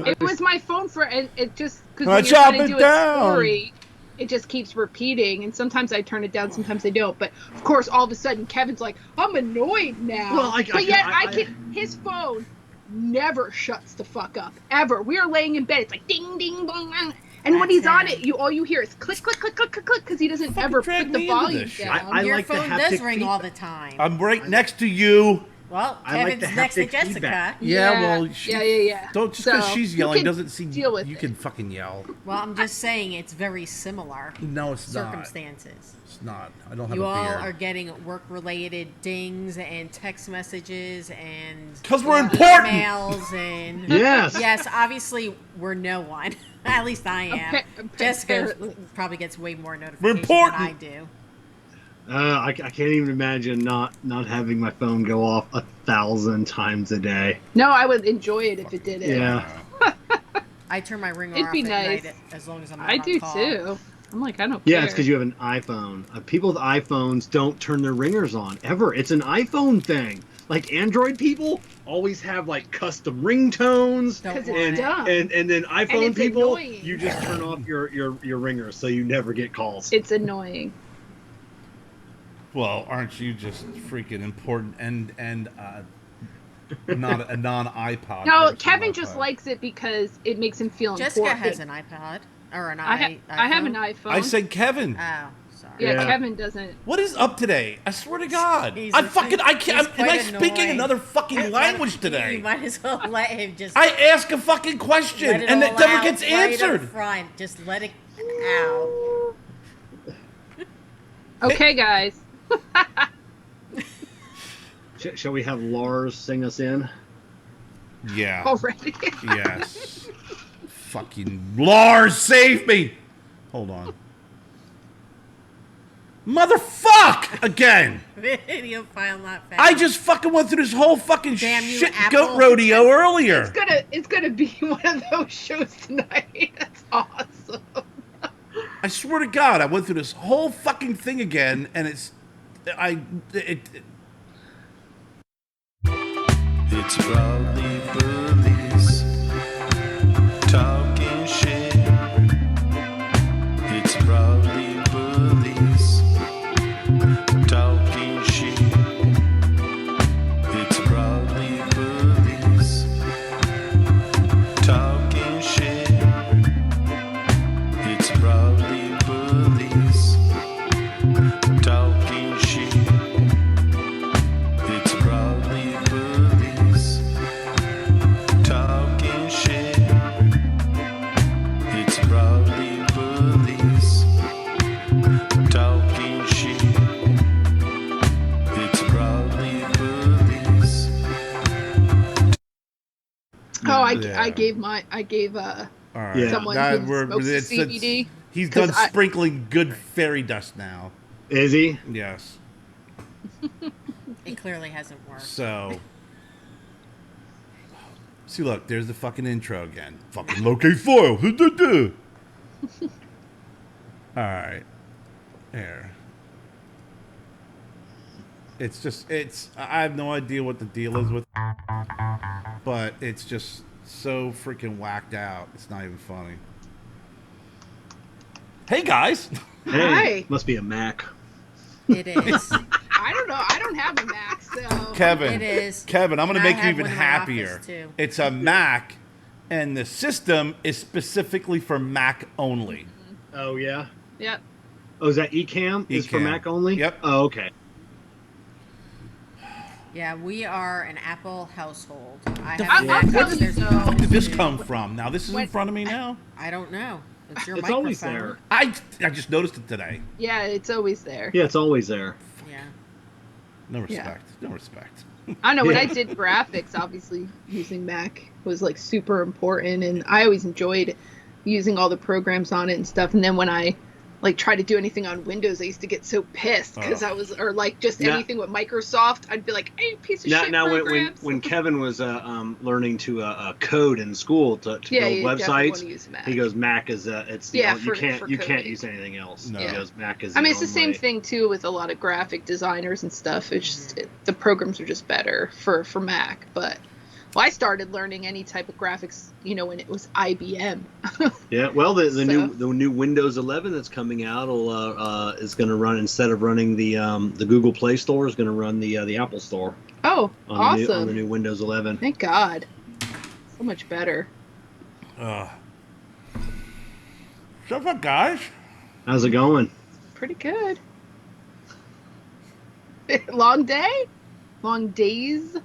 It was my phone and it just because when you're trying to do a story, it just keeps repeating, and sometimes I turn it down, sometimes I don't. But of course, all of a sudden, Kevin's like, "I'm annoyed now." Well, his phone never shuts the fuck up ever. We are laying in bed, it's like ding ding bong, and when he's on it, all you hear is click click click click click click because he doesn't ever put the volume down. Your phone does ring all the time. I'm right next to you. Well, Kevin's next to Jessica. Yeah, well, don't just because she's yelling doesn't seem you can fucking yell. Well, I'm just saying it's very similar. No, it's circumstances. It's not. I don't have you a beard. You all are getting work-related dings and text messages and because we're important. Emails and yes, obviously we're no one. At least I am. Jessica probably gets way more notifications than I do. I can't even imagine not having my phone go off 1,000 times a day. No, I would enjoy it if it did it. Yeah. I turn my ringer off at night as long as I'm not on call. Too. I'm like, I don't care. Yeah, it's because you have an iPhone. People with iPhones don't turn their ringers on, ever. It's an iPhone thing. Like, Android people always have, like, custom ringtones. And then iPhone people, annoying. You just turn off your ringer so you never get calls. It's annoying. Well, aren't you just freaking important and not a non-iPod? No, Kevin just likes it because it makes him feel Jessica important. has an iPod or an iPhone. I have an iPhone. I said Kevin. Oh, sorry. Yeah, Kevin doesn't. What is up today? I swear to God, I can't. Am I speaking another fucking language today? You might as well let him just. I ask a fucking question and it never gets answered. Front. Just let it out. Okay, guys. Shall we have Lars sing us in? Yeah. Already? Yes. Fucking Lars, save me! Hold on. Motherfuck! Again! Video file not found. I just fucking went through this whole fucking shit Apple. goat rodeo earlier. It's gonna be one of those shows tonight. That's awesome. I swear to God, I went through this whole fucking thing again, and it's Broadleaf Bullies talking shit. It's Broadleaf Bullies talking shit. It's Broadleaf Bullies talking shit. It's Broadleaf Bullies talking shit. It's Broadleaf Bullies talking shit. It's Broadleaf Bullies talking shit. It's Broadleaf Bullies. Oh, I gave someone who smokes CBD. He's done sprinkling good fairy dust now. Is he? Yes. It clearly hasn't worked. So, see, look, there's the fucking intro again. Fucking locate foil. All right. There. I have no idea what the deal is with, but it's just so freaking whacked out. It's not even funny. Hey, guys. Hey. Hi. Must be a Mac. It is. I don't know. I don't have a Mac, so. Kevin. It is. Kevin, I'm going to And I make you have even one in my happier. office, too. It's a Mac, and the system is specifically for Mac only. Oh, yeah? Yep. Oh, is that Ecamm? Is for Mac only? Yep. Oh, okay. Yeah, we are an Apple household. I I'll have a Mac tell you upstairs. so. Where did this come from? Now, this is in front of me now? I don't know. It's your It's microphone. always there. I just noticed it today. Yeah, it's always there. Yeah, it's always there. Yeah. No respect. No respect. I know when I did graphics, obviously using Mac was like super important, and I always enjoyed using all the programs on it and stuff. And then when I like try to do anything on Windows, I used to get so pissed because or like just anything with Microsoft, I'd be like, "Hey, piece of shit programs." When Kevin was learning to code in school to build websites, he goes, Mac is you can't use anything else. No. He goes, Mac is. I mean, it's the same thing too with a lot of graphic designers and stuff. It's just the programs are just better for Mac, but Well, I started learning any type of graphics, when it was IBM. Yeah, well, the new Windows 11 that's coming out is going to run, instead of running the Google Play Store, is going to run the Apple Store. Oh, awesome! On the new Windows 11. Thank God, so much better. What's up, guys? How's it going? Pretty good. Long day? Long days?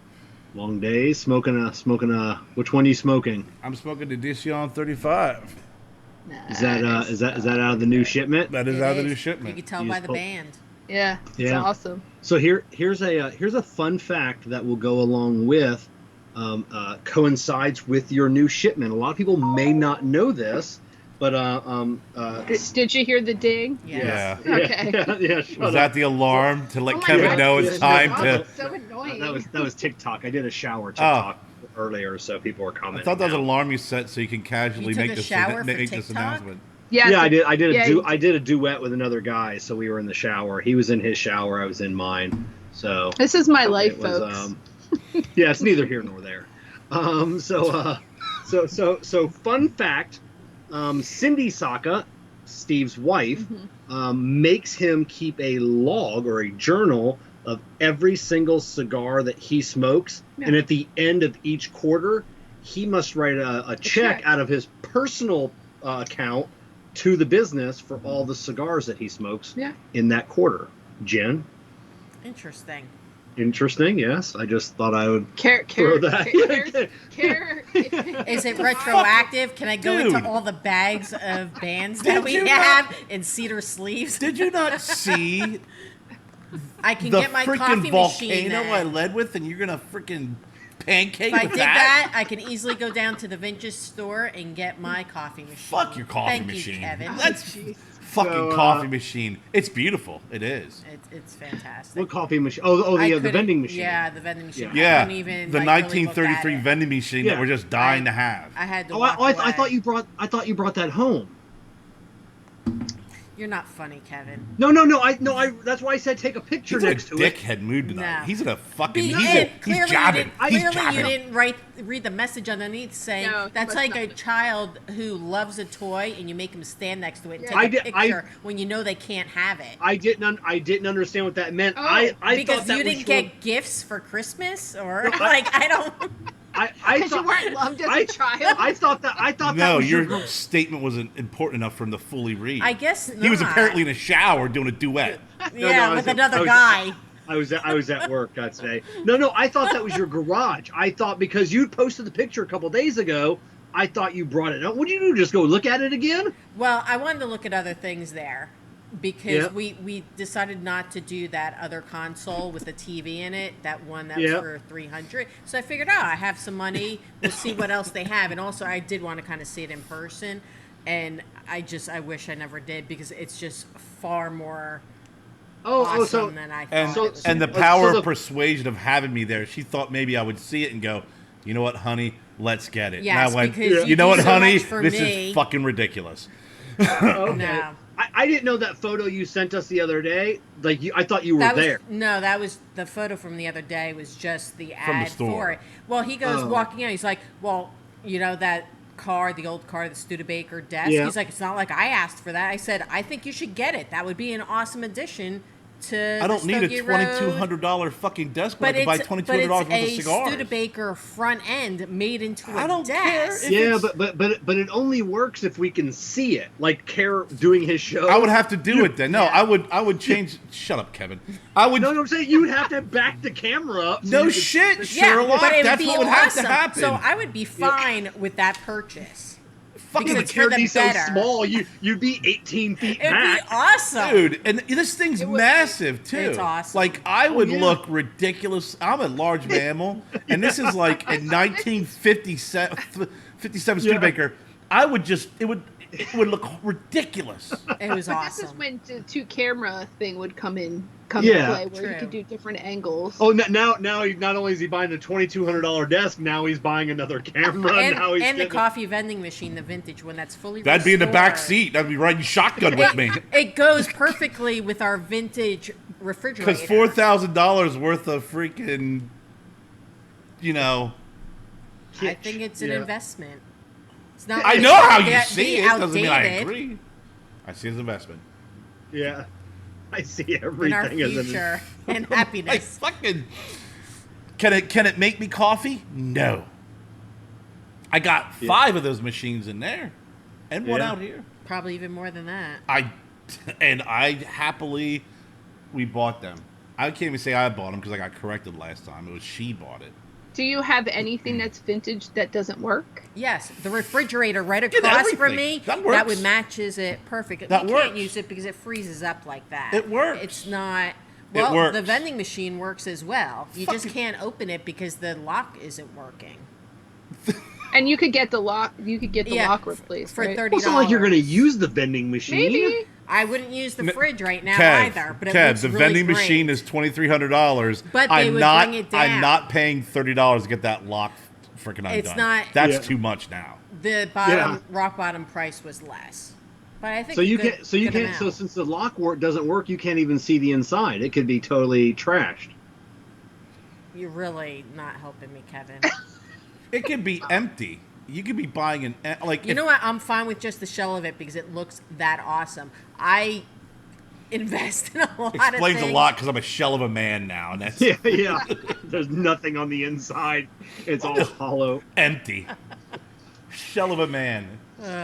Long days, smoking a. Which one are you smoking? I'm smoking the Viajante 35. Nice. Is that out of the new shipment? That is out of the new shipment. You can tell by the band. Yeah, it's awesome. So here's a fun fact that will go along with coincides with your new shipment. A lot of people may not know this, but did you hear the ding? Yeah. Okay. Yeah. Was that the alarm to let Kevin know it's time to? So annoying. That was TikTok. I did a shower TikTok earlier, so people were commenting. I thought that was an alarm you set so you can casually make this announcement. Yeah, I did a duet with another guy, so we were in the shower. He was in his shower, I was in mine. So this is my life, folks. Yeah, it's neither here nor there. So fun fact. Cindy Saka, Steve's wife, makes him keep a log or a journal of every single cigar that he smokes. Yeah. And at the end of each quarter, he must write a check out of his personal account to the business for all the cigars that he smokes in that quarter. Jen? Interesting, yes. I just thought I would throw that. Is it retroactive? Can I go into all the bags of bands that we have in cedar sleeves? Did you not see I can get my coffee machine volcano I led with, and you're going to freaking pancake if with I did that, I can easily go down to the vintage store and get my coffee machine. Fuck your coffee Thank machine. You, Kevin. That's fucking coffee machine. It's beautiful. It is. It's fantastic. What coffee machine? The vending machine. Yeah, the vending machine. Yeah, I couldn't even, the 1933 really vending machine that we're just dying to have. I had to. I thought you brought that home. You're not funny, Kevin. No. That's why I said take a picture next to it. Dickhead mood tonight. No. He's in a fucking. He's jabbing. You didn't read the message underneath saying that's like a child who loves a toy and you make him stand next to it and take a picture when you know they can't have it. I didn't understand what that meant. Because you didn't get gifts for Christmas, or I don't. Because you weren't loved as a child. I thought no, your statement wasn't important enough for him to fully read. I guess not. He was apparently in a shower doing a duet. With another guy. I was at work today. No, I thought that was your garage. I thought because you posted the picture a couple days ago, I thought you brought it up. What did you do? Just go look at it again? Well, I wanted to look at other things there. Because we decided not to do that other console with the TV in it, that one that was for $300. So I figured, I have some money. We'll see what else they have. And also, I did want to kind of see it in person. And I wish I never did because it's just far more awesome than I thought. And the power of persuasion of having me there, she thought maybe I would see it and go, you know what, honey, let's get it. Yes, and I went, because you know what, honey, this is fucking ridiculous. Okay. No. I didn't know that photo you sent us the other day. I thought you were there. No, that was the photo from the other day. Was just the ad for it. Well, he goes walking out. He's like, "Well, that car, the old car, the Studebaker desk." Yeah. He's like, "It's not like I asked for that." I said, "I think you should get it. That would be an awesome addition." I don't need a $2,200 fucking desk, but I can buy $2,200 worth of cigars. But it's a Studebaker front end made into a I don't desk. Care yeah, but it only works if we can see it. Like Kerr doing his show. I would have to do it then. No, I would change. Shut up, Kevin. I would. No, I'm saying you would have to back the camera up. So no shit, Sherlock. But that's what would have to happen. So I would be fine with that purchase. Fucking the Kerr be so small, you'd be 18 feet back. It'd be awesome, dude. And this thing's massive too. It's awesome. Like I would look ridiculous. I'm a large mammal, and this is like a 1957 Studebaker. I would just it would look ridiculous. It was awesome. This is when the two camera thing would come into play, where you could do different angles. Oh, now not only is he buying a $2,200 desk, now he's buying another camera. And the coffee vending machine, the vintage one that's fully That'd be in the back seat. That'd be riding shotgun with me. It goes perfectly with our vintage refrigerator. Because $4,000 worth of freaking, I think it's an investment. It's not. I know how you see it. Doesn't mean I agree. I see it as an investment. Yeah, I see everything in our future and happiness. Can it make me coffee? No. I got 5 of those machines in there, and one out here. Probably even more than that. We bought them. I can't even say I bought them because I got corrected last time. It was she bought it. Do you have anything that's vintage that doesn't work? Yes, the refrigerator right across from me that would matches it perfect. You can't use it because it freezes up like that. It works. It's not. Well, the vending machine works as well. You just can't open it because the lock isn't working. And you could get the lock. You could get the lock replaced for $30. It's not like you're going to use the vending machine. Maybe. I wouldn't use the fridge right now either. But the vending machine is $2,300. But they would bring it down. I'm not paying $30 to get that lock freaking undone. It's not. That's too much now. The rock bottom price was less. But I think so you can't. So since the lock doesn't work, you can't even see the inside. It could be totally trashed. You're really not helping me, Kevin. It could be empty. You could be buying You know what? I'm fine with just the shell of it because it looks that awesome. I invest in a lot of things. Explains a lot because I'm a shell of a man now. And that's yeah. There's nothing on the inside. It's all hollow. Empty. Shell of a man.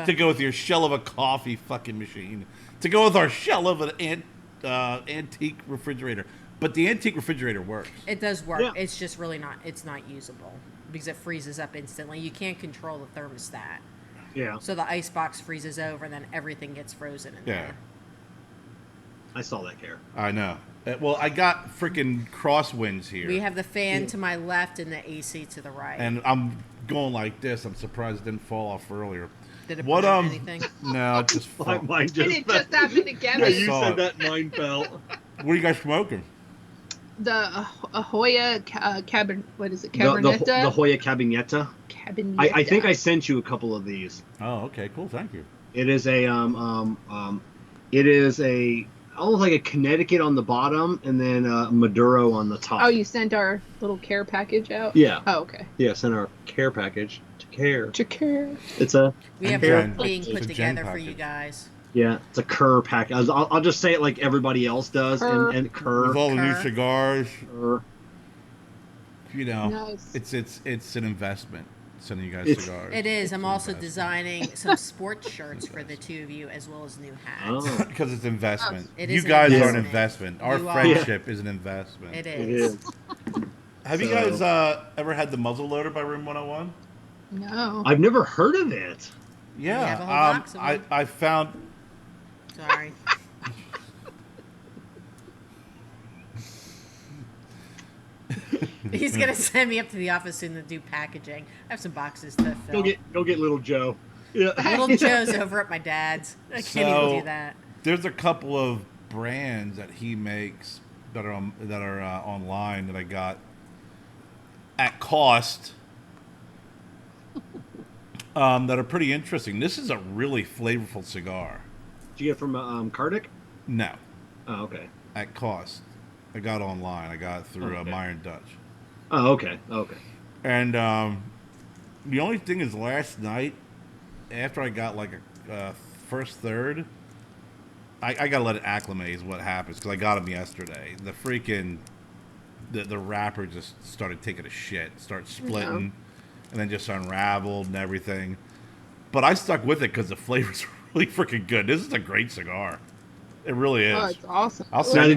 To go with your shell of a coffee fucking machine. To go with our shell of an antique refrigerator. But the antique refrigerator works. It does work. Yeah. It's just really not. It's not usable because it freezes up instantly. You can't control the thermostat. Yeah. So the ice box freezes over, and then everything gets frozen in there. I saw that, Kerr. I know. Well, I got freaking crosswinds here. We have the fan to my left and the AC to the right. And I'm going like this. I'm surprised it didn't fall off earlier. Did it burn anything? No, it just fell. Mine just happened again. Yeah, you said that mine fell. What are you guys smoking? The Hoya what is it? Cabinetta? The Hoya Cabinetta. I think I sent you a couple of these. Oh, okay, cool, thank you. It is a almost like a Connecticut on the bottom and then Maduro on the top. Oh, you sent our little care package out? Yeah. Oh, okay. Yeah, sent our care package to Kerr. It's we have one being put together for you guys. Yeah, it's a Kerr package. I'll just say it like everybody else does. Kerr. And Kerr. With all the new cigars. Kerr. You know, nice. it's an investment. Sending you guys cigars. It is. I'm also designing some sports shirts for the two of you, as well as new hats. Oh. Because it's investment. You guys are an investment. Our friendship is an investment. It is. Have you guys ever had the muzzle loader by Room 101? No. I've never heard of it. Yeah. We have a whole box of them. I found. Sorry. He's gonna send me up to the office soon to do packaging. I have some boxes to fill. Go get little Joe. Yeah. Little Joe's over at my dad's. I can't even do that. There's a couple of brands that he makes that are online that I got at cost that are pretty interesting. This is a really flavorful cigar. Did you get it from Kardec? No. Oh, okay. At cost. I got it online. I got it through Meyer and Dutch. Oh, okay. Okay. And the only thing is last night, after I got like a first third, I got to let it acclimate is what happens because I got them yesterday. The freaking, the wrapper just started taking a shit, started splitting, and then just unraveled and everything. But I stuck with it because the flavor's really freaking good. This is a great cigar. It really is. Oh, it's awesome. I'll send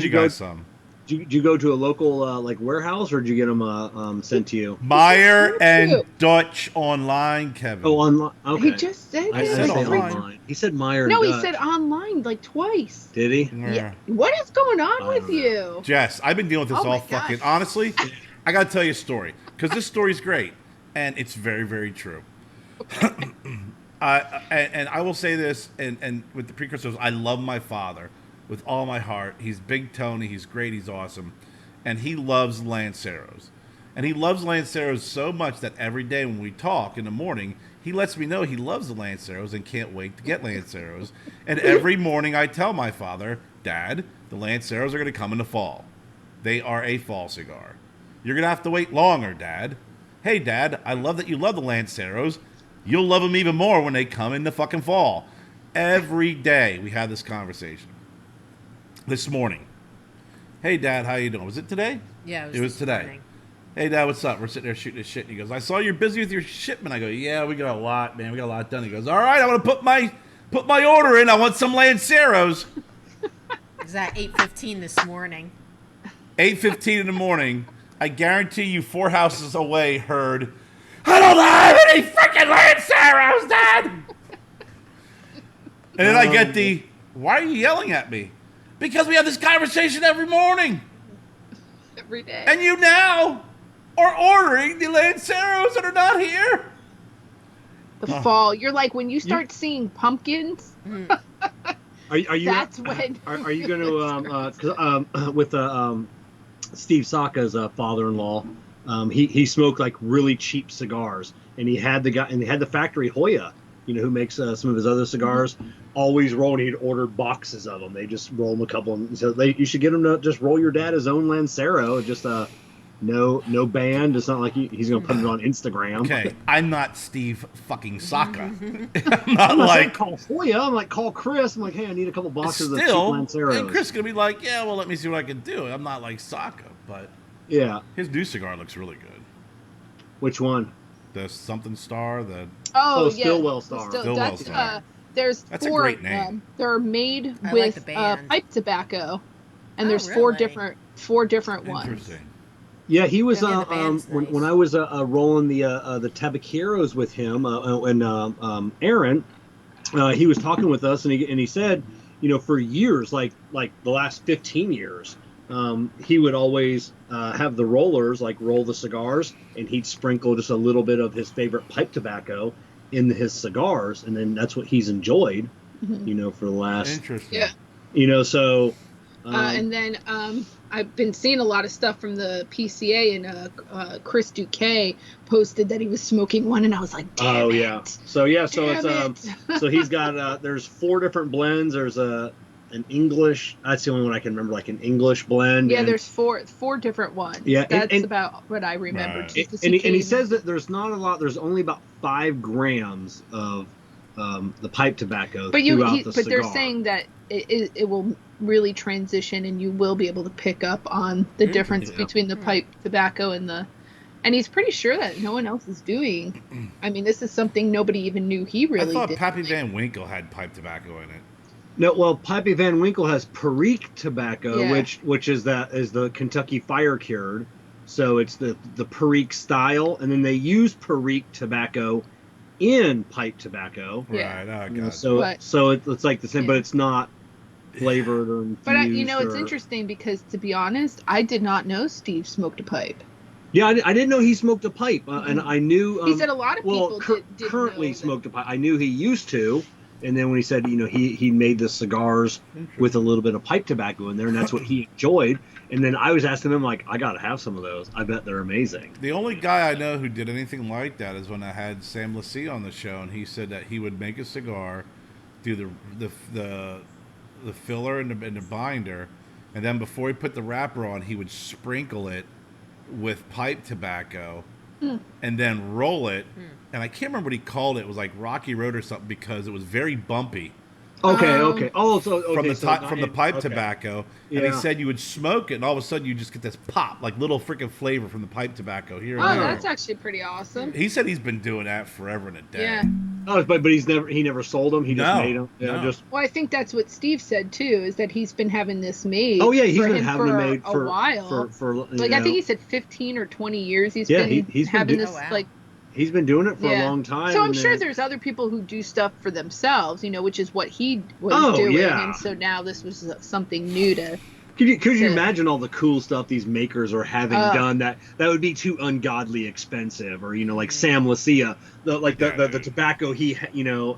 you guys some. Did you go to a local warehouse, or did you get them sent to you? Meyer and Dutch online, Kevin. Oh, online. Okay. He just said I said online. He said Meyer. No, and he said online like twice. Did he? Yeah. What is going on with you? Jess, I've been dealing with this all fucking. Honestly, I got to tell you a story because this story's great and it's very, very true. And I will say this, and with the precursors, I love my father with all my heart. He's Big Tony. He's great. He's awesome. And he loves Lanceros. And he loves Lanceros so much that every day when we talk in the morning, he lets me know he loves the Lanceros and can't wait to get Lanceros. And every morning I tell my father, Dad, the Lanceros are going to come in the fall. They are a fall cigar. You're going to have to wait longer, Dad. Hey, Dad, I love that you love the Lanceros. You'll love them even more when they come in the fucking fall. Every day we had this conversation. This morning. Hey, Dad, how you doing? Was it today? Yeah, it was today. Morning. Hey, Dad, what's up? We're sitting there shooting this shit. And he goes, I saw you're busy with your shipment. I go, yeah, we got a lot, man. We got a lot done. He goes, all right, I want to put my order in. I want some Lanceros. It was at 8:15 this morning. 8:15 in the morning. I guarantee you 4 houses away heard, I don't have any freaking Lanceros, Dad. And then I get why are you yelling at me? Because we have this conversation every morning. Every day. And you now are ordering the Lanceros that are not here. The fall. You're like, when you start seeing pumpkins. Are you? That's when. Are you going to with Steve Saka's father-in-law? He smoked like really cheap cigars, and he had the factory Hoya, who makes some of his other cigars, always roll, and he'd order boxes of them. They just roll them a couple of them. So you should get him to just roll your dad his own Lancero. Just no band. It's not like he's going to put it on Instagram. Okay, I'm not Steve fucking Saka. I'm not like call Hoya. I'm like call Chris. I'm like, hey, I need a couple boxes of cheap Lanceros. And Chris is going to be like, yeah, well, let me see what I can do. I'm not like Saka, but yeah, his new cigar looks really good. Which one? The something star. Stillwell Star. Stillwell Star. That's 4. A great name. They're made with pipe tobacco, and there's really? four different ones. Interesting. Yeah, he was nice. when I was rolling the Tabaqueros with him and Aaron. He was talking with us, and he said, for years, like the last 15 years, he would always have the rollers roll the cigars, and he'd sprinkle just a little bit of his favorite pipe tobacco in his cigars, and then that's what he's enjoyed, for the last. Interesting. Yeah. So. And then I've been seeing a lot of stuff from the PCA, and Chris Duque posted that he was smoking one, and I was like, damn it. Yeah. So so he's got there's 4 different blends. There's an English. That's the only one I can remember, like an English blend. Yeah, there's four different ones. Yeah, that's about what I remember. Right. And he says that there's not a lot. There's only about 5 grams of the pipe tobacco throughout the cigar. They're saying that it will really transition, and you will be able to pick up on the difference between the pipe tobacco and he's pretty sure that no one else is doing. I mean, this is something nobody even knew he really did. I thought Pappy Van Winkle had pipe tobacco in it. No, well, Pappy Van Winkle has Perique tobacco, which is the Kentucky fire cured. So it's the Perique style, and then they use Perique tobacco in pipe tobacco. Right. So it's like the same, but it's not flavored or infused. But it's interesting because, to be honest, I did not know Steve smoked a pipe. Yeah, I didn't know he smoked a pipe, and I knew he said a lot of people did currently smoked a pipe. I knew he used to, and then when he said he made the cigars with a little bit of pipe tobacco in there, and that's what he enjoyed. And then I was asking him, like, I gotta have some of those. I bet they're amazing. The only guy I know who did anything like that is when I had Sam Lassie on the show, and he said that he would make a cigar, do the filler and the binder, and then before he put the wrapper on, he would sprinkle it with pipe tobacco, and then roll it. And I can't remember what he called it. It was like Rocky Road or something, because it was very bumpy. Okay. Oh, from the pipe tobacco, and he said you would smoke it, and all of a sudden you just get this pop, like little freaking flavor from the pipe tobacco here and there. That's actually pretty awesome. He said he's been doing that forever and a day. Yeah. Oh, but he never sold them. He just made them. Yeah, Well, I think that's what Steve said too, is that he's been having this made. Oh yeah, he's been having it made for a while. For I think he said 15 or 20 years. He's been having this He's been doing it for a long time. So I'm sure there's other people who do stuff for themselves, which is what he was doing. Yeah. And so now this was something new to. Could you imagine all the cool stuff these makers are having done that would be too ungodly expensive, or like Sam Lassia, the tobacco he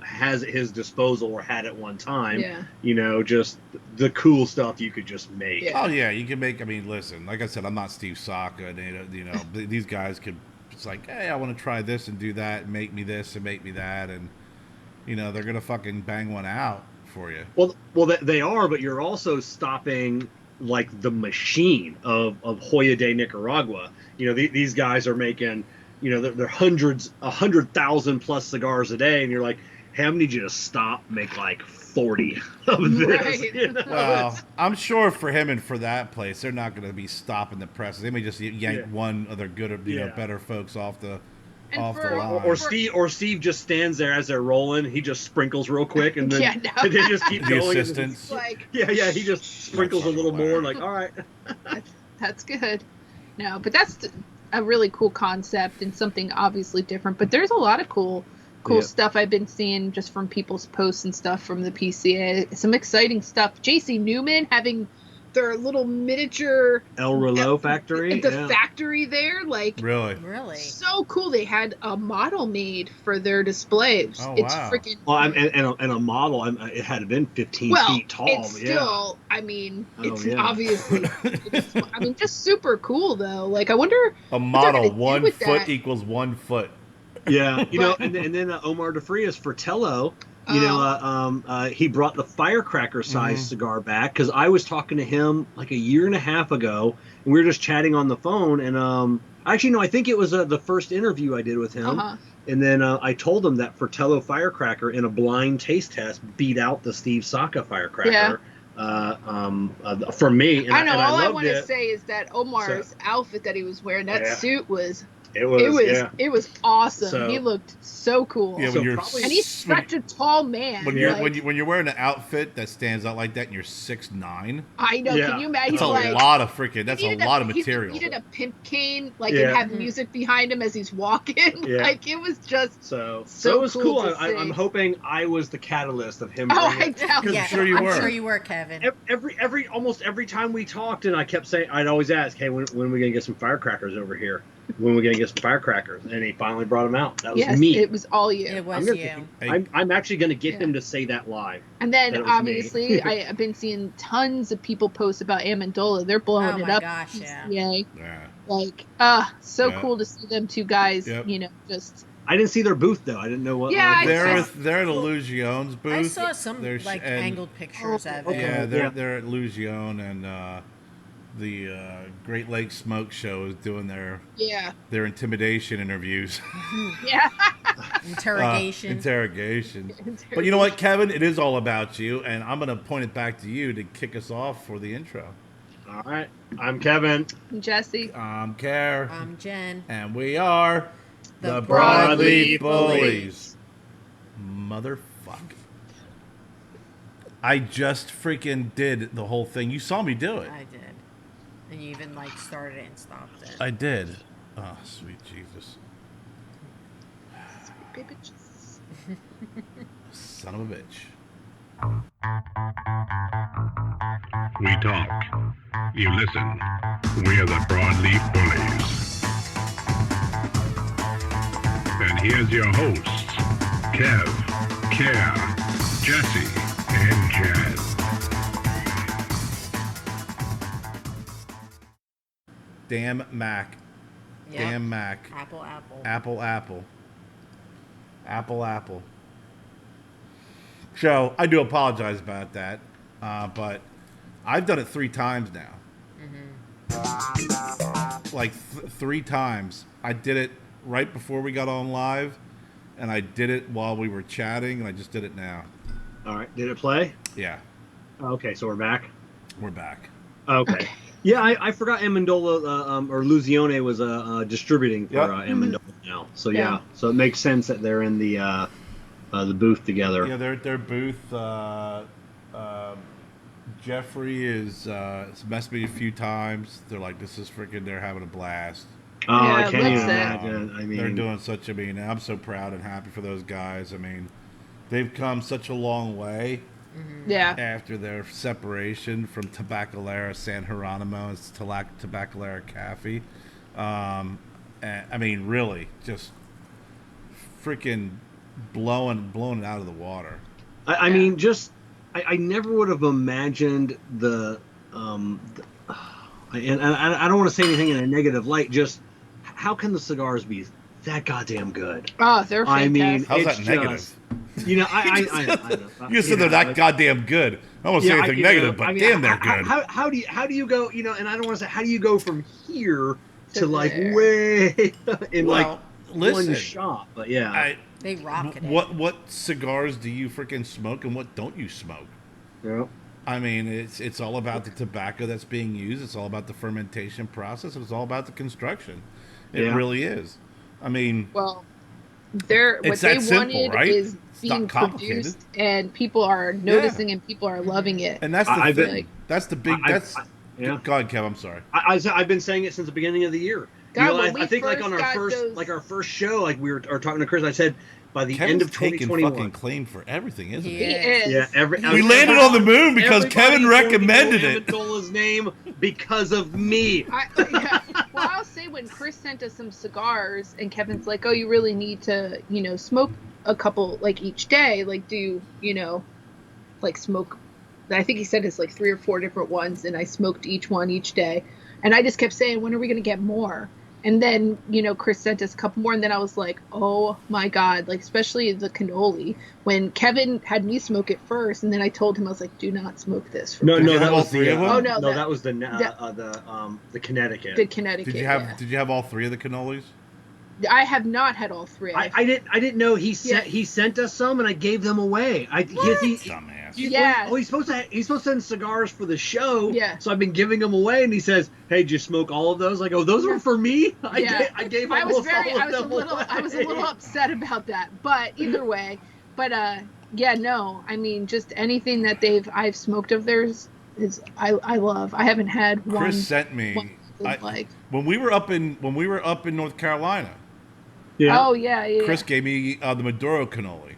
has at his disposal or had at one time. Yeah. Just the cool stuff you could just make. Yeah. Oh yeah, you can make. I mean, listen, like I said, I'm not Steve Saka, and these guys could. It's like, hey, I want to try this and do that, and make me this and make me that, and they're gonna fucking bang one out for you. Well, they are, but you're also stopping like the machine of Hoya de Nicaragua. These guys are making they're hundreds, 100,000 plus cigars a day, and you're like, hey, I need you to stop, make like 40 of this. Right. Well, I'm sure for him and for that place, they're not going to be stopping the presses. They may just yank one of their good, better folks off the line. Or Steve just stands there as they're rolling. He just sprinkles real quick, and then they just keep the going. Assistants. He just sprinkles a little more. Like, all right, that's good. No, but that's a really cool concept and something obviously different. But there's a lot of cool stuff I've been seeing just from people's posts and stuff from the PCA. Some exciting stuff. JC Newman having their little miniature El Reloj factory. The factory there, like really so cool. They had a model made for their display. It's freaking. Well, and a model. It had been 15 feet tall. It's still. I mean, it's obviously. Just super cool though. Like, I wonder. A model 1 foot equals 1 foot. Yeah, and then Omar DeFrias for Tello. He brought the firecracker size cigar back because I was talking to him like a year and a half ago, and we were just chatting on the phone. And I think it was the first interview I did with him. And then I told him that Fratello firecracker in a blind taste test beat out the Steve Saka firecracker. For me. And I know. All I want to say is that Omar's outfit that he was wearing, that suit was. It was awesome. So, he looked so cool. Yeah, and he's such a tall man. When you're wearing an outfit that stands out like that, and you're 6'9". I know. Yeah. Can you imagine? That's a lot of freaking. That's a lot of material. He needed a pimp cane, and have music behind him as he's walking. Yeah. Like, it was just so it was cool. I'm hoping I was the catalyst of him. I doubt. Yeah, I'm sure you were. I'm sure you were, Kevin. Almost every time we talked, and I kept saying, I'd always ask, hey, when are we gonna get some firecrackers over here? When we're going to get some firecrackers, and he finally brought them out. That was me. It was all you. It was you. I'm actually going to get him to say that live. And then obviously, I've been seeing tons of people post about Amendola. They're blowing it up. Oh my gosh, yeah. Like, cool to see them two guys. Just. I didn't see their booth though. I didn't know what. Yeah, they're at Illusion's booth. I saw some angled pictures of it. Yeah, they're at Illusion and. The Great Lakes Smoke Show is doing their intimidation interviews. Interrogation. But you know what, Kevin? It is all about you, and I'm going to point it back to you to kick us off for the intro. All right. I'm Kevin. I'm Jessie. I'm Kerr. I'm Jen. And we are the Broadleaf Bullies. Motherfuck. I just freaking did the whole thing. You saw me do it. I did. And you even started it and stopped it. I did. Oh, sweet Jesus. Sweet bitches. Son of a bitch. We talk. You listen. We're the Broadleaf Bullies. And here's your hosts, Kev, Kerr, Jessie, and Jen. Damn Mac. Yep. Damn Mac. Apple. So, I do apologize about that, but I've done it 3 times now. Like 3 times. I did it right before we got on live, and I did it while we were chatting, and I just did it now. All right. Did it play? Yeah. Okay, so we're back? We're back. Okay. Yeah, I forgot Amendola or Luzione was distributing for Amendola now. So so it makes sense that they're in the booth together. Yeah, they're at their booth. Jeffrey is messed me a few times. They're like, this is freaking. They're having a blast. Oh, I can't even imagine. I mean, they're doing such. I'm so proud and happy for those guys. I mean, they've come such a long way. Yeah. After their separation from Tabacalera San Geronimo and Tabacalera Cafe. I mean, really, just freaking blowing it out of the water. I mean, just I never would have imagined and I don't want to say anything in a negative light. Just how can the cigars be that goddamn good? Oh, they're fantastic. I mean, how's that negative? I you said they're that goddamn good. I won't say anything negative, but damn, they're good. How do you go? And I don't want to say how do you go from here to way in listen, one shot, but yeah. They rocket it. What cigars do you freaking smoke and what don't you smoke? Yeah. I mean, it's all about the tobacco that's being used. It's all about the fermentation process. It's all about the construction. It really is. I mean, well, what they wanted right? is being produced, and people are noticing, and people are loving it. And that's the thing. That's the big. Yeah. Go ahead, Kev. I'm sorry. I've been saying it since the beginning of the year. I think like on our first show, like we were talking to Chris. I said by the end of 2021, fucking claim for everything, isn't he? He is. Yeah. We landed on the moon because Kevin recommended it. Amendola's name because of me. Well, I'll say when Chris sent us some cigars, and Kevin's like, "Oh, you really need to, smoke a couple like each day. Like, do like smoke?" I think he said it's like 3 or 4 different ones, and I smoked each one each day, and I just kept saying, "When are we gonna get more?" And then, Chris sent us a couple more, and then I was like, oh my God, like, especially the cannoli. When Kevin had me smoke it first, and then I told him, I was like, do not smoke this. No, that was the, that was the Connecticut. The Connecticut, Did you have all 3 of the cannolis? I have not had all 3. I didn't know he sent us some, and I gave them away. Dumbass. He's supposed to send cigars for the show. Yeah. So I've been giving them away, and he says, "Hey, did you smoke all of those?" I go, "Those were for me." I gave I was a little upset about that, but either way, I mean, just anything that I've smoked of theirs is I love. I haven't had one. Chris sent me when we were up in North Carolina. Yeah. Oh yeah. Chris gave me the Maduro cannoli.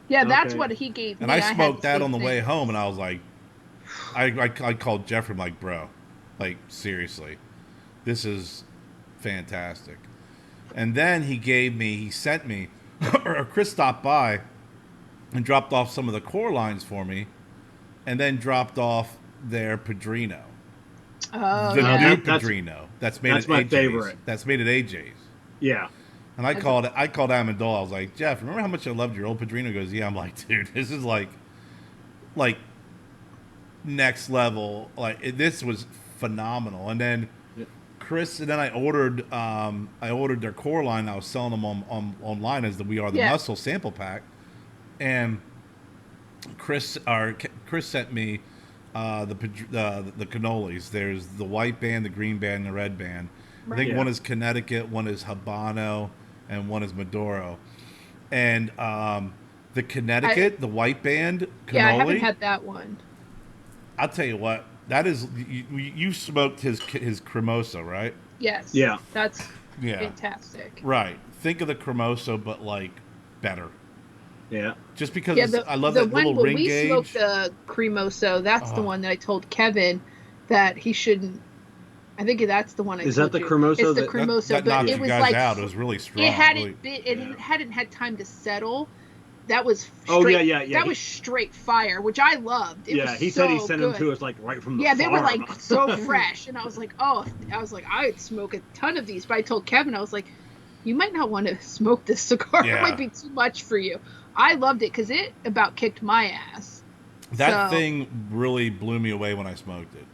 Yeah, that's what he gave me. And I smoked that on the way home, and I was like, I called Jeffrey, I'm like, bro, like, seriously, this is fantastic. And then he sent me, or Chris stopped by and dropped off some of the core lines for me, and then dropped off their Padrino. Oh, the new Padrino. That's made at my AJ's. favorite. That's made at AJ's. Yeah. And I called Amendola. I was like, Jeff, remember how much I loved your old Padrino? He goes, yeah. I'm like, dude, this is like next level. Like this was phenomenal. And then Chris, and then I ordered their core line. I was selling them online as the We Are the Muscle sample pack. And Chris sent me the cannolis. There's the white band, the green band, and the red band. I think one is Connecticut, one is Habano, and one is Maduro. And the Connecticut, the white band cannoli. Yeah, I haven't had that one. I'll tell you what, that is, you smoked his cremoso, right? Yes. Yeah. That's fantastic. Right. Think of the cremoso, but like better. Yeah. Just because I love that little ring gauge. The one when we smoked the cremoso, that's the one that I told Kevin that he shouldn't. I think that's the one. Is that the cremoso? It's the cremoso, that but it was like out. It was really strong. It hadn't had time to settle. That was That was straight fire, which I loved. He said he sent them to us like right from the farm. They were like so fresh, and I was like, I'd smoke a ton of these. But I told Kevin, I was like, you might not want to smoke this cigar. It might be too much for you. I loved it because it about kicked my ass. That thing really blew me away when I smoked it.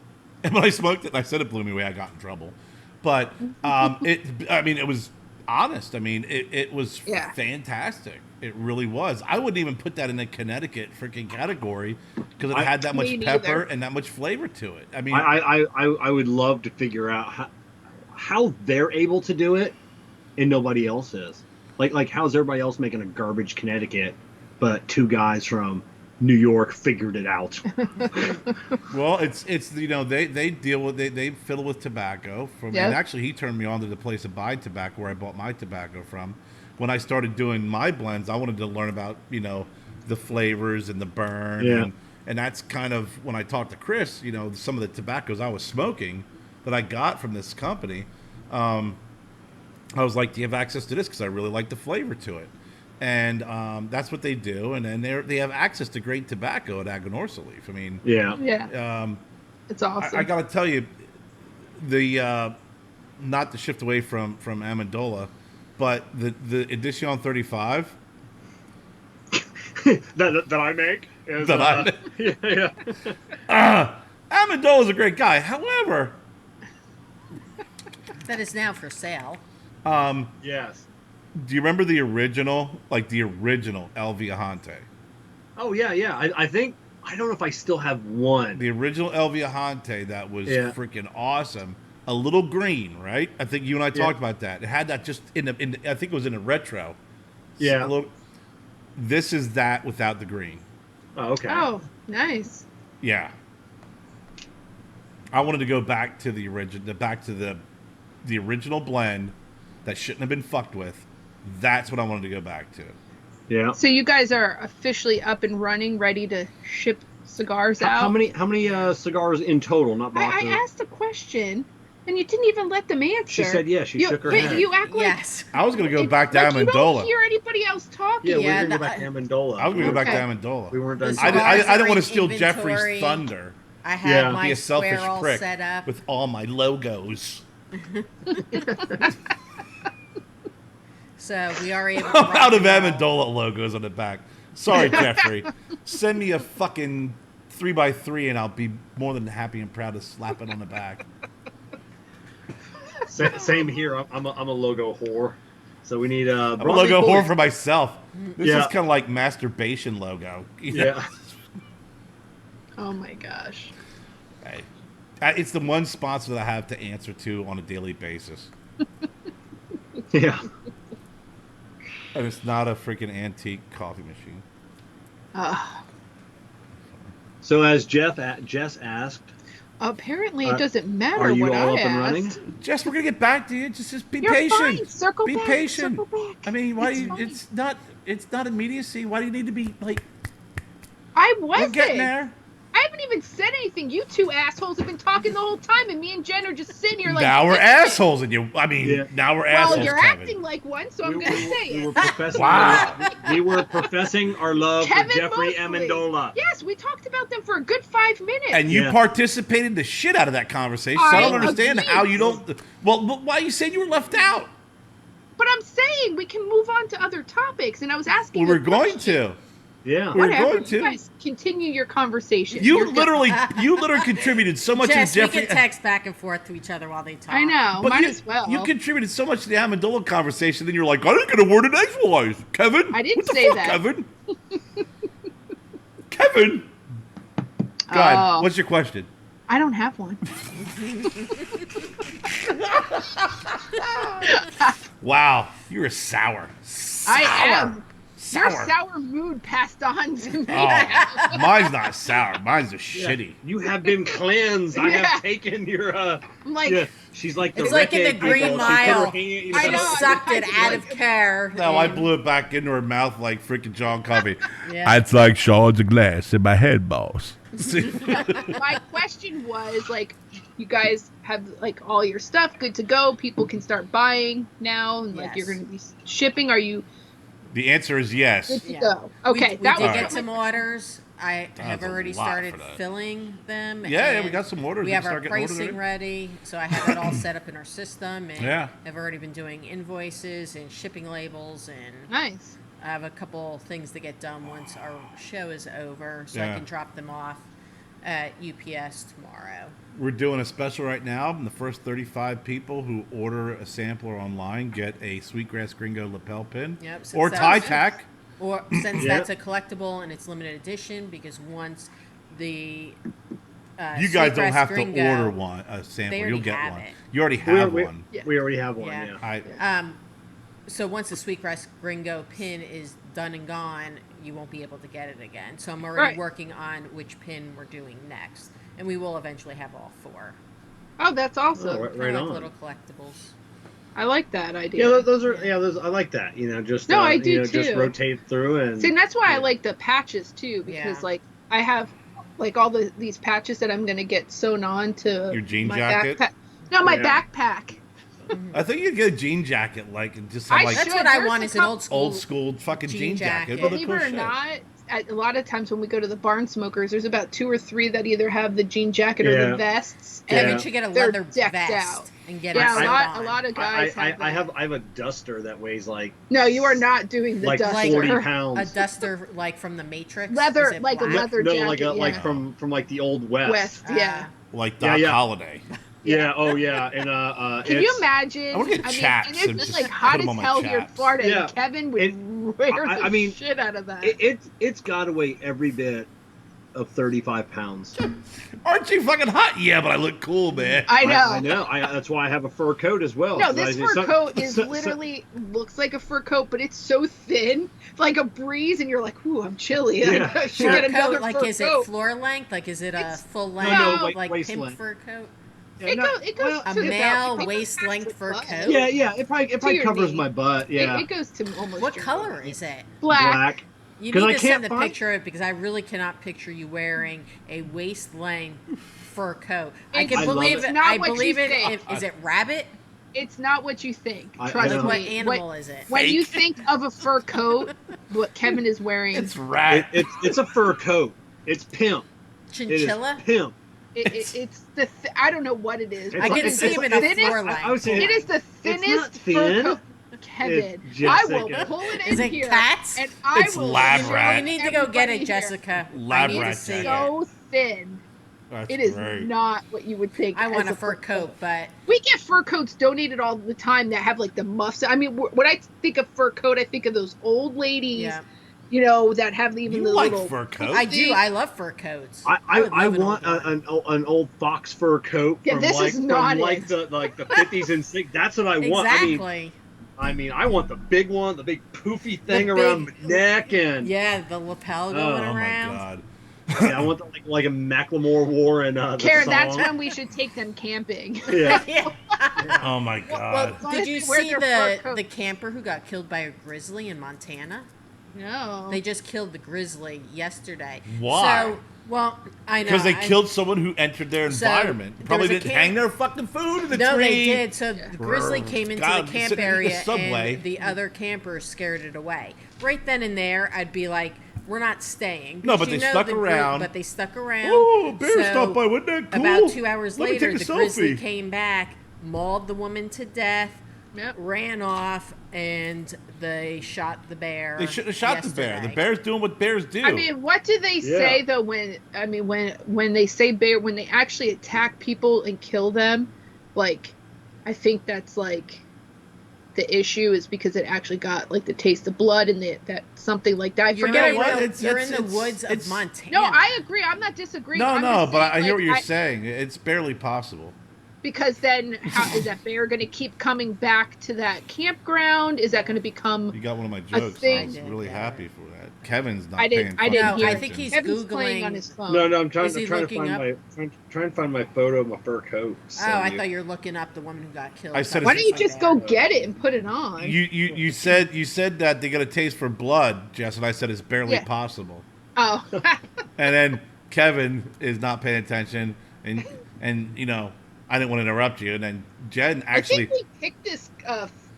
And when I smoked it, and I said it blew me away, I got in trouble. But it was honest. I mean, it was fantastic. It really was. I wouldn't even put that in the Connecticut freaking category because it had that much pepper and that much flavor to it. I mean, I would love to figure out how they're able to do it and nobody else is. Like how's everybody else making a garbage Connecticut, but 2 guys from New York figured it out. Well, it's they deal with they fiddle with tobacco. And actually, he turned me on to the place to buy tobacco where I bought my tobacco from. When I started doing my blends, I wanted to learn about the flavors and the burn, and that's kind of when I talked to Chris. Some of the tobaccos I was smoking that I got from this company. I was like, do you have access to this? Because I really like the flavor to it. And that's what they do. And then they have access to great tobacco at Aganorsa Leaf. I mean, it's awesome. I got to tell you, not to shift away from Amendola, but the Edition 35 that I make is Amendola's a great guy. However, that is now for sale. Yes. Do you remember the original El Viajante? Oh yeah. I think I don't know if I still have one. The original El Viajante that was freaking awesome. A little green, right? I think you and I talked about that. It had that just in I think it was in a retro. Yeah. This is that without the green. Oh, okay. Oh, nice. Yeah. I wanted to go back to the original blend that shouldn't have been fucked with. That's what I wanted to go back to. Yeah. So you guys are officially up and running, ready to ship cigars out? How many cigars in total? Not boxes. I asked a question, and you didn't even let them answer. She said yes. She shook her head. You act like yes. I was going to go back to Amendola. You don't hear anybody else talking. Yeah, we were going to go back to Amendola. I was going to go back to Amendola. We weren't done. I didn't want to steal Jeffrey's thunder. I had my be a selfish square all prick set up with all my logos. So we are able to I'm out of Amendola logos on the back. Sorry, Jeffrey. Send me a fucking 3x3 and I'll be more than happy and proud to slap it on the back. Same here. I'm a logo whore. So we need I'm a logo whore for myself. This is kind of like masturbation logo. Yeah. Oh my gosh. Hey, it's the one sponsor that I have to answer to on a daily basis. Yeah. And it's not a freaking antique coffee machine. So as Jess asked, apparently it doesn't matter are you what all I up and running? asked. Jess, we're gonna get back to you. Just be You're patient. fine. Circle be back. patient. Circle back. I mean, it's not immediacy. Why do you need to be like? I We're wasn't. getting there. I haven't even said anything. You two assholes have been talking the whole time, and me and Jen are just sitting here like. Now we're assholes, and you. I mean, now we're assholes. Well, you're Kevin. acting like one, so I'm going to say it. We were professing our love Kevin for Jeffrey mostly. Amendola. Yes, we talked about them for a good 5 minutes. And you participated the shit out of that conversation. So I don't understand agree. how you don't. Well, why you saying you were left out? But I'm saying we can move on to other topics, and I was asking. We were going to. Yeah, we were Whatever. going to. You guys continue your conversation. You literally contributed so much Jess, to Jeffrey. we can text back and forth to each other while they talk. I know. But might as well. You contributed so much to the Amendola conversation, then you're like, I didn't get a word in edgewise. Kevin? I didn't what the say fuck, that. Kevin? Kevin? God, what's your question? I don't have one. Wow, you're sour. I am. Sour. Your sour mood passed on to me. Oh, mine's not sour. Mine's just shitty. You have been cleansed. I have taken your. I'm like, she's like the. It's like in the Green Mile. I just sucked it out of Kerr. No, I blew it back into her mouth like freaking John Covey. Yeah. It's like shards of glass in my head, boss. my question was like, you guys have like all your stuff good to go. People can start buying now, and like you're going to be shipping. Are you? The answer is yes. Good to go. Okay, we did get some orders. I have already started filling them. Yeah, we got some orders. We have our pricing ready, so I have it all set up in our system, and I've already been doing invoices and shipping labels, and nice. I have a couple things to get done once our show is over, so I can drop them off at UPS tomorrow. We're doing a special right now, and the first 35 people who order a sampler online get a Sweetgrass Gringo lapel pin or tie tack. Or since that's a collectible and it's limited edition, because once the you guys don't have to order a sample. You'll get one. You already have one. We already have one. Yeah. So once the Sweetgrass Gringo pin is done and gone, you won't be able to get it again. So I'm already working on which pin we're doing next, and we will eventually have all 4. Oh, that's awesome! Right on. Little collectibles. I like that idea. Yeah, those are. I like that. Just I do too. Just rotate through and. See, and that's why I like the patches too, because like I have like all these patches that I'm gonna get sewn on to your jean my jacket. My backpack. I think you'd get a jean jacket, like, and just have, like, that's what I want is an old school fucking jean jacket. Believe it or not, a lot of times when we go to the barn smokers, there's about 2 or 3 that either have the jean jacket or the vests. Kevin should get a leather vest out. And get a lot of guys I have a duster that weighs like. No, you are not doing the like duster. 40 pounds. A duster like from the Matrix. Leather, like a leather jacket. No, like from like the old West. Like Doc Holliday. Yeah. Oh yeah. And can you imagine? I want to get chaps. And it's like hot as hell here in Florida. Yeah. And Kevin would wear the shit out of that. It's got to weigh every bit of 35 pounds. Aren't you fucking hot? Yeah, but I look cool, man. I know. I know. That's why I have a fur coat as well. No, this fur coat is literally looks like a fur coat, but it's so thin, like a breeze, and you're like, "Ooh, I'm chilly." Yeah. Fur coat, like is it floor length? Like is it a full length, like pimp fur coat? Yeah, it goes a male waist length fur coat. Yeah. It probably covers my butt. Yeah. It goes to almost. What color is it? Black. You need to send a picture of it because I really cannot picture you wearing a waist-length fur coat. I can believe it. I believe it. Is it rabbit? It's not what you think. Trust me. What animal is it? When you think of a fur coat, what Kevin is wearing, it's rat. It's a fur coat. It's pimp. Chinchilla. Pimp. It's the. I don't know what it is. I can see him in a floor length. I would say it is the thinnest fur coat. Kevin, I will pull it in here. Is it cats? And I it's lab rat. You need to go get it, Jessica. Lab I need rat. To see so thin. It is not what you would think. I want a fur coat, but we get fur coats donated all the time that have like the muffs. I mean, when I think of fur coat, I think of those old ladies. Yeah. You know, that have even the little fur coats. I do. I love fur coats. I want an old fox fur coat from this is not like the 50s and 60s. That's what I want. Exactly. I mean, I want the big one, the big poofy thing around the neck, and the lapel going around. Oh my god! Yeah, I want the, like a Macklemore wore in the Kerr, song. That's when we should take them camping. Yeah. Oh my god! Well, did you see the camper who got killed by a grizzly in Montana? No. They just killed the grizzly yesterday. Why? So, well, I know. Because they killed someone who entered their environment. Probably didn't hang their fucking food in the tree. No, they did. So the grizzly came into the camp area and the other campers scared it away. Right then and there, I'd be like, we're not staying. No, but they stuck around. But they stuck around. Oh, bear stopped by. Wasn't that cool? About 2 hours later, the grizzly came back, mauled the woman to death, ran off, and they shot the bear. They shouldn't have shot the bear. The bear's doing what bears do. I mean, what do they say though when they say bear, when they actually attack people and kill them? Like, I think that's like the issue is because it actually got like the taste of blood and that something like that. You're in the woods of Montana. No, I agree. I'm not disagreeing. No, but I hear what you're saying. It's barely possible. Because then, how is that bear going to keep coming back to that campground? Is that going to become? You got one of my jokes. I was really happy for that. Kevin's not. I didn't hear. I think he's Kevin's Googling playing on his phone. No, I'm trying to find my photo of my fur coat. I thought you were looking up the woman who got killed. I said, why don't you just go get it and put it on? You said that they got a taste for blood, Jess, and I said it's barely possible. Oh. And then Kevin is not paying attention, and you know. I didn't want to interrupt you, and then Jen actually. I think we picked this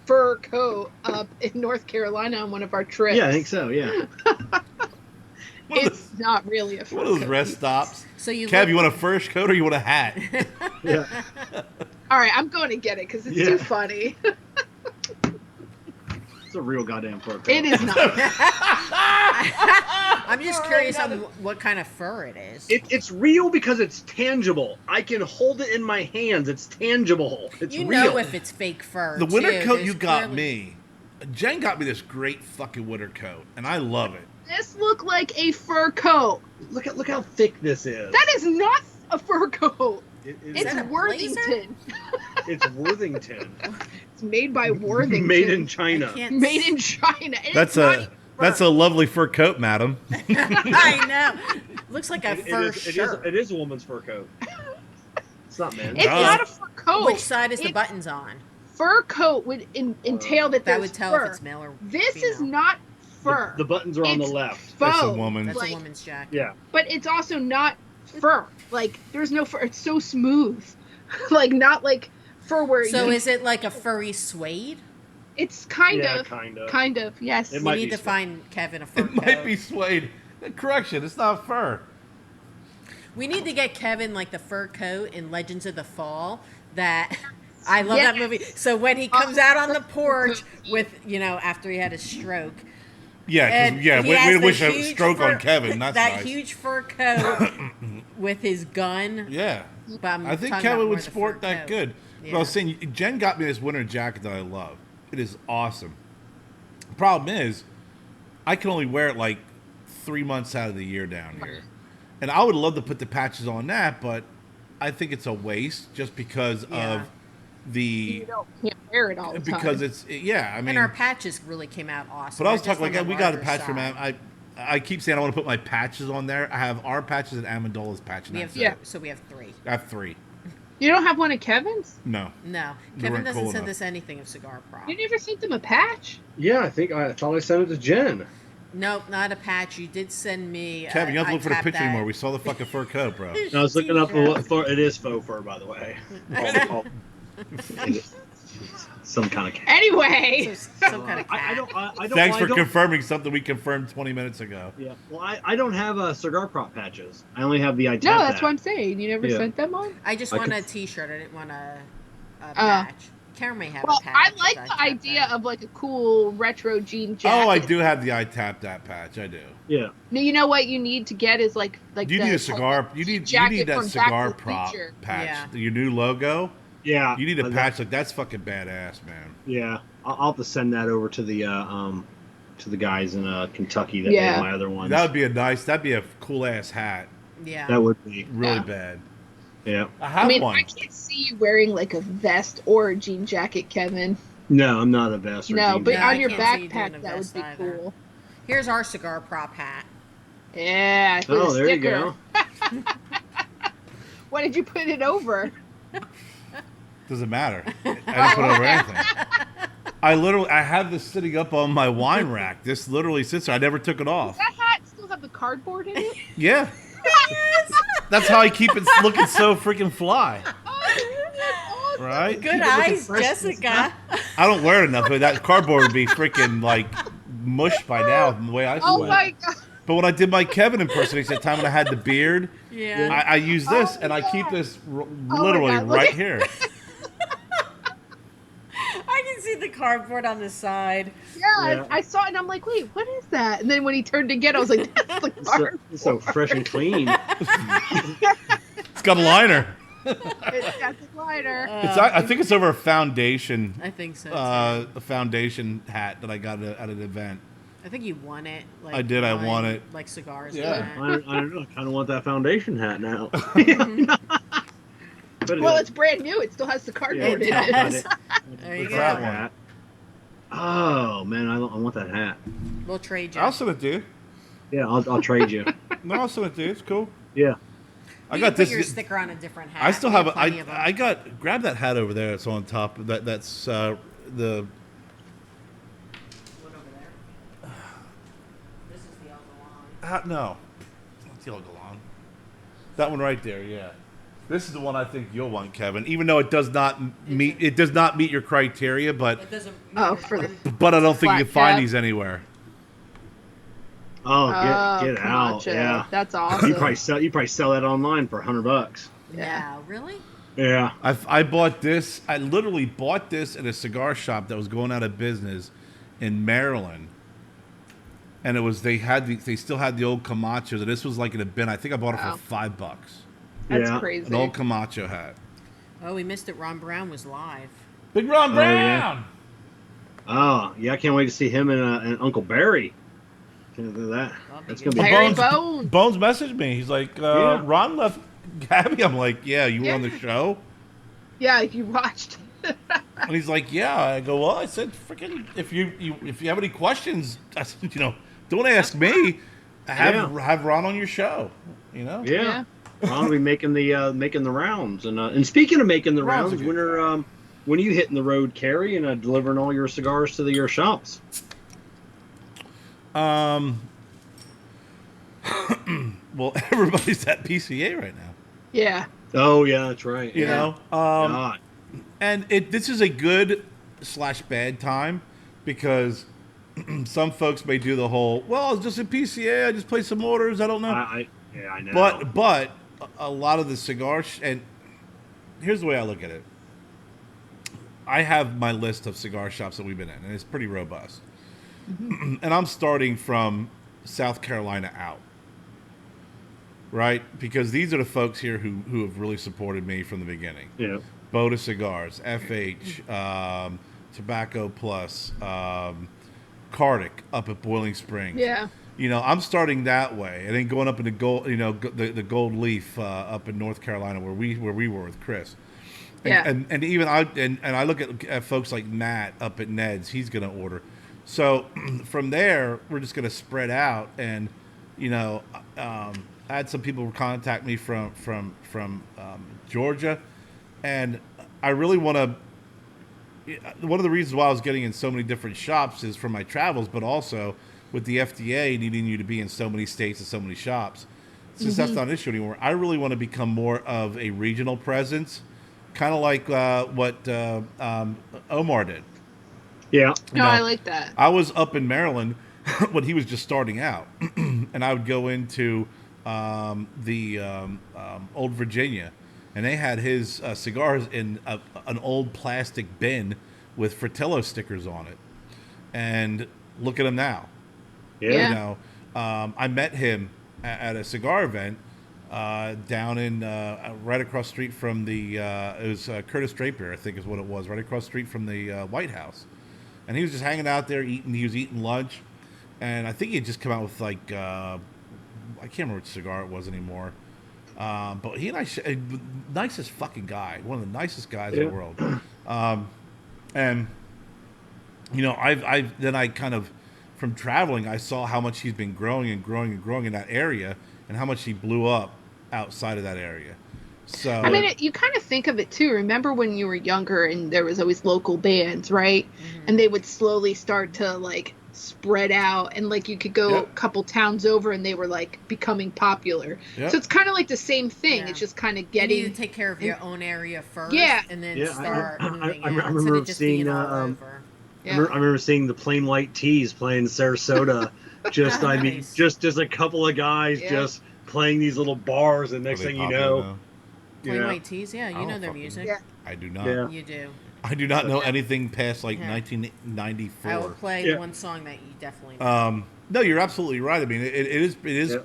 fur coat up in North Carolina on one of our trips. Yeah, I think so. Yeah. It's not really a fur coat. One of those rest stops. So you want a fur coat or you want a hat? Yeah. All right, I'm going to get it because it's too funny. It's a real goddamn fur coat. It is not. I'm just curious on what kind of fur it is. It's real because it's tangible. I can hold it in my hands. It's tangible. It's real. You know if it's fake fur. The winter coat you got me. Jen got me this great fucking winter coat, and I love it. This looked like a fur coat. Look how thick this is. That is not a fur coat. It's Worthington. It's Worthington. It's made by Worthington. Made in China. Made in China. That's a lovely fur coat, madam. I know. Looks like a fur shirt. It is a woman's fur coat. It's not men's. It's not a fur coat. Which side is the buttons on? Fur coat would entail that there's would tell fur. if it's male or This female. is not fur. The buttons are on the left. Faux. That's a woman. That's a woman's jacket. Yeah. But it's also not fur. Like, there's no fur. It's so smooth. Like, not like fur where is it like a furry suede? It's kind of. Kind of, yes. We need to find Kevin a fur coat. It might be suede. Correction, it's not fur. We need to get Kevin like the fur coat in Legends of the Fall. I love that movie. So when he comes out on the porch with, after he had a stroke. Yeah, we wish a stroke on Kevin. That's that nice. huge fur coat with his gun. Yeah. But I think Kevin would sport that good. Yeah. But I was saying, Jen got me this winter jacket that I love. It is awesome. The problem is, I can only wear it like 3 months out of the year down here. And I would love to put the patches on that, but I think it's a waste just because of the... can't wear it all the time. Because it's... Yeah, I mean... And our patches really came out awesome. But I was talking like, we got a patch from... I keep saying I want to put my patches on there. I have our patches and Amandola's patch. So we have 3. I have 3. You don't have one of Kevin's? No. Kevin doesn't send us anything of Cigar Prop. You never sent them a patch? Yeah, I thought I sent it to Jen. Nope, not a patch. You did send me. Kevin, you don't have to look for the picture anymore. We saw the fucking fur coat, bro. I was looking up what fur. It is faux fur, by the way. Some kind of cat. Anyway, some kind of cat. I don't. Thanks for confirming something we confirmed 20 minutes ago. Yeah. Well, I don't have cigar prop patches. I only have the iTap. No, that's what I'm saying. You never sent them on. I just want a T-shirt. I didn't want a patch. Karen may have a patch. I like the idea of like a cool retro jean jacket. Oh, I do have the iTap that patch. I do. Yeah. Now, you know what you need to get is like you need a cigar. You need that cigar prop patch. Yeah. Your new logo. Yeah. You need a patch like that's fucking badass, man. Yeah. I'll have to send that over to the guys in Kentucky that made my other ones. That'd be a cool ass hat. Yeah. That would be really bad. Yeah. I mean, I can't see you wearing like a vest or a jean jacket, Kevin. No, I'm not a vest or jean but jacket. on your backpack that would be cool. Here's our cigar prop hat. Yeah. There you go. What did you put it over? Doesn't matter. I didn't put it over anything. I have this sitting up on my wine rack. This literally sits there. I never took it off. Does that hat still have the cardboard in it? Yeah. That's how I keep it looking so freaking fly. Awesome. Right? Good eyes, Jessica. I don't wear it enough, but that cardboard would be freaking like mushed by now the way I sweat. Oh my God. But when I did my Kevin impersonation that time when I had the beard, I use this and I keep this literally right here. I can see the cardboard on the side. Yeah, I saw it and I'm like, wait, what is that? And then when he turned again, I was like, that's the cardboard. It's so fresh and clean. It's got a liner. It's got the liner. I think it's over a foundation. I think so. A foundation hat that I got at an event. I think you won it. Like, I did. I won it. Like cigars. Yeah. I don't know. I kind of want that foundation hat now. Well, it's brand new. It still has the cardboard in it. There you go. Hat. Oh man, I want that hat. We'll trade you. I'll send it to you. Yeah, I'll trade you. No, I'll send it to you. It's cool. Yeah. I got this. Put your sticker on a different hat. I still have. Grab that hat over there. It's on top. That's the. What over there? This is the El Galán. No, it's not the El Galán. That one right there. Yeah. This is the one I think you'll want, Kevin. Even though it does not meet your criteria, but it doesn't. But I don't think you can find these anywhere. Oh, get out! Yeah, that's awesome. You probably sell that online for $100. Yeah, really? Yeah. I bought this. I literally bought this at a cigar shop that was going out of business in Maryland, and it was they still had the old Camachos, and this was like in a bin. I think I bought it for $5. That's crazy. An old Camacho hat. Oh, we missed it. Ron Brown was live. Big Ron Brown. Oh yeah, I can't wait to see him and Uncle Barry. Can't do that. That's gonna be Barry Bones messaged me. He's like, Ron left Gabby. I'm like, yeah, you were on the show. Yeah, you watched. And he's like, yeah. I go, well, I said, freaking, if you have any questions, I said, don't ask me. Have Ron on your show. Yeah. Ron will be making the rounds, and speaking of making the rounds, when are you hitting the road, Kerry, and delivering all your cigars to your shops? Well, everybody's at PCA right now. Yeah. Oh yeah, that's right. You know, and this is a good / bad time because some folks may do the whole, well, I was just at PCA, I just placed some orders, I don't know. I know. But a lot of the cigars, and here's the way I look at it. I have my list of cigar shops that we've been in, and it's pretty robust. Mm-hmm. And I'm starting from South Carolina out. right? Because these are the folks here who have really supported me from the beginning. Yeah. Boda Cigars, FH, Tobacco Plus, Cardick up at Boiling Springs. Yeah. You know, I'm starting that way, and then going up into gold, you know, the Gold Leaf up in North Carolina where we were with Chris. And even I look at folks like Matt up at Ned's. He's going to order. So from there, we're just going to spread out. And you know, I had some people contact me from Georgia, and I really want to. One of the reasons why I was getting in so many different shops is from my travels, but also with the FDA needing you to be in so many states and so many shops. Since that's not an issue anymore, I really want to become more of a regional presence. Kind of like what Omar did. Yeah. No, I like that. I was up in Maryland when he was just starting out, and I would go into the Old Virginia, and they had his cigars in an old plastic bin with Fratello stickers on it. And look at him now. Yeah. You know, I met him at a cigar event. Down in right across the street from the it was Curtis Draper, I think is what it was, right across the street from the White House, and he was just hanging out there eating. He was eating lunch, and I think he had just come out with like I can't remember which cigar it was anymore, but he and I nicest fucking guy, one of the nicest guys in the world, and you know I kind of from traveling I saw how much he's been growing and growing and growing in that area, and how much he blew up outside of that area. So I mean, you kind of think of it too. Remember when you were younger and there was always local bands, right? And they would slowly start to like spread out, and like you could go a couple towns over and they were like becoming popular. So it's kind of like the same thing. It's just kind of getting. You need to take care of your own area first, and then start moving I remember seeing I remember seeing the Plain White Tees playing Sarasota. Just Nice. just a couple of guys just playing these little bars, and next thing you know, Plain White Tees, you know their music. I do not. You do. I do not know anything past like 1994. I will play one song that you definitely know. No, you're absolutely right. I mean, it is,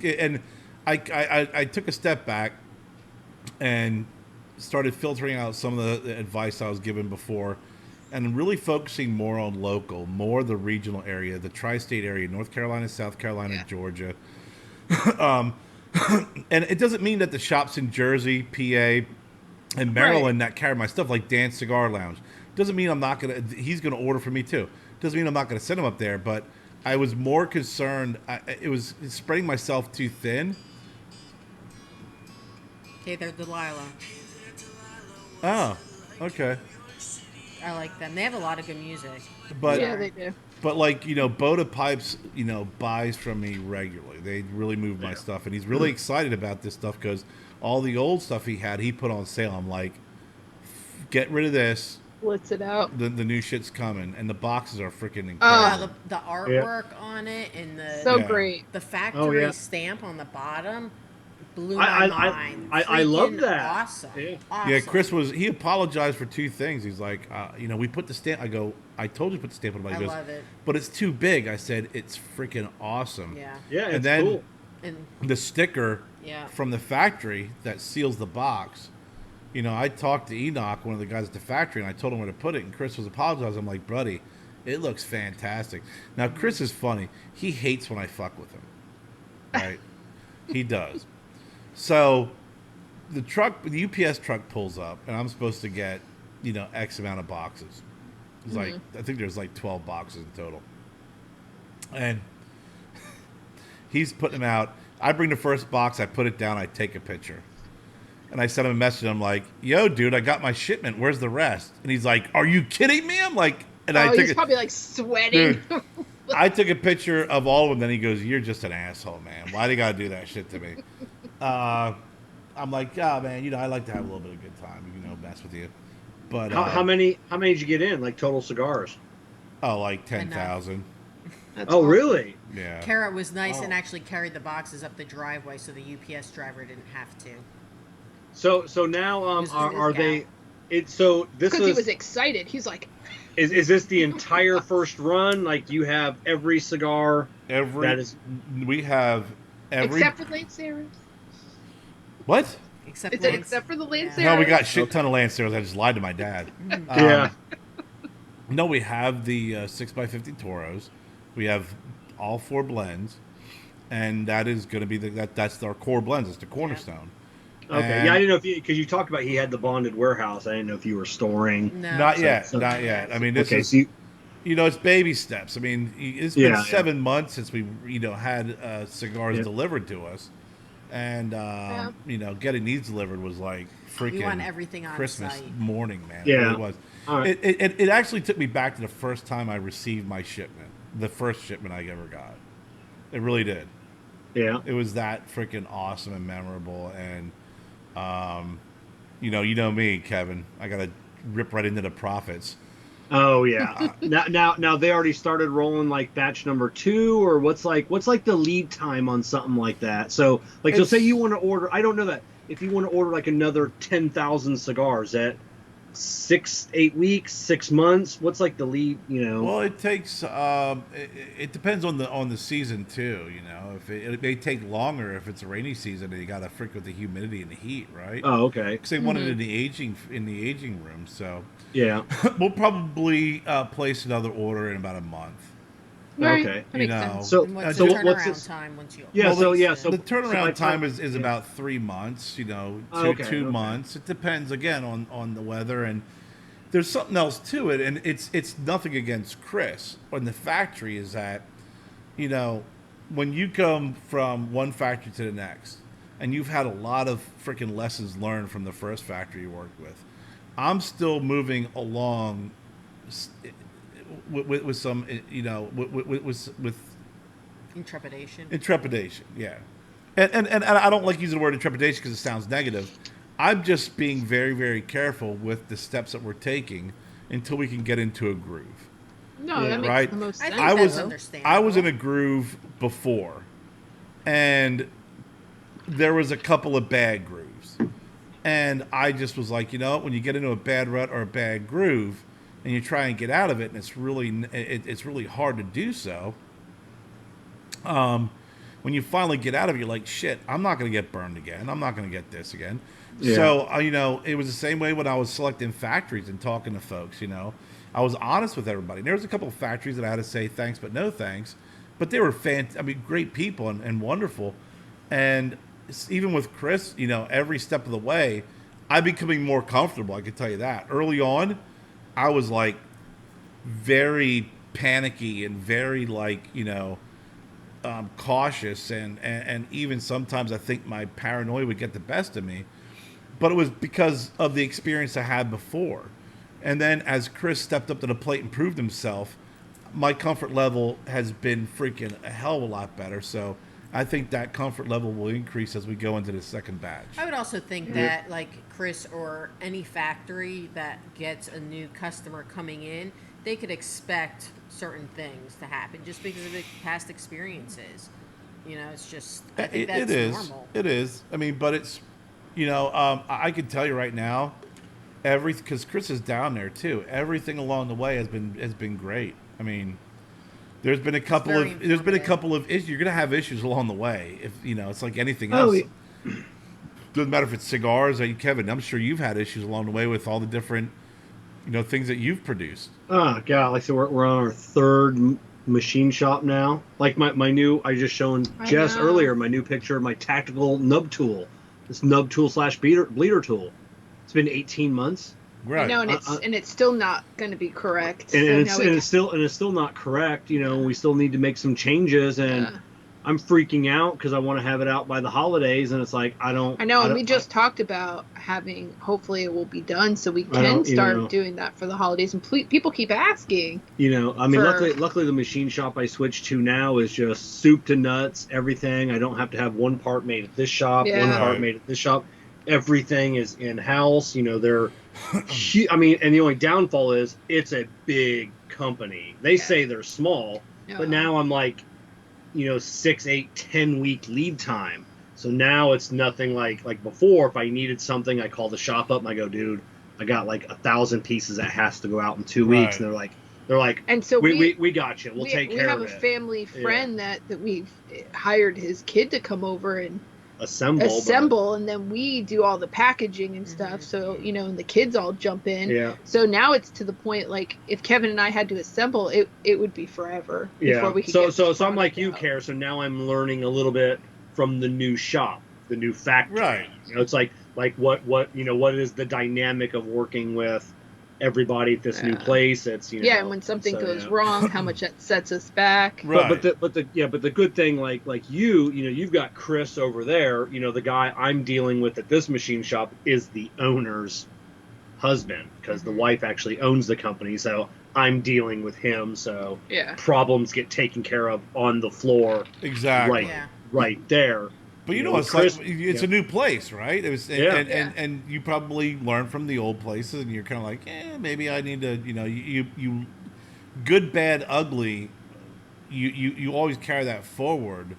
and I took a step back and started filtering out some of the advice I was given before, and really focusing more on local, more the regional area, the tri-state area, North Carolina, South Carolina, Georgia. And it doesn't mean that the shops in Jersey, PA, and Maryland that carry my stuff, like Dan's Cigar Lounge, doesn't mean I'm not going to, he's going to order for me too. Doesn't mean I'm not going to send him up there, but I was more concerned, it was spreading myself too thin. Okay, they're Delilah. Oh, okay. I like them. They have a lot of good music. But, yeah, they do. But like, you know, Boda Pipes, you know, buys from me regularly. They really move my stuff, and he's really excited about this stuff because all the old stuff he had, he put on sale. I'm like, get rid of this. Blitz it out. The new shit's coming, and the boxes are freaking incredible. The artwork on it and the great. The factory stamp on the bottom blew my mind. I love that. Awesome. Awesome. Yeah, Chris he apologized for two things. He's like, you know, we put the stamp. I go, I told you to put the stamp on it. He goes, love it. But it's too big. I said, it's freaking awesome. Yeah, and it's then cool. And the sticker from the factory that seals the box. You know, I talked to Enoch, one of the guys at the factory, and I told him where to put it, and Chris was apologizing. I'm like, buddy, it looks fantastic. Now, Chris is funny. He hates when I fuck with him. Right? He does. So the UPS truck pulls up, and I'm supposed to get, you know, X amount of boxes. It's like, I think there's like 12 boxes in total. And he's putting them out. I bring the first box, I put it down, I take a picture. And I sent him a message. I'm like, yo, dude, I got my shipment. Where's the rest? And he's like, are you kidding me? I'm like, and he's probably like sweating. Dude, I took a picture of all of them. Then he goes, you're just an asshole, man. Why do you got to do that shit to me? I'm like, man, you know, I like to have a little bit of good time, you know, mess with you. But how many did you get in, like total cigars? Oh, like 10,000. Oh, really? Yeah. Kerr was nice and actually carried the boxes up the driveway, so the UPS driver didn't have to. So now are they? This because he was excited. He's like, is this the entire first run? Like you have every cigar we have every except for Late Sarah's. What? Except for the Lanceros? No, we got a shit ton of Lanceros. I just lied to my dad. Yeah. No, we have the 6x50 Toros. We have all 4 blends, and that is going to be that's our core blends. It's the cornerstone. Okay. And I didn't know if because you talked about he had the bonded warehouse. I didn't know if you were storing. No. Not yet. I mean, this is. It's baby steps. I mean, it's been 7 months since we, had cigars delivered to us, and getting these delivered was like freaking. We want everything on Christmas site. morning, man. Yeah, it really was. Right. It actually took me back to the first time I received my shipment, the first shipment I ever got. It really did. Yeah, it was that freaking awesome and memorable, and you know me, Kevin. I gotta rip right into the profits. Oh yeah. now they already started rolling like batch number 2, or what's like the lead time on something like that? So so say you want to order, I don't know that, if you want to order like another 10,000 cigars at 6-8 weeks, 6 months, what's like the lead? Well, it takes it depends on the season too. If it may take longer if it's a rainy season and you got to freak with the humidity and the heat, right? Oh, okay. Because they want it in the aging room. So yeah, we'll probably place another order in about a month. Right. Okay. That makes sense. So what's the turnaround time once you? Yeah. So the turnaround time is about 3 months. 2 months. It depends again on the weather, and there's something else to it, and it's nothing against Chris on the factory. Is that when you come from one factory to the next, and you've had a lot of freaking lessons learned from the first factory you worked with, I'm still moving along with some, with intrepidation, yeah. And I don't like using the word intrepidation because it sounds negative. I'm just being very, very careful with the steps that we're taking until we can get into a groove. No, that makes the most sense. I was in a groove before, and there was a couple of bad grooves. And I just was like, when you get into a bad rut or a bad groove, and you try and get out of it, and it's really hard to do so. When you finally get out of it, you're like, shit, I'm not going to get burned again. I'm not going to get this again. Yeah. So, it was the same way when I was selecting factories and talking to folks, I was honest with everybody. And there was a couple of factories that I had to say thanks but no thanks. But they were great people and wonderful. And even with Chris, every step of the way, I'm becoming more comfortable, I can tell you that. Early on, I was like very panicky and very cautious, and even sometimes I think my paranoia would get the best of me, but it was because of the experience I had before. And then as Chris stepped up to the plate and proved himself, my comfort level has been freaking a hell of a lot better. So I think that comfort level will increase as we go into the second batch. I would also think that like Chris or any factory that gets a new customer coming in, they could expect certain things to happen just because of the past experiences. It's just, I think that's normal. It is. But it's, I can tell you right now, because Chris is down there too, everything along the way has been great. There's been a couple of issues. You're gonna have issues along the way. If it's like anything else. Doesn't matter if it's cigars. Kevin, I'm sure you've had issues along the way with all the different, things that you've produced. Oh God! Like, so we're on our 3rd machine shop now. Like my new, I just shown Jess earlier my new picture of my tactical nub tool. This nub tool / bleeder tool. It's been 18 months. Right. I know, and it's still not going to be correct. And it's still not correct. We still need to make some changes, and I'm freaking out because I want to have it out by the holidays, and it's like I know, and we just talked about having. Hopefully, it will be done so we can start doing that for the holidays. And people keep asking. Luckily, the machine shop I switched to now is just soup to nuts, everything. I don't have to have one part made at this shop, one part made at this shop. Everything is in house. They're. And the only downfall is it's a big company. They say they're small, but now I'm like, 6, 8, 10 week lead time. So now it's nothing like before. If I needed something, I call the shop up and I go, dude, I got like 1,000 pieces that has to go out in 2 weeks. And they're like, and so we got you. We'll take care of it. We have a family friend that we've hired his kid to come over, and assemble, and then we do all the packaging and stuff. So, and the kids all jump in. Yeah. So now it's to the point, like, if Kevin and I had to assemble, it would be forever before we could So I'm like you, Kerr. So now I'm learning a little bit from the new shop, the new factory. Right. It's like what is the dynamic of working with everybody at this new place. It's and when something goes wrong, how much that sets us back. Right. But the good thing, like you've got Chris over there. The guy I'm dealing with at this machine shop is the owner's husband, because the wife actually owns the company. So I'm dealing with him. So problems get taken care of on the floor. Exactly. Right there. But it's a new place, right? It was, and you probably learned from the old places, and you're kind of like, maybe I need to, you good, bad, ugly. You always carry that forward.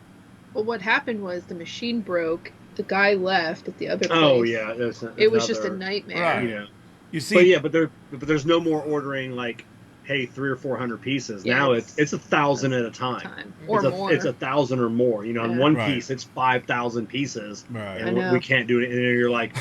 Well, what happened was the machine broke. The guy left at the other place. Oh yeah, it was just a nightmare. Right. Yeah. You see, but there's no more ordering like, hey, 300 or 400 pieces. Now it's 1,000 at a time. Or more. It's 1,000 or more. On one piece, it's 5,000 pieces. Right. And we can't do it. And you're like,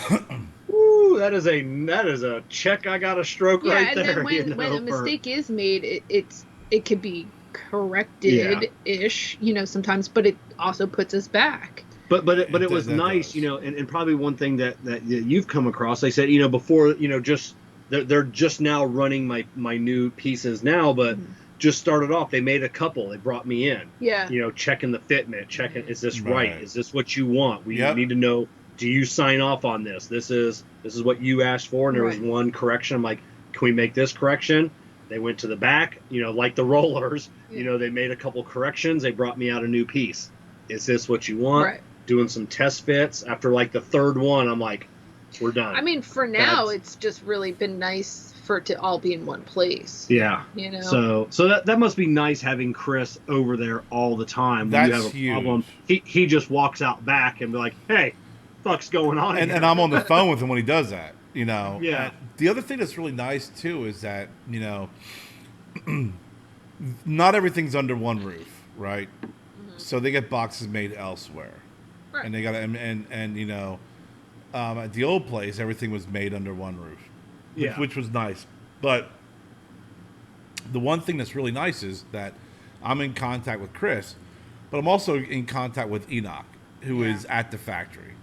ooh, that is a check I got to stroke right there. And then when a mistake is made, it could be corrected-ish, sometimes, but it also puts us back. But it was nice, and probably one thing that you've come across. I said, before, just. They're just now running my new pieces now, but just started off. They made a couple. They brought me in. Yeah. Checking the fitment, checking, is this right? Is this what you want? We need to know, do you sign off on this? This is what you asked for. And there was one correction. I'm like, can we make this correction? They went to the back, like the rollers, they made a couple corrections. They brought me out a new piece. Is this what you want? Right. Doing some test fits. After like the third one, I'm like, we're done. I mean, for now, it's just really been nice for it to all be in one place. Yeah. So that must be nice having Chris over there all the time. When you have a problem, he just walks out back and be like, hey, fuck's going on here? And I'm on the phone with him when he does that, Yeah. The other thing that's really nice, too, is that, not everything's under one roof, right? Mm-hmm. So they get boxes made elsewhere. Right. And they got to, at the old place, everything was made under one roof, which was nice. But the one thing that's really nice is that I'm in contact with Chris, but I'm also in contact with Enoch, who is at the factory,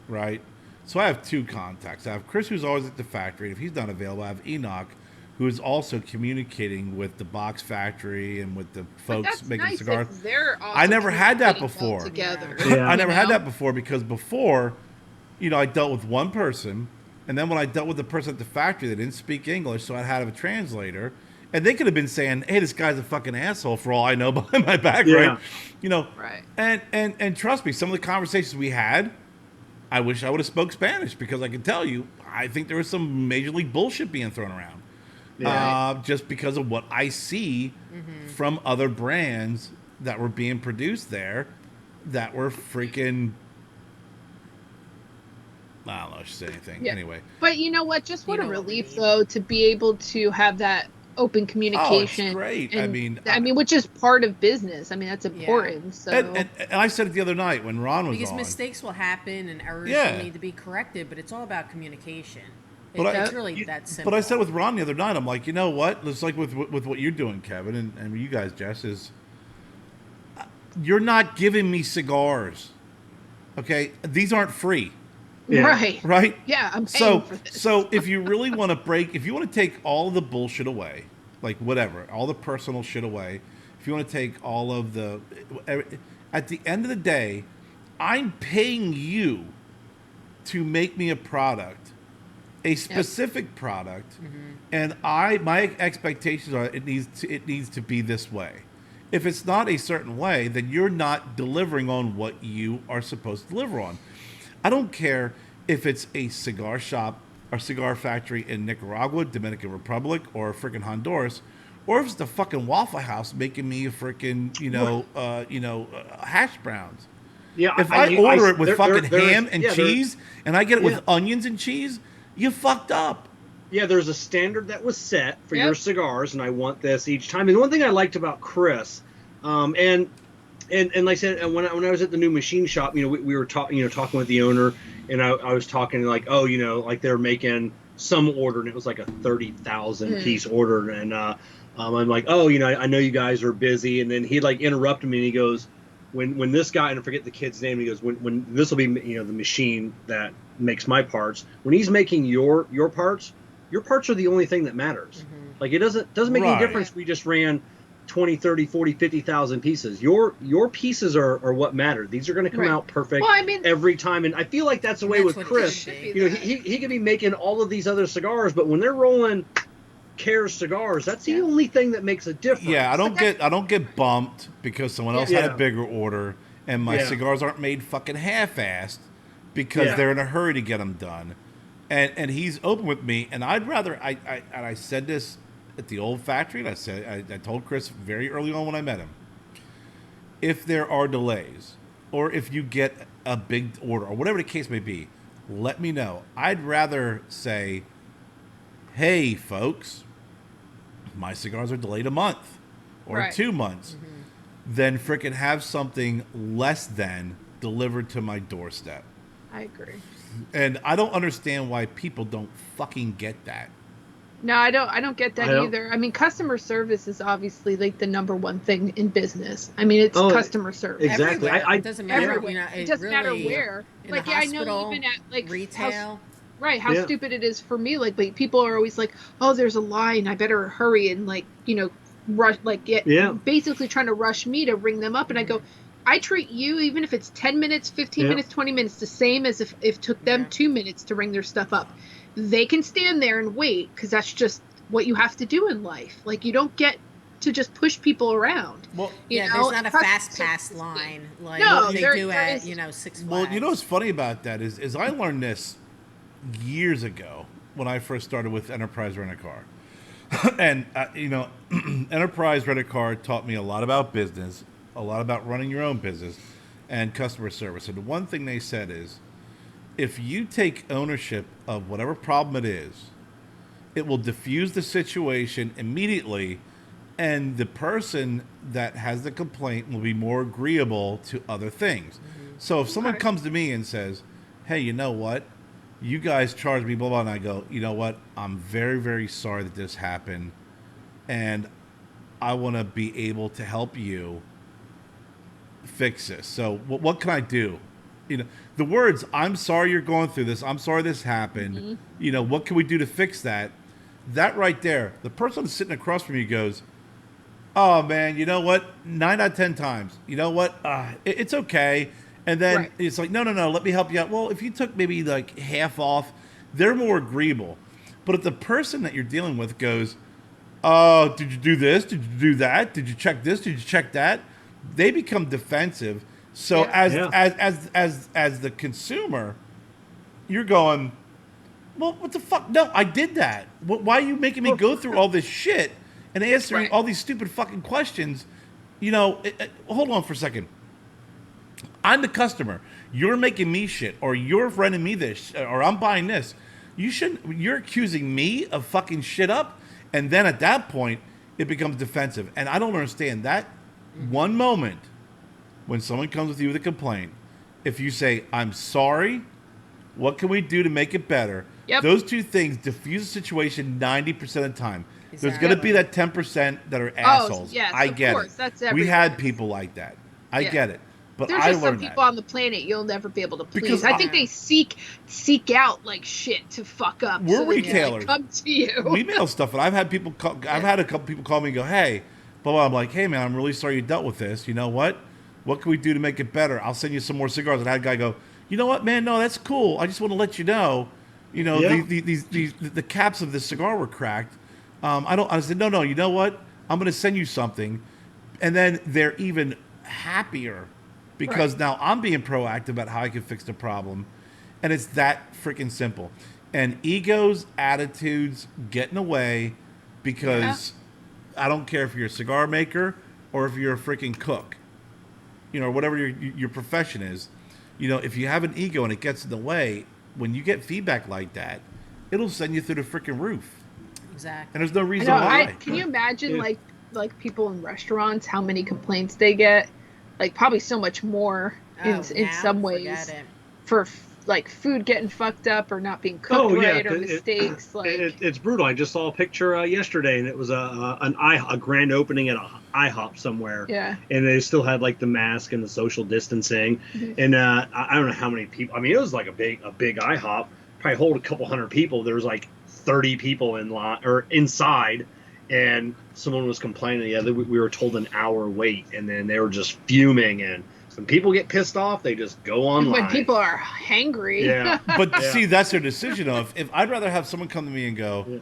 right? So I have two contacts. I have Chris, who's always at the factory. If he's not available, I have Enoch, who is also communicating with the box factory and with the folks making cigars. I never had that before. Together. I never had that before, because before, I dealt with one person, and then when I dealt with the person at the factory, they didn't speak English, so I had to have a translator, and they could have been saying, "Hey, this guy's a fucking asshole," for all I know, behind my back, right? Right. And trust me, some of the conversations we had, I wish I would have spoke Spanish, because I can tell you, I think there was some major league bullshit being thrown around. Just because of what I see from other brands that were being produced there that were freaking, I don't know if I should say anything. Anyway. But you know what? Just what a relief, though, to be able to have that open communication. Oh, it's great. And, which is part of business. I mean, that's important. Yeah. So. And I said it the other night when Ron was because on. Mistakes will happen and errors will need to be corrected, but it's all about communication. It's really that simple. But I said with Ron the other night, I'm like, you know what? It's like with what you're doing, Kevin, and you guys, Jess, is you're not giving me cigars. Okay? These aren't free. Yeah. Right? Yeah, I'm paying for this. So if you really want to if you want to take all of the bullshit away, like whatever, all the personal shit away, if you want to take all of the, at the end of the day, I'm paying you to make me a product, a specific product, and my expectations are it needs to be this way. If it's not a certain way, then you're not delivering on what you are supposed to deliver on. I don't care if it's a cigar shop or cigar factory in Nicaragua, Dominican Republic, or freaking Honduras, or if it's the fucking Waffle House making me a freaking hash browns. Yeah, if I order it with fucking ham and cheese, and I get it with onions and cheese, you fucked up. Yeah, there's a standard that was set for your cigars, and I want this each time. And one thing I liked about Chris, and And like I said, and when I was at the new machine shop, we were talking with the owner, and I was talking like, oh, like they're making some order, and it was like a 30,000 piece order, and I'm like, oh, I know you guys are busy, and then he like interrupted me, and he goes, when this guy, and I forget the kid's name, he goes, when this will be the machine that makes my parts, when he's making your parts are the only thing that matters. Like it doesn't make any difference. We just ran 20, 30, 40, 50,000 pieces. Your pieces are what matter. These are going to come out perfect every time. And I feel like that's the way with Chris. He could be making all of these other cigars, but when they're rolling Kerr cigars, that's the only thing that makes a difference. Yeah, I don't get bumped because someone else had a bigger order, and my cigars aren't made fucking half-assed because they're in a hurry to get them done. And he's open with me, and I'd rather I said this at the old factory, and I told Chris very early on when I met him, if there are delays or if you get a big order or whatever the case may be, let me know. I'd rather say, hey folks, my cigars are delayed a month or 2 months than frickin' have something less than delivered to my doorstep. I agree. And I don't understand why people don't fucking get that. No, I don't get that either. I mean, customer service is obviously like the number one thing in business. I mean, it's customer service. Exactly. It doesn't matter. Everywhere. It doesn't matter where. Like, I know even at like retail. How stupid it is for me. Like people are always like, "Oh, there's a line. I better hurry and rush. Basically trying to rush me to ring them up." And I go, I treat you, even if it's 10 minutes, 15 minutes, 20 minutes, the same as if it took them 2 minutes to ring their stuff up. They can stand there and wait because that's just what you have to do in life. Like, you don't get to just push people around. Well, there's not a fast pass line like they do at Six Flags. Well, what's funny about that is I learned this years ago when I first started with Enterprise Rent-A-Car. And, Enterprise Rent-A-Car taught me a lot about business, a lot about running your own business, and customer service. And the one thing they said is, if you take ownership of whatever problem it is, it will diffuse the situation immediately, and the person that has the complaint will be more agreeable to other things. So if someone comes to me and says, hey, you know what? You guys charged me, blah, blah, and I go, you know what? I'm very, very sorry that this happened, and I want to be able to help you fix this. So what can I do? The words, I'm sorry you're going through this. I'm sorry this happened. What can we do to fix that? That right there, the person sitting across from you goes, oh, man, you know what? 9 out of 10 times. You know what? It's okay. And then it's like, no, let me help you out. Well, if you took maybe like half off, they're more agreeable. But if the person that you're dealing with goes, oh, did you do this? Did you do that? Did you check this? Did you check that? They become defensive. So as the consumer, you're going, well, what the fuck? No, I did that. Why are you making me go through all this shit and answering all these stupid fucking questions? Hold on for a second. I'm the customer. You're making me shit, or you're renting me this, or I'm buying this. You're accusing me of fucking shit up, and then at that point, it becomes defensive. And I don't understand that one moment. When someone comes with you with a complaint, if you say, I'm sorry, what can we do to make it better? Yep. Those two things diffuse the situation 90% of the time. Exactly. There's going to be that 10% that are assholes. Yes, I get it. That's we had people like that. I get it. But there's just some people on the planet you'll never be able to please. Because I think they seek out like shit to fuck up. We're retailers. They come to you. We mail stuff, and I've had people. I've had a couple people call me and go, "Hey," but I'm like, "Hey, man, I'm really sorry you dealt with this. You know what? What can we do to make it better? I'll send you some more cigars." And I had a guy go, "You know what, man? No, that's cool. I just want to let you know, the caps of this cigar were cracked. I said, no. You know what? I'm going to send you something, and then they're even happier because now I'm being proactive about how I can fix the problem, and it's that freaking simple. And egos, attitudes, getting away because I don't care if you're a cigar maker or if you're a freaking cook. Whatever your profession is, if you have an ego and it gets in the way, when you get feedback like that, it'll send you through the freaking roof. Exactly. And there's no reason why. Can you imagine like people in restaurants, how many complaints they get like probably so much more in some ways for like food getting fucked up or not being cooked right or mistakes. It's brutal. I just saw a picture yesterday, and it was a grand opening at a IHOP somewhere. Yeah. And they still had like the mask and the social distancing. Mm-hmm. And I don't know how many people. I mean, it was like a big IHOP. Probably hold a couple hundred people. There was like 30 people in line or inside, and someone was complaining. Yeah, we were told an hour wait, and then they were just fuming. And when people get pissed off, they just go online. When people are hangry. Yeah. But see, that's their decision of, if I'd rather have someone come to me and go,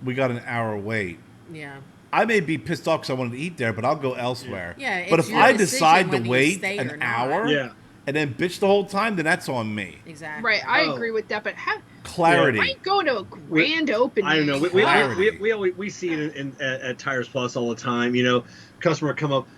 we got an hour wait. Yeah. I may be pissed off because I wanted to eat there, but I'll go elsewhere. Yeah. But if I decide to wait an hour and then bitch the whole time, then that's on me. Exactly. Right. I agree with that, but clarity. I ain't going to a grand opening. I don't know. We see it at Tires Plus all the time. You know, customer come up.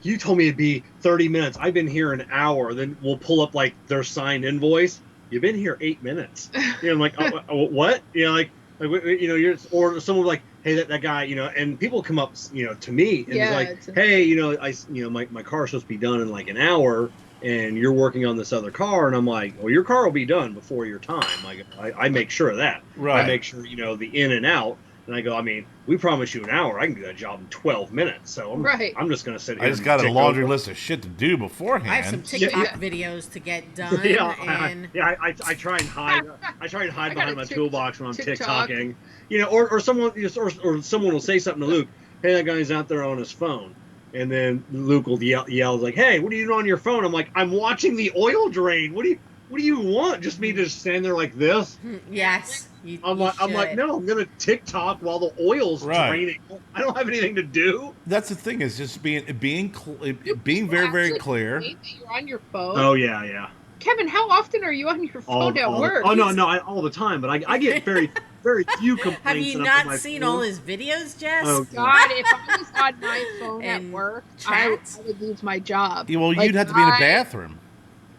You told me it'd be 30 minutes. I've been here an hour. Then we'll pull up like their signed invoice. You've been here 8 minutes. You know, I'm like, what? You know, like you know, or someone like, hey, that guy, you know, and people come up, you know, to me and it's like, hey, you know, my car's supposed to be done in like an hour, and you're working on this other car, and I'm like, well, your car will be done before your time. Like, I make sure of that. Right. I make sure, you know, the in and out. And I go, I mean, we promised you an hour. I can do that job in 12 minutes. So I'm just going to sit here. I just got a laundry list of shit to do beforehand. I have some TikTok videos to get done. I try and hide. I try and hide behind my toolbox when I'm TikToking. You know, or someone will say something to Luke. Hey, that guy's out there on his phone. And then Luke will yell like, "Hey, what are you doing on your phone?" I'm like, "I'm watching the oil drain. What do you want? Just me to stand there like this?" Yes. I'm like, no, I'm gonna TikTok while the oil's draining. I don't have anything to do. That's the thing, is just being very, very clear. You're on your phone. Oh yeah. Kevin, how often are you on your phone at work? All the time. But I get very very few complaints. Have you not seen all his videos, Jess? Oh God, if I was on my phone at work, I would lose my job. Yeah, well, you'd have to be in a bathroom.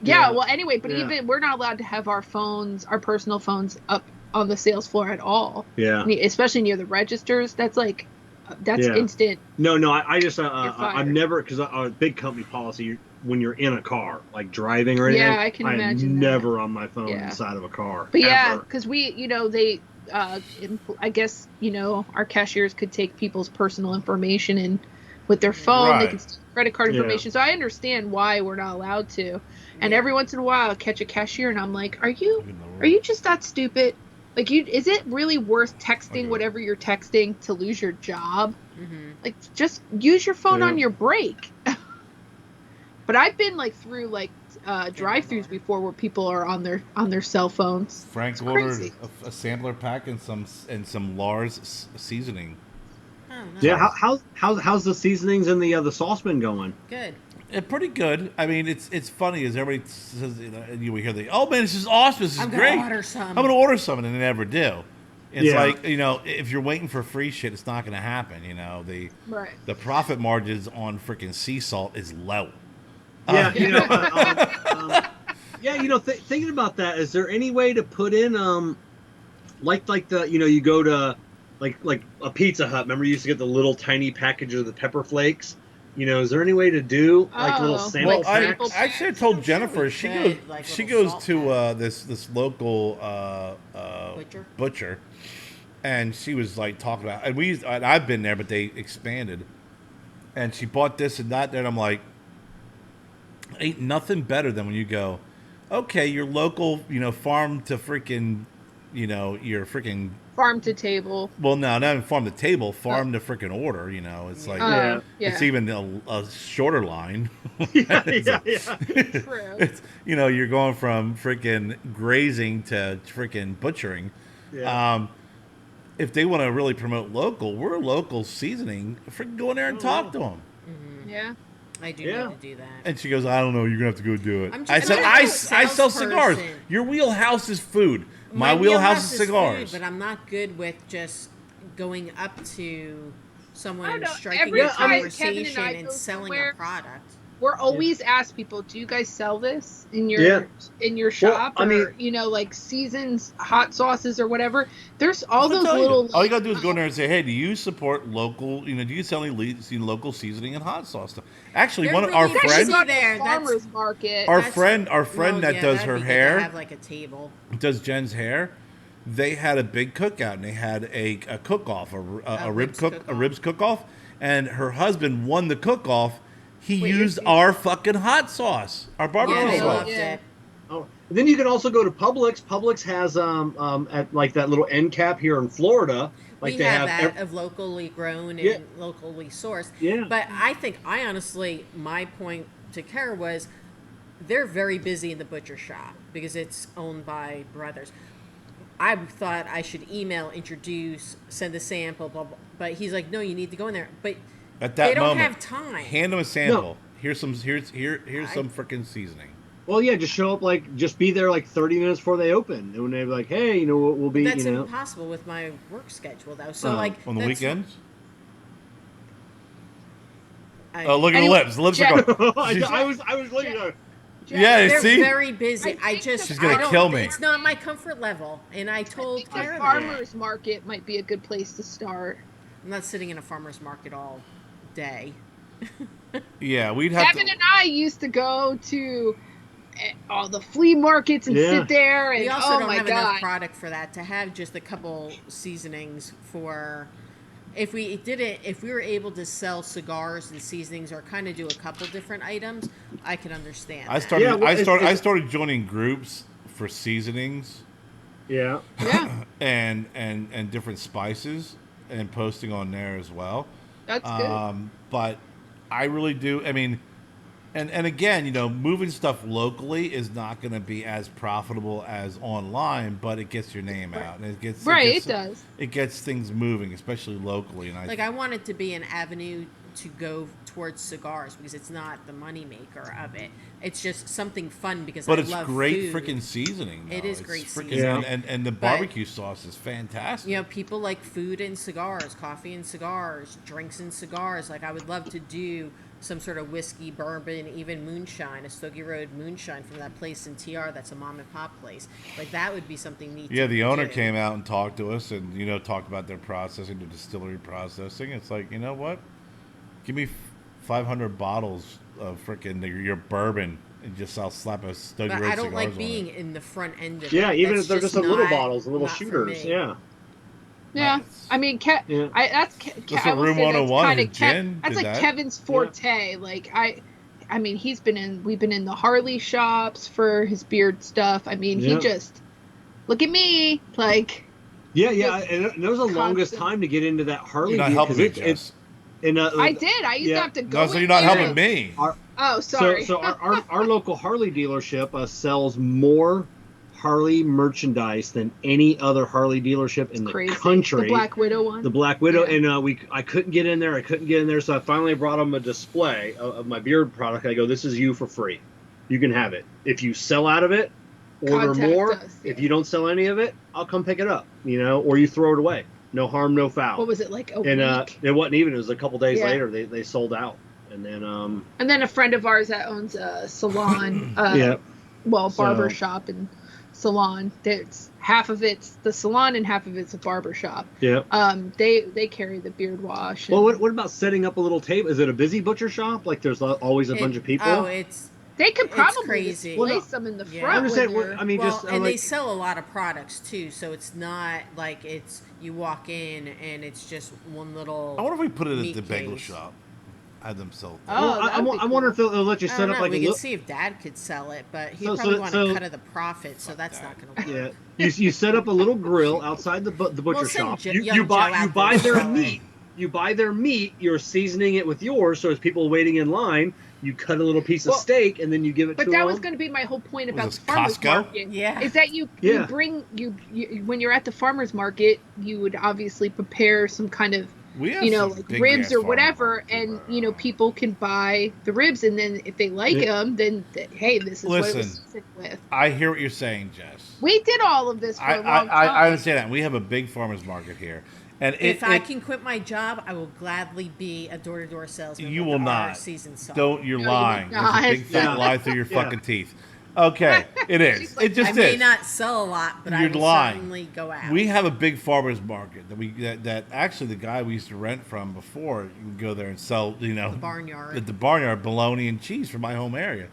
Yeah, well, anyway, but even we're not allowed to have our personal phones up on the sales floor at all. Yeah. Especially near the registers. That's instant. No, I just, I've never, because a big company policy, when you're in a car, like driving or anything. Yeah, I can imagine. I'm never on my phone inside of a car. But because they, I guess, our cashiers could take people's personal information and with their phone, they can steal credit card information. So I understand why we're not allowed to. And every once in a while, I'll catch a cashier, and I'm like, "Are you just that stupid? Like, is it really worth texting whatever you're texting to lose your job? Mm-hmm. Like, just use your phone on your break." But I've been through drive-throughs before where people are on their cell phones. Frank ordered a sampler pack and some Lars seasoning. Oh, nice. Yeah, how's the seasonings and the sauce been going? Good. Pretty good. I mean, it's funny as everybody says. You hear oh man, this is awesome. This is great. I'm gonna order some, and they never do. It's like if you're waiting for free shit, it's not gonna happen. The profit margins on freaking sea salt is low. Yeah, thinking about that, is there any way to put in you go to like a Pizza Hut? Remember, you used to get the little tiny package of the pepper flakes. Is there any way to do little sample packs? I actually told Jennifer she goes to this local butcher, and she was talking about, and I've been there, but they expanded, and she bought this and that, and I'm like, ain't nothing better than when you go, okay, your local farm to freaking your freaking farm to table. Well, no, not even farm to table, farm to freaking order. It's like it's even a shorter line. Yeah. True. It's, you're going from freaking grazing to freaking butchering. Yeah. If they want to really promote local, we're a local seasoning. Freaking go in there and talk to them. Mm-hmm. Yeah. I do need to do that. And she goes, I don't know, you're going to have to go do it. I said, I sell cigars. Your wheelhouse is food. My wheelhouse is cigars. Food, but I'm not good with just going up to someone and striking a conversation and selling a product. we're always asked people, do you guys sell this in your shop? Well, I mean, or, you know, like seasons, hot sauces or whatever. There's all those little... all you got to do is go in there and say, hey, do you support local, do you sell any local seasening and hot sauce stuff? Actually, one of our friends... farmer's market. Our friend that does her hair... have like a table. Does Jen's hair. They had a big cookout, and they had a cook-off, a ribs cook-off, and her husband won the cook-off. He used our fucking hot sauce, our barbecue sauce. Yeah. Oh, then you can also go to Publix. Publix has at like that little end cap here in Florida. Like we have that of locally grown and locally sourced. Yeah. But I honestly, my point to Kerr was, they're very busy in the butcher shop because it's owned by brothers. I thought I should email, introduce, send a sample, blah, blah, but he's like, no, you need to go in there. But at that they don't moment, have time. Hand them a sample. No. Here's some freaking seasoning. Well, yeah, just show up just be there 30 minutes before they open, and when they're like, hey, we'll be. That's impossible with my work schedule, though. So on the weekends. Look at the lips. The lips are going. I was looking at her. Yeah, they're see? very busy. She's gonna kill me. It's not my comfort level, and I told Kerr a farmer's market might be a good place to start. I'm not sitting in a farmer's market all day. Yeah, we'd have. Kevin and I used to go to all the flea markets and sit there, and we also don't have enough product for that to have just a couple seasonings for. If we were able to sell cigars and seasonings, or kind of do a couple different items, I could understand. I started joining groups for seasonings. Yeah. Yeah. and different spices, and posting on there as well. That's good. But I really do. I mean, and again, moving stuff locally is not going to be as profitable as online, but it gets your name out, and it does. It gets things moving, especially locally. And I want it to be an avenue to go towards cigars, because it's not the moneymaker of it. It's just something fun because I love food. But it's great freaking seasoning, though. It is great seasoning. And the barbecue sauce is fantastic. People like food and cigars, coffee and cigars, drinks and cigars. I would love to do some sort of whiskey, bourbon, even moonshine, a Stogie Road moonshine from that place in TR that's a mom and pop place. That would be something neat. Yeah, the owner came out and talked to us and, talked about their processing, the distillery processing. It's like, you know what? Give me 500 bottles of freaking your bourbon, and I'll slap a Stogie Road cigars on it. I don't like being in the front end of it. Yeah, even if they're just little bottles, little shooters. Yeah. Yeah, I mean, that's Room 101. That's Kevin's forte. Yeah. I mean, we've been in the Harley shops for his beard stuff. I mean, he just look at me, Yeah, and it was the longest time to get into that Harley. You're not helping me, Jess. I did. I used to have to go. No, so you're not helping me. Sorry. So our local Harley dealership sells more Harley merchandise than any other Harley dealership in the country. The Black Widow one. The Black Widow, and I couldn't get in there. So I finally brought them a display of my beard product. I go, this is you for free. You can have it. If you sell out of it, order more. If you don't sell any of it, I'll come pick it up. Or you throw it away. No harm, no foul. What was it, like a week? It wasn't even. It was a couple days later. They sold out, and then And then a friend of ours that owns a salon. Barber shop and salon. It's half of it's the salon and half of it's a barber shop. Yeah. They carry the beard wash. Well, what about setting up a little table? Is it a busy butcher shop? There's always a bunch of people. Oh, they could probably display some in the front. They sell a lot of products too, so it's not like you walk in and it's just one little. I wonder if we put it at the bagel shop. Have them sell. I wonder if they'll let you set up we can see if Dad could sell it, but he probably want a cut of the profit, so that's not going to work. Yeah, you set up a little grill outside the butcher shop. You buy their meat. You buy their meat. You're seasoning it with yours, so as people waiting in line, you cut a little piece of steak and then you give it to them. But that was going to be my whole point about the farmer's market. Yeah, is that you bring when you're at the farmer's market, you would obviously prepare some kind of ribs or whatever, and people can buy the ribs, and then if they like them, then hey, this is what it was with. I hear what you're saying, Jess. We did all of this for a long time. I understand that. We have a big farmer's market here, And if I can quit my job, I will gladly be a door-to-door salesman. You will not. Season song. Don't. You're lying. There's a big fat lie through your fucking teeth. Okay, it is. Like, it just is. I may not sell a lot, but I will certainly go out. We have a big farmers market that actually the guy we used to rent from before, you can go there and sell, the barnyard. At the barnyard, bologna and cheese from my home area.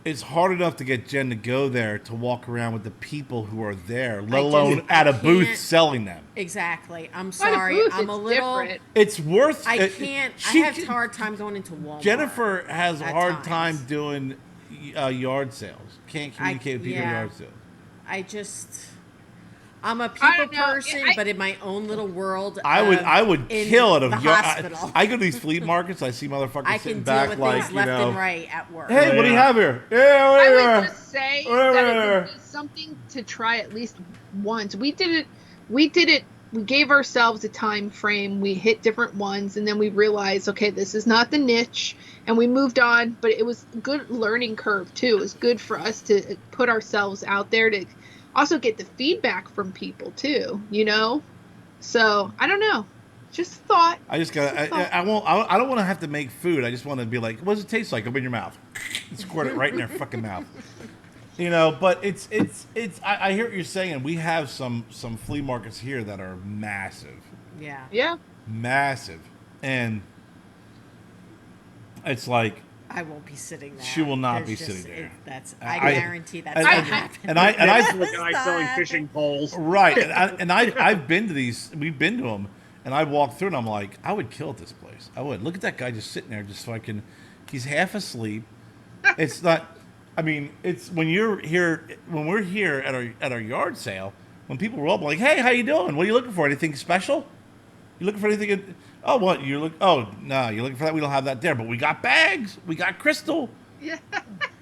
It's hard enough to get Jen to go there to walk around with the people who are there, let alone at a booth selling them. Exactly. I'm sorry. I'm a little. Different. It's worth. I can't. I have a hard time going into Walmart. Jennifer has a hard time doing yard sales. Can't communicate with people in yard sales. I'm a people person, but in my own little world. I would kill it. Hospital. I go to these flea markets. I see motherfuckers sitting back with like left and right at work. Hey, what do you have here? I would just say that it would be something to try at least once. We did it. We gave ourselves a time frame. We hit different ones, and then we realized, okay, this is not the niche, and we moved on. But it was a good learning curve too. It was good for us to put ourselves out there to also get the feedback from people too. So I don't know. Just a thought. I just got. I don't want to have to make food. I just want to be like, what does it taste like? Open your mouth. Squirt it right in their fucking mouth. But it's. I hear what you're saying. We have some flea markets here that are massive. Yeah. Yeah. Massive, and it's like. I won't be sitting there. She will not be sitting there. I guarantee that's not happening. And I the guy selling fishing poles. Right, and I've been to these. We've been to them, and I walked through, and I'm like, I would kill at this place. I would. Look at that guy just sitting there, just so I can. He's half asleep. It's not. I mean, it's when we're here at our yard sale. When people roll up, I'm like, hey, how you doing? What are you looking for? Anything special? You looking for anything? Oh, what? Oh, no, you're looking for that? We don't have that there, but we got bags. We got crystal. Yeah.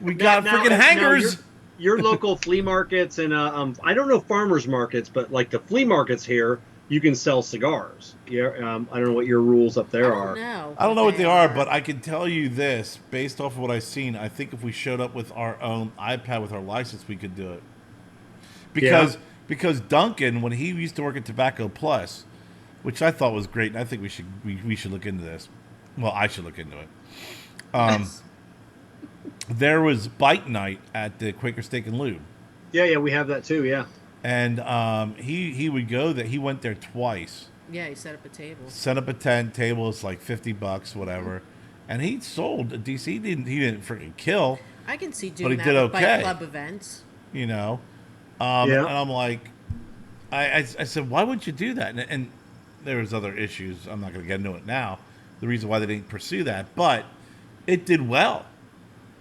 We got freaking hangers. Your local flea markets and I don't know farmers markets, but like the flea markets here, you can sell cigars. Yeah. I don't know what your rules up there are. I don't know what they are, but I can tell you this, based off of what I've seen, I think if we showed up with our own iPad with our license, we could do it. Because Duncan, when he used to work at Tobacco Plus, which I thought was great, and I think we should look into this. Well, I should look into it. There was bike night at the Quaker Steak and Lube. Yeah, we have that too. Yeah. And he would go there. He went there twice. Yeah, he set up a table. Set up a tent table. It's like $50, whatever. And he sold a DC. He didn't freaking kill. I can see doing that with bike club events. And I'm like, I said, why would you do that? And there was other issues. I'm not going to get into it now. The reason why they didn't pursue that, but it did well.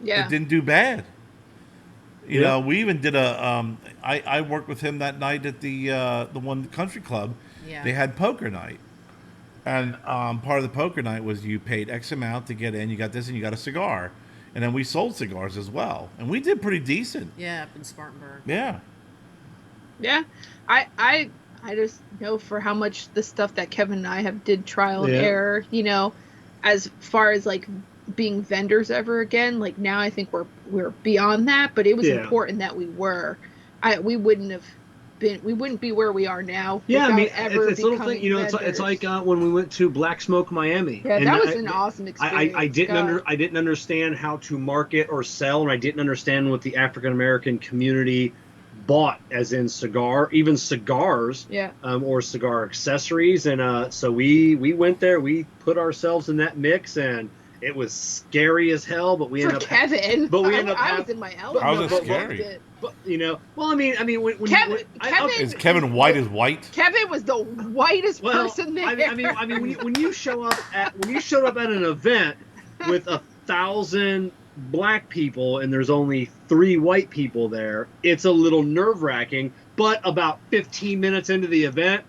Yeah, it didn't do bad. You know, we even did I worked with him that night at the one country club. Yeah. They had poker night, and part of the poker night was you paid X amount to get in. You got this, and you got a cigar, and then we sold cigars as well, and we did pretty decent. Yeah, up in Spartanburg. Yeah. Yeah, I just know for how much the stuff that Kevin and I have did trial and error, as far as like being vendors ever again, like now I think we're beyond that, but it was important that we were. We wouldn't be where we are now. Yeah, I mean, it's a little thing, it's like when we went to Black Smoke Miami. Yeah, that was an awesome experience. I didn't understand how to market or sell, and I didn't understand what the African American community bought, as in even cigars, or cigar accessories, and so we went there, we put ourselves in that mix, and it was scary as hell. But we ended up Kevin. But we ended up. I was in my element. How was it scary? But well, I mean, when Kevin, is Kevin white as white? Kevin was the whitest person there. I mean, when you show up at an event with 1,000 black people and there's only 3 white people there, it's a little nerve-wracking. But about 15 minutes into the event,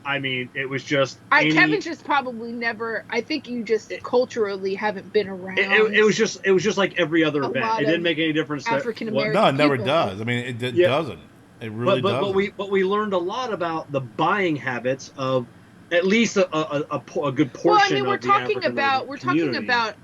I mean, it was just Kevin just probably never. I think you just culturally haven't been around. It was just like every other event. It didn't make any difference. African American. No, it never does. I mean, it doesn't. It really doesn't. But we learned a lot about the buying habits of at least a good portion. Well, I mean, we're talking about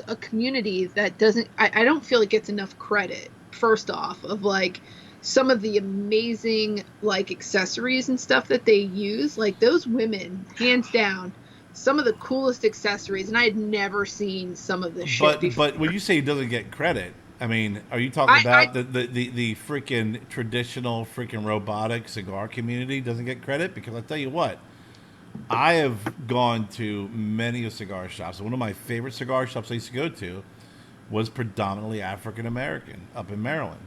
a community that doesn't. I don't feel it gets enough credit. First off, of like some of the amazing like accessories and stuff that they use. Like those women, hands down, some of the coolest accessories, and I had never seen some of this shit before. But when you say he doesn't get credit, I mean, are you talking about the freaking traditional freaking robotic cigar community doesn't get credit? Because I'll tell you what, I have gone to many cigar shops. One of my favorite cigar shops I used to go to was predominantly African American up in Maryland.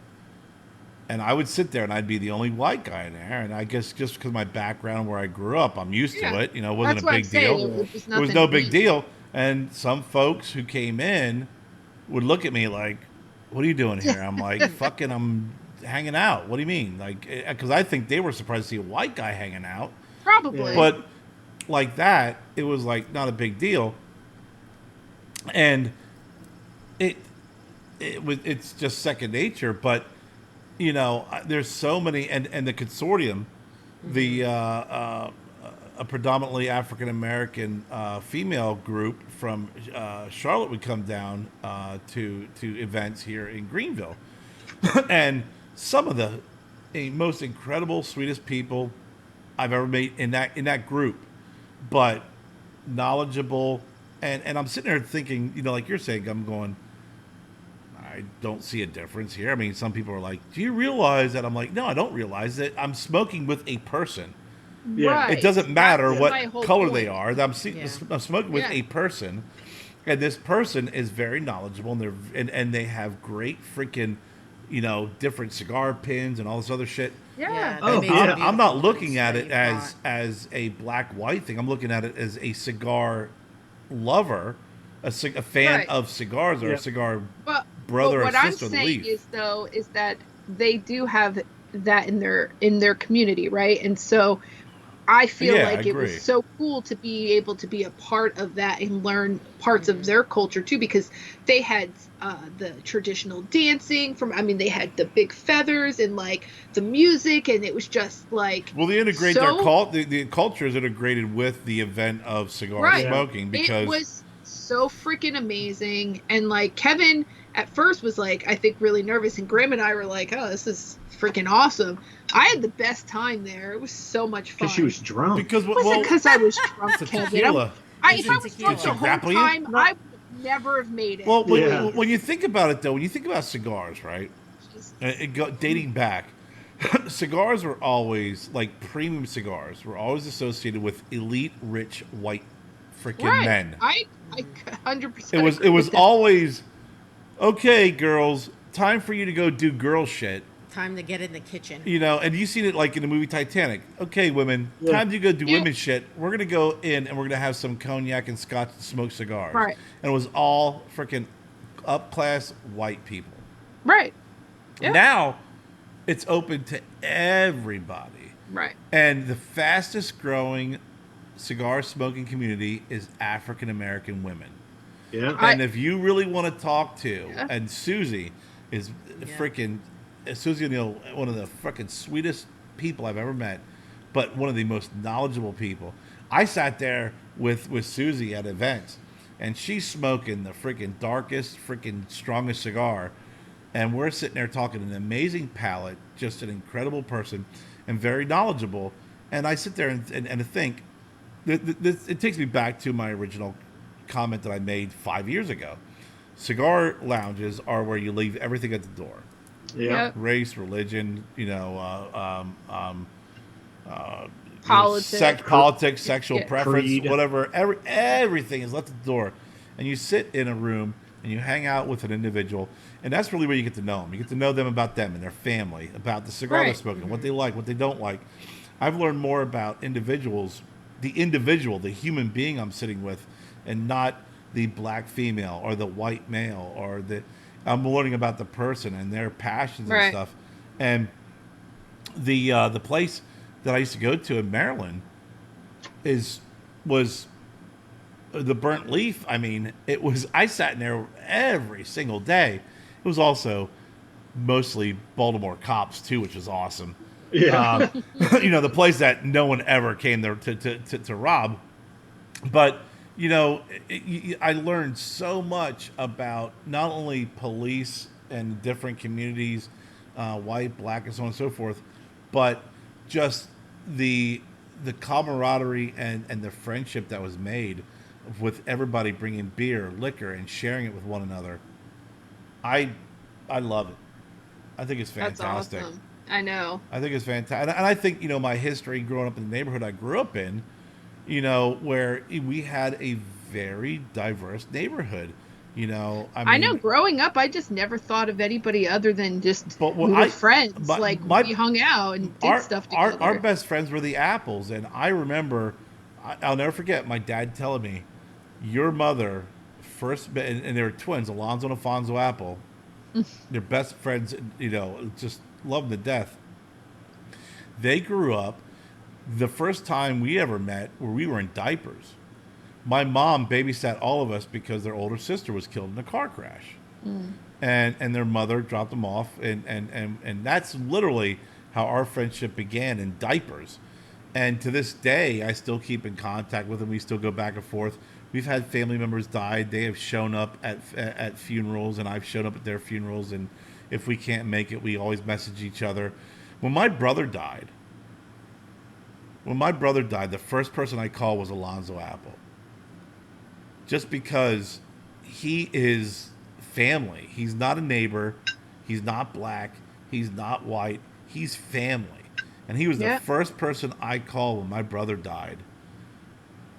And I would sit there and I'd be the only white guy in there. And I guess just because of my background where I grew up, I'm used to it. You know, it wasn't a big deal. It was no big deal. And some folks who came in would look at me like, what are you doing here? I'm like, fucking, I'm hanging out. What do you mean? Like, because I think they were surprised to see a white guy hanging out. Probably. But like that, it was like not a big deal. And it's just second nature. But, you know, there's so many, and the consortium, a predominantly African American female group from Charlotte would come down to events here in Greenville, and some of the most incredible, sweetest people I've ever met in that group, but knowledgeable, and I'm sitting there thinking, you know, like you're saying, I'm going, I don't see a difference here. I mean, some people are like, do you realize that? I'm like, no, I don't realize that I'm smoking with a person. Yeah. Right. It doesn't matter what color point. They are. I'm smoking with a person, and this person is very knowledgeable, and they have great freaking, you know, different cigar pins and all this other shit. Yeah. I'm not looking at it as a black-white thing. I'm looking at it as a cigar lover, a fan of cigars, or a cigar brother or sister. What I'm saying is that they do have that in their community, right? And so I feel like it was so cool to be able to be a part of that and learn parts of their culture too, because they had the traditional dancing they had the big feathers and like the music, and it was just like, well, they integrate the culture is integrated with the event of cigar smoking, because it was so freaking amazing. And like Kevin at first was like, I think really nervous, and Graham and I were like, oh, this is freaking awesome. I had the best time there. It was so much fun. Because she was drunk. Because I was drunk, Kevin. If I was drunk the whole time, I would never have made it. Well, when you think about it, though, when you think about cigars, right? Dating back, cigars were always, like premium cigars, were always associated with elite, rich, white freaking men. I 100%. It was always, okay, girls, time for you to go do girl shit. Time to get in the kitchen. You know, and you seen it like in the movie Titanic. Okay, women, time to go do women shit. We're going to go in and we're going to have some cognac and scotch and smoke cigars. Right. And it was all freaking up-class white people. Right. Yeah. Now, it's open to everybody. Right. And the fastest growing cigar smoking community is African American women. Yeah. And if you really want to talk to, and Susie is freaking... Susie O'Neill, one of the freaking sweetest people I've ever met, but one of the most knowledgeable people. I sat there with Susie at events, and she's smoking the freaking darkest, freaking strongest cigar, and we're sitting there talking an amazing palate, just an incredible person, and very knowledgeable. And I sit there and think, it takes me back to my original comment that I made 5 years ago. Cigar lounges are where you leave everything at the door. Yeah. Race, religion, politics, sexual preference, creed, whatever. Everything is left at the door, and you sit in a room and you hang out with an individual, and that's really where you get to know them. You get to know them about them and their family, about the cigar they're smoking, what they like, what they don't like. I've learned more about individuals, the human being I'm sitting with, and not the black female or the white male or the. I'm learning about the person and their passions and stuff. And the place that I used to go to in Maryland was the Burnt Leaf. I mean, I sat in there every single day. It was also mostly Baltimore cops too, which was awesome. Yeah. The place that no one ever came there to rob. But I learned so much about not only police and different communities, white, black, and so on and so forth. But just the camaraderie and the friendship that was made with everybody bringing beer, liquor, and sharing it with one another. I love it. I think it's fantastic. That's awesome. I know. I think it's fantastic. And I think, my history growing up in the neighborhood I grew up in, where we had a very diverse neighborhood. I know growing up, I just never thought of anybody other than just friends. We hung out and did stuff together. Our best friends were the Apples. And I remember, I'll never forget my dad telling me, your mother first, and they were twins, Alonzo and Afonso Apple. They're best friends, just love them to death. They grew up, the first time we ever met, where we were in diapers. My mom babysat all of us because their older sister was killed in a car crash. And their mother dropped them off. And that's literally how our friendship began, in diapers. And to this day, I still keep in contact with them. We still go back and forth. We've had family members die. They have shown up at funerals, and I've shown up at their funerals. And if we can't make it, we always message each other. When my brother died, the first person I called was Alonzo Apple. Just because he is family. He's not a neighbor. He's not black. He's not white. He's family. And he was the first person I called when my brother died.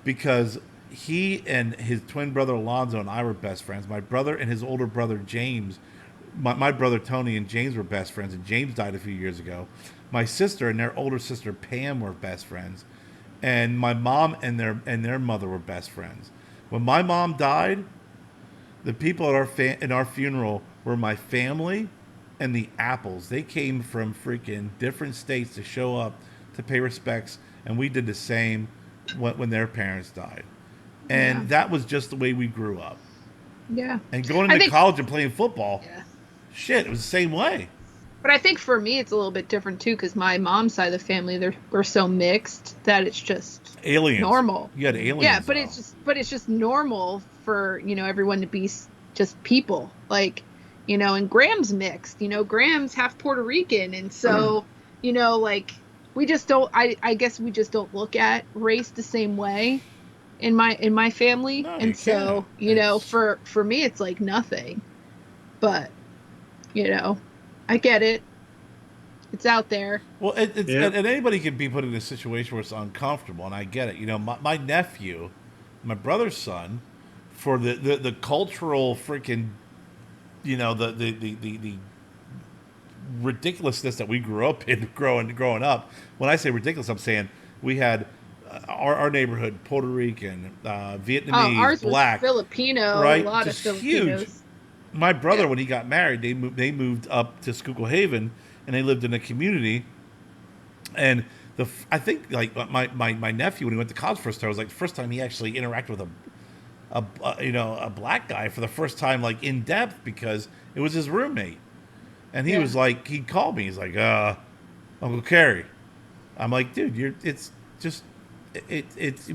Because he and his twin brother Alonzo and I were best friends. My brother and his older brother James, my brother Tony and James were best friends, and James died a few years ago. My sister and their older sister Pam were best friends, and my mom and their mother were best friends. When my mom died, the people at in our funeral were my family and the Apples. They came from freaking different states to show up to pay respects, and we did the same when their parents died. And that was just the way we grew up. Yeah. And going into college and playing football, shit, it was the same way. But I think for me, it's a little bit different, too, because my mom's side of the family, we're so mixed that it's just aliens. Normal. You had aliens. Yeah, but it's just normal for, everyone to be just people. And Graham's mixed. Graham's half Puerto Rican. And so, we just don't, I guess we just don't look at race the same way in my family. No, and so, for me, it's like nothing. But, I get it. It's out there. Well, and anybody can be put in a situation where it's uncomfortable, and I get it. My nephew, my brother's son, for the cultural freaking, the ridiculousness that we grew up in growing up. When I say ridiculous, I'm saying we had our neighborhood Puerto Rican, Vietnamese, ours black, was Filipino, right? A lot just of Filipinos. Huge. My brother, when he got married, they moved up to Schuylkill Haven, and they lived in a community. And I think my nephew, when he went to college first, was like the first time he actually interacted with a black guy for the first time, in depth, because it was his roommate. And he was like, he called me. He's like, Uncle Kerry. I'm like, dude, it's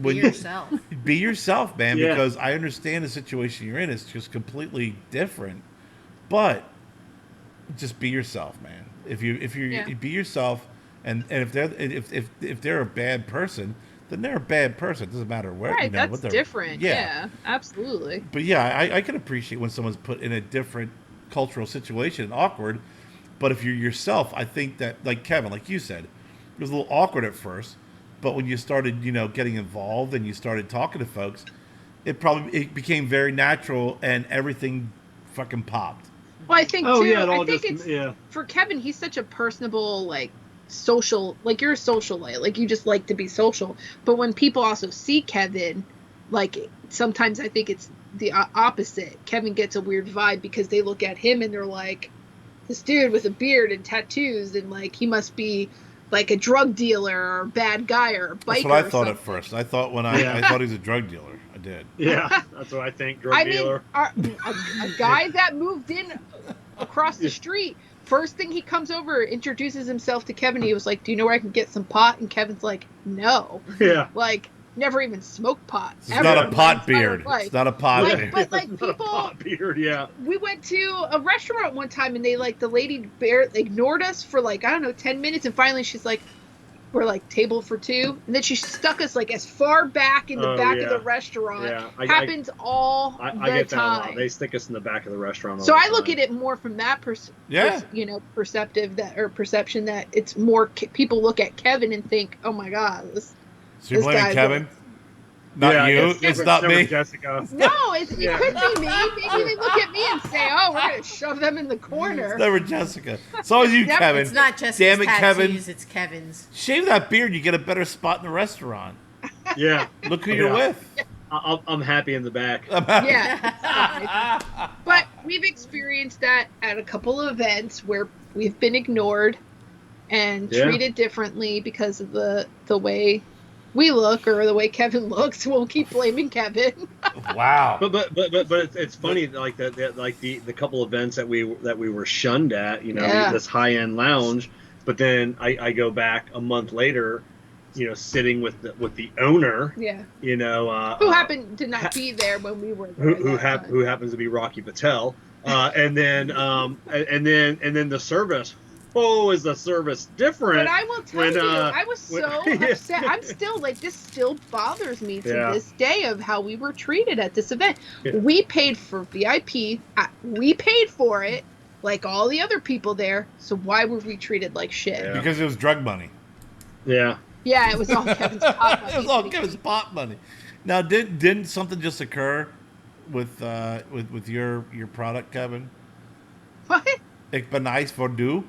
be yourself. Be yourself, man, because I understand the situation you're in. It's just completely different. But just be yourself, man. If you be yourself, and if they're a bad person, then they're a bad person. It doesn't matter where. Right, that's different. Yeah, absolutely. But yeah, I can appreciate when someone's put in a different cultural situation and awkward. But if you're yourself, I think that, like Kevin, like you said, it was a little awkward at first. But when you started, getting involved and you started talking to folks, it became very natural, and everything fucking popped. Well, I think for Kevin, he's such a personable, social, you're a socialite, you just like to be social. But when people also see Kevin, sometimes I think it's the opposite. Kevin gets a weird vibe because they look at him and they're like, this dude with a beard and tattoos, and he must be a drug dealer or a bad guy or a biker. That's what I thought at first. I thought I thought he was a drug dealer. I did. Yeah, that's what I think. Drug dealer. A guy that moved in across the street. First thing he comes over, introduces himself to Kevin. He was like, "Do you know where I can get some pot?" And Kevin's like, "No." Yeah. never even smoked pot. It's not a pot beard. It's not a pot beard. But like people, pot beard, yeah. We went to a restaurant one time and they the lady ignored us for 10 minutes, and finally she's like, we're table for two, and then she stuck us as far back in the back of the restaurant. Yeah, happens all the I get time. That a lot. They stick us in the back of the restaurant. So I look at it more from that perception that it's more people look at Kevin and think, oh my god, so you're blaming Kevin? Not you. It's not me. Jessica. No, it could be me. Maybe they look at me and say, "Oh, we're gonna shove them in the corner." It's never Jessica. It's always you, Kevin. It's not Jessica's Damn it, tattoos, Kevin. It's Kevin's. Shave that beard, you get a better spot in the restaurant. Yeah. Look who you're with. I'm happy in the back. Yeah. But we've experienced that at a couple of events where we've been ignored and treated differently because of the way we look or the way Kevin looks. We'll keep blaming Kevin. Wow. But it's funny, the couple events that we were shunned at, this high end lounge. But then I go back a month later, sitting with the owner. Yeah. Who happened to not be there when we were there. Who happens to be Rocky Patel. And then the service. Oh, is the service different? But I will tell you, I was so upset. I'm still this still bothers me to this day of how we were treated at this event. Yeah. We paid for VIP. We paid for it like all the other people there. So why were we treated like shit? Yeah. Because it was drug money. Yeah. Yeah, it was all Kevin's pot money. It was all Kevin's pot money. Now, didn't something just occur with your product, Kevin? What? Ik ben nice voor du.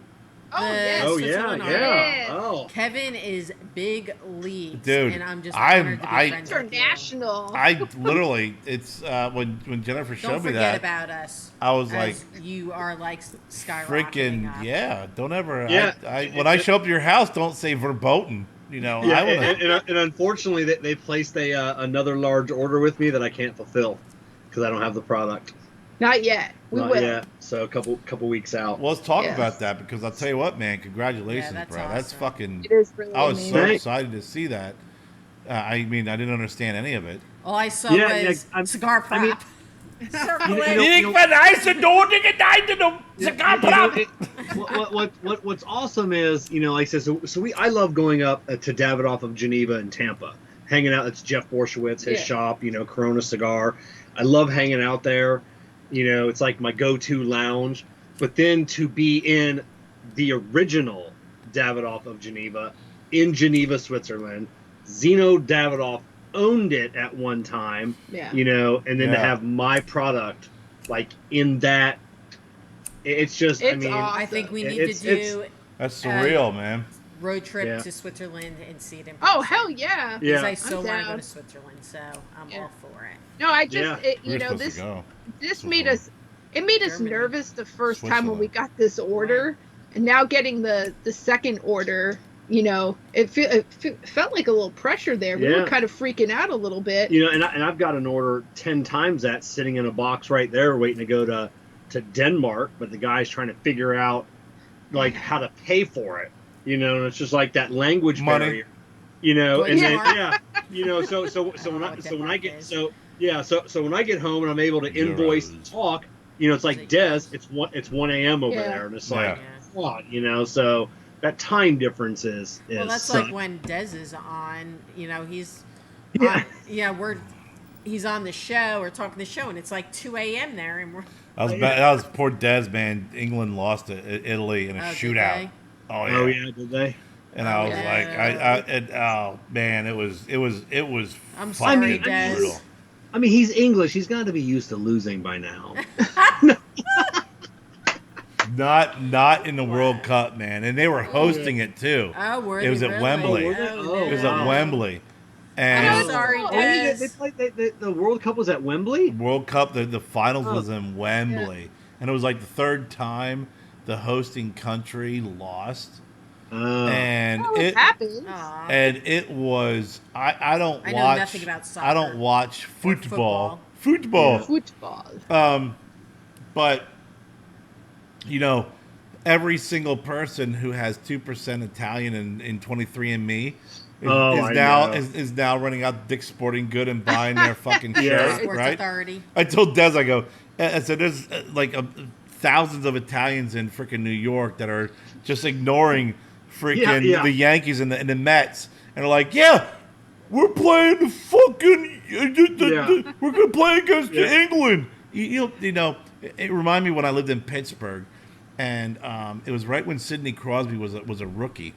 Oh yeah. Oh. Kevin is big leagues, dude. And I'm just honored to be friends international. I literally, it's when Jennifer showed me that. Don't forget about us. I was like, you are skyrocketing. Freaking up. Yeah! Don't ever. Yeah. When I show up to your house, don't say verboten. Yeah, and unfortunately, they placed another large order with me that I can't fulfill because I don't have the product. Not yet. We will. Yet. So a couple weeks out. Well, let's talk about that because I'll tell you what, man. Congratulations, that's bro. awesome. That's fucking. It is really I was amazing. so excited to see that. I mean, I didn't understand any of it. All I saw was cigar prop. What's awesome is, like I said, so I love going up to Davidoff of Geneva and Tampa, hanging out. It's Jeff Borshowitz, his shop, Corona Cigar. I love hanging out there. It's like my go-to lounge. But then to be in the original Davidoff of Geneva in Geneva, Switzerland, Zeno Davidoff owned it at one time, and then to have my product in that, it's just, awesome. I think we need to do that's surreal, man. Road trip to Switzerland and see it in person. Oh, hell yeah. Because I so want to go to Switzerland, so I'm all for it. No, I just, this made us, nervous the first time when we got this order, and now getting the second order, it felt like a little pressure there. We were kind of freaking out a little bit. And I've got an order 10 times that sitting in a box right there waiting to go to Denmark, but the guy's trying to figure out how to pay for it. And it's just like that language barrier. And then so when I get home and I'm able to invoice and talk, it's like Des, it's 1 a.m. over there, and it's like, what, so that time difference is well, that's like when Des is on, he's he's on the show or talking the show, and it's like 2 a.m. there, and that was poor Des, man. England lost to Italy in a shootout. Oh yeah, did they? And I was like, oh man, it was I'm sorry, Des. Brutal. I mean, he's English. He's got to be used to losing by now. Not in the World Cup, man. And they were hosting it too. Oh, were it was at Wembley. It was at Wembley. And I'm sorry, Des. They played the World Cup was at Wembley? World Cup, the finals was in Wembley. Yeah. And it was like the third time the hosting country lost. And it happened. And it was I don't know watch nothing about soccer. I don't watch football. But every single person who has 2% Italian in 23andMe is now running out Dick's Sporting Good and buying their fucking shirt, right? Authority. I told Des, I go, I said, there's thousands of Italians in freaking New York that are just ignoring freaking the Yankees and the Mets, and are like, we're playing the fucking, we're gonna play against England. You know, it reminded me when I lived in Pittsburgh, and it was right when Sidney Crosby was a rookie.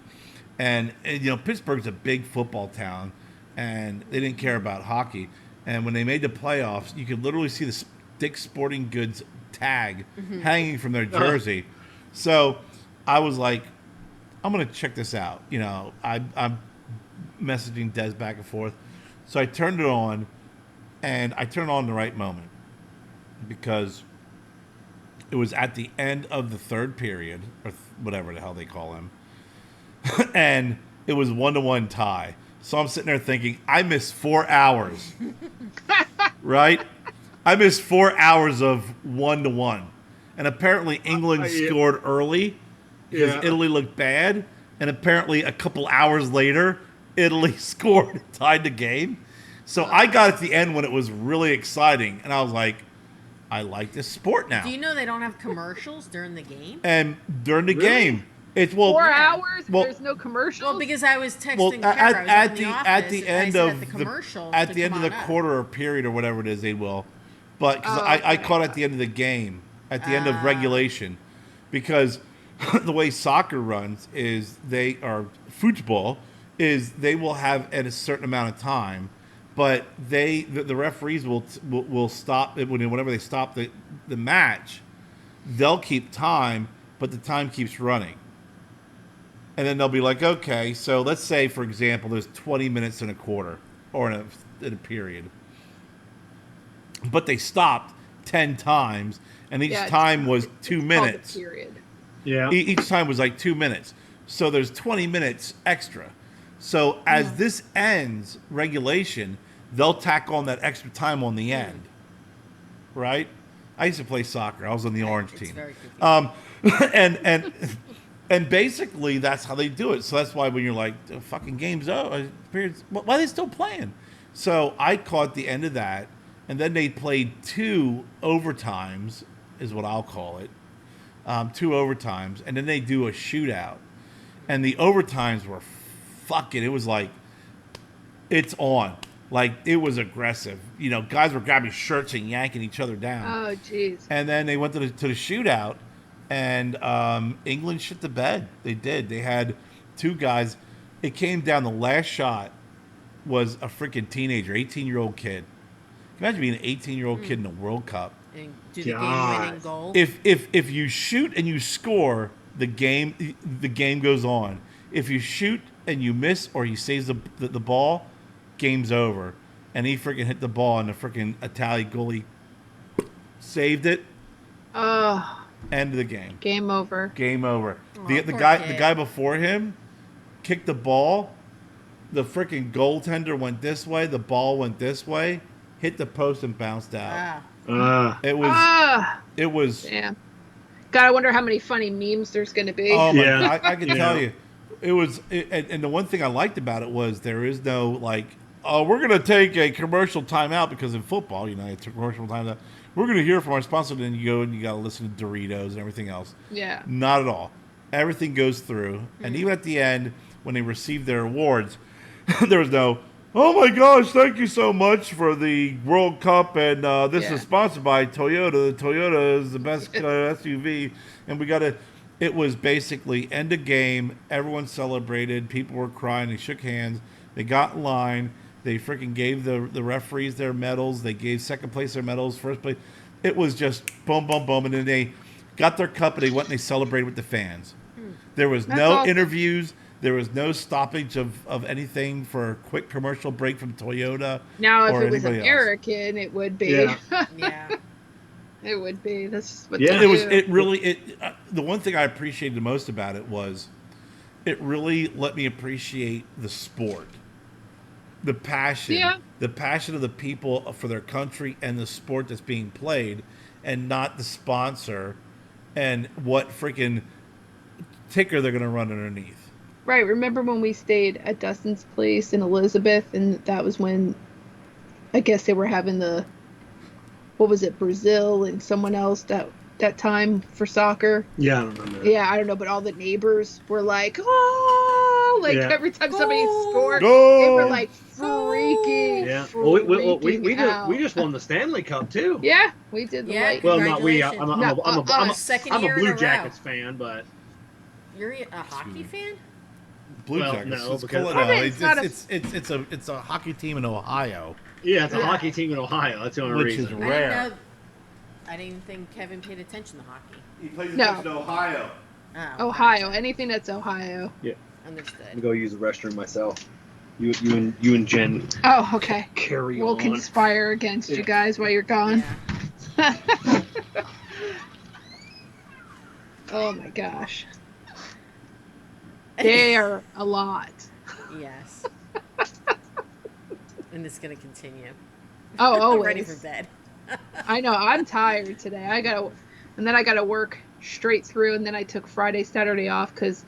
And you know, Pittsburgh's a big football town, and they didn't care about hockey. And when they made the playoffs, you could literally see the Dick's Sporting Goods tag hanging from their jersey. So I was like, I'm going to check this out. You know, I'm messaging Des back and forth. So I turned it on, and I turned it on the right moment because it was at the end of the third period, or whatever the hell they call him. And it was 1-1 tie. So I'm sitting there thinking, I missed 4 hours. Right? I missed 4 hours of 1-1. And apparently England scored early because Italy looked bad. And apparently a couple hours later, Italy scored and tied the game. So I got at the end when it was really exciting. And I was like, I like this sport now. Do you know they don't have commercials during the game? And during the game. It's 4 hours. There's no commercials. Well, because I was texting Kerr, at the end of the quarter or period or whatever it is, they will. But because I caught at the end of the game, at the end of regulation, because the way soccer runs is football is they will have at a certain amount of time, but the referees will stop it whenever they stop the match. They'll keep time, but the time keeps running. And then they'll be like, okay, so let's say, for example, there's 20 minutes in a quarter or in a period. But they stopped 10 times, and each time was 2 minutes. Period. Yeah. Each time was like 2 minutes. So there's 20 minutes extra. So as this ends regulation, they'll tack on that extra time on the end. Right? I used to play soccer. I was on the orange team. Very confusing. And basically, that's how they do it. So that's why when you're like, the fucking game's over, why are they still playing? So I caught the end of that, and then they played 2 overtimes, is what I'll call it. 2 overtimes, and then they do a shootout. And the overtimes were fucking, it was like, it's on. Like, it was aggressive. You know, guys were grabbing shirts and yanking each other down. Oh, jeez. And then they went to the shootout. And England shit the bed. They did. They had 2 guys. It came down. The last shot was a freaking teenager, 18-year-old kid. Can you imagine being an 18-year-old kid in the World Cup? And do the game-winning goal. If you shoot and you score, the game goes on. If you shoot and you miss or he saves the ball, game's over. And he freaking hit the ball, and the freaking Italian goalie saved it. End of the game. Game over. Game over. The guy before him kicked the ball. The freaking goaltender went this way. The ball went this way. Hit the post and bounced out. It was. Yeah. God, I wonder how many funny memes there's going to be. Oh my God, I can tell you. It was, and the one thing I liked about it was there is no like, oh, we're going to take a commercial timeout because in football, you know, it's a commercial timeout. We're going to hear from our sponsor, then you go and you got to listen to Doritos and everything else. Yeah. Not at all. Everything goes through. And even at the end, when they receive their awards, there was no, oh my gosh, thank you so much for the World Cup. And this is sponsored by Toyota. Toyota is the best SUV. And we got to, it was basically end of game. Everyone celebrated. People were crying. They shook hands. They got in line. They freaking gave the referees their medals. They gave second place their medals, first place. It was just boom, boom, boom. And then they got their cup and they went and they celebrated with the fans. There was no interviews. There was no stoppage of anything for a quick commercial break from Toyota. Now, if it was American, it would be. Yeah. It would be. That's what it was. It really. The one thing I appreciated the most about it was it really let me appreciate the sport. The passion, the passion of the people for their country and the sport that's being played, and not the sponsor and what freaking ticker they're going to run underneath. Right. Remember when we stayed at Dustin's place in Elizabeth, and that was when I guess they were having what was it, Brazil and someone else that time for soccer? Yeah, I don't remember. Yeah, I don't know, but all the neighbors were like, oh, like every time somebody scored, they were like freaking. Yeah. Well, we just won the Stanley Cup too. Yeah, we did. Well, not we. I'm a Blue Jackets fan, but you're a hockey fan. Blue Jackets. No, because it's a hockey team in Ohio. Yeah, it's a hockey team in Ohio. That's the only reason. Which is rare. I didn't think Kevin paid attention to hockey. He plays against Ohio. Oh, Ohio. Anything that's Ohio. Yeah. Understood. I'm gonna go use the restroom myself. You and Jen. Oh, okay. Carry on. We'll conspire against you guys while you're gone. Yeah. Oh my gosh. They're a lot. Yes. And it's gonna continue. Oh, always. I'm ready for bed. I know. I'm tired today. I gotta work straight through, and then I took Friday, Saturday off because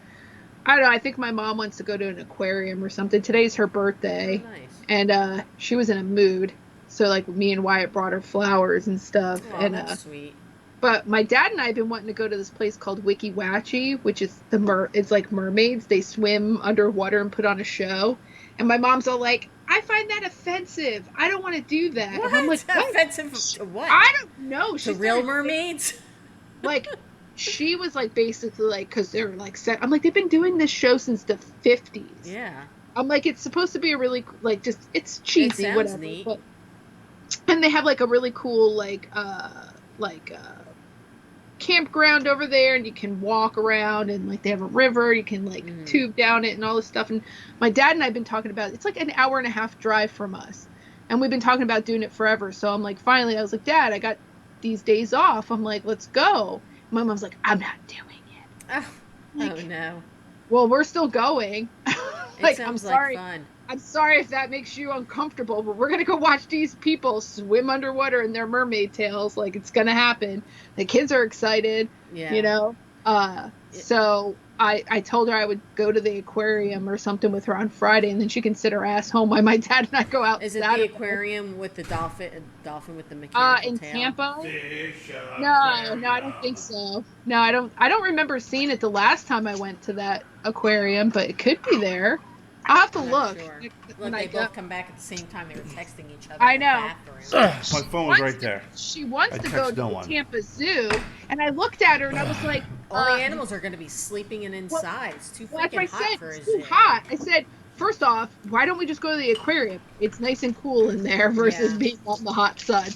I don't know. I think my mom wants to go to an aquarium or something. Today's her birthday, and she was in a mood. So like me and Wyatt brought her flowers and stuff. Oh, and that's sweet. But my dad and I have been wanting to go to this place called Wiki Watchy, which is it's like mermaids. They swim underwater and put on a show. And my mom's all like, I find that offensive. I don't want to do that. What? And I'm like, what? Offensive to what? I don't know. To real mermaids? Like, she was like, basically like, because they're like set. I'm like, they've been doing this show since the 50s. Yeah. I'm like, it's supposed to be a really, like, just, it's cheesy, whatever. Neat. But, and they have like a really cool, campground over there, and you can walk around, and like they have a river, you can like tube down it and all this stuff. And my dad and I have been talking about it's like an hour and a half drive from us, and we've been talking about doing it forever. So I'm like, finally I was like, Dad, I got these days off, I'm like, let's go. My mom's like, I'm not doing it. Oh no. Well, we're still going. Like, I'm sorry. Like fun. I'm sorry if that makes you uncomfortable, but we're gonna go watch these people swim underwater in their mermaid tails. Like, it's gonna happen. The kids are excited. Yeah. You know. So I told her I would go to the aquarium or something with her on Friday, and then she can sit her ass home while my dad and I go out. Is it the aquarium with the dolphin with the mechanical in tail? Tampa? No, I don't think so. No, I don't remember seeing it the last time I went to that aquarium, but it could be there. I'll have to look. Sure. Look, they both come back at the same time. They were texting each other. I know. My phone was right there. She wants to go to the Tampa Zoo, and I looked at her and I was like, all the animals are going to be sleeping inside. It's too freaking hot for a zoo. It's too hot. I said, first off, why don't we just go to the aquarium? It's nice and cool in there versus being out in the hot sun.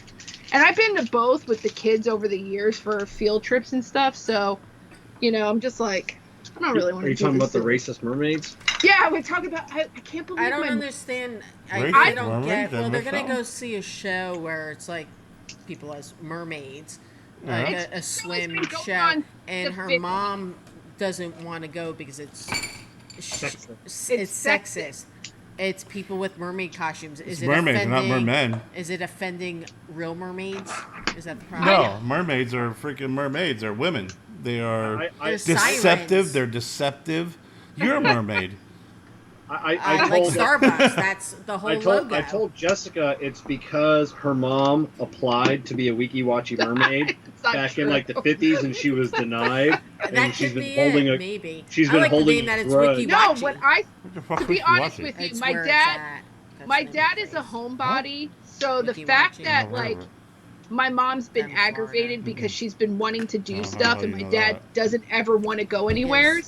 And I've been to both with the kids over the years for field trips and stuff. So, you know, I'm just like, I don't really want to do this. Are you talking about the racist mermaids? Yeah, we're talking about. I can't believe. I don't understand. I don't get. Well, they're gonna go see a show where it's like people as mermaids, like a swim show, and her mom doesn't want to go because it's sexist. It's people with mermaid costumes. Is it mermaids, offending, not mermen. Is it offending real mermaids? Is that the problem? No, mermaids are freaking mermaids. They're women. They are deceptive. Sirens. They're deceptive. You're a mermaid. I like Starbucks. That's the whole logo. I told Jessica it's because her mom applied to be a Wiki Watchy mermaid back in like the 50s, and she was denied. And she's been holding a maybe. She's been holding that a it's grudge. No, to be honest with you, my dad is a homebody, so the fact that like my mom's been aggravated because she's been wanting to do stuff, and my dad doesn't ever want to go anywhere.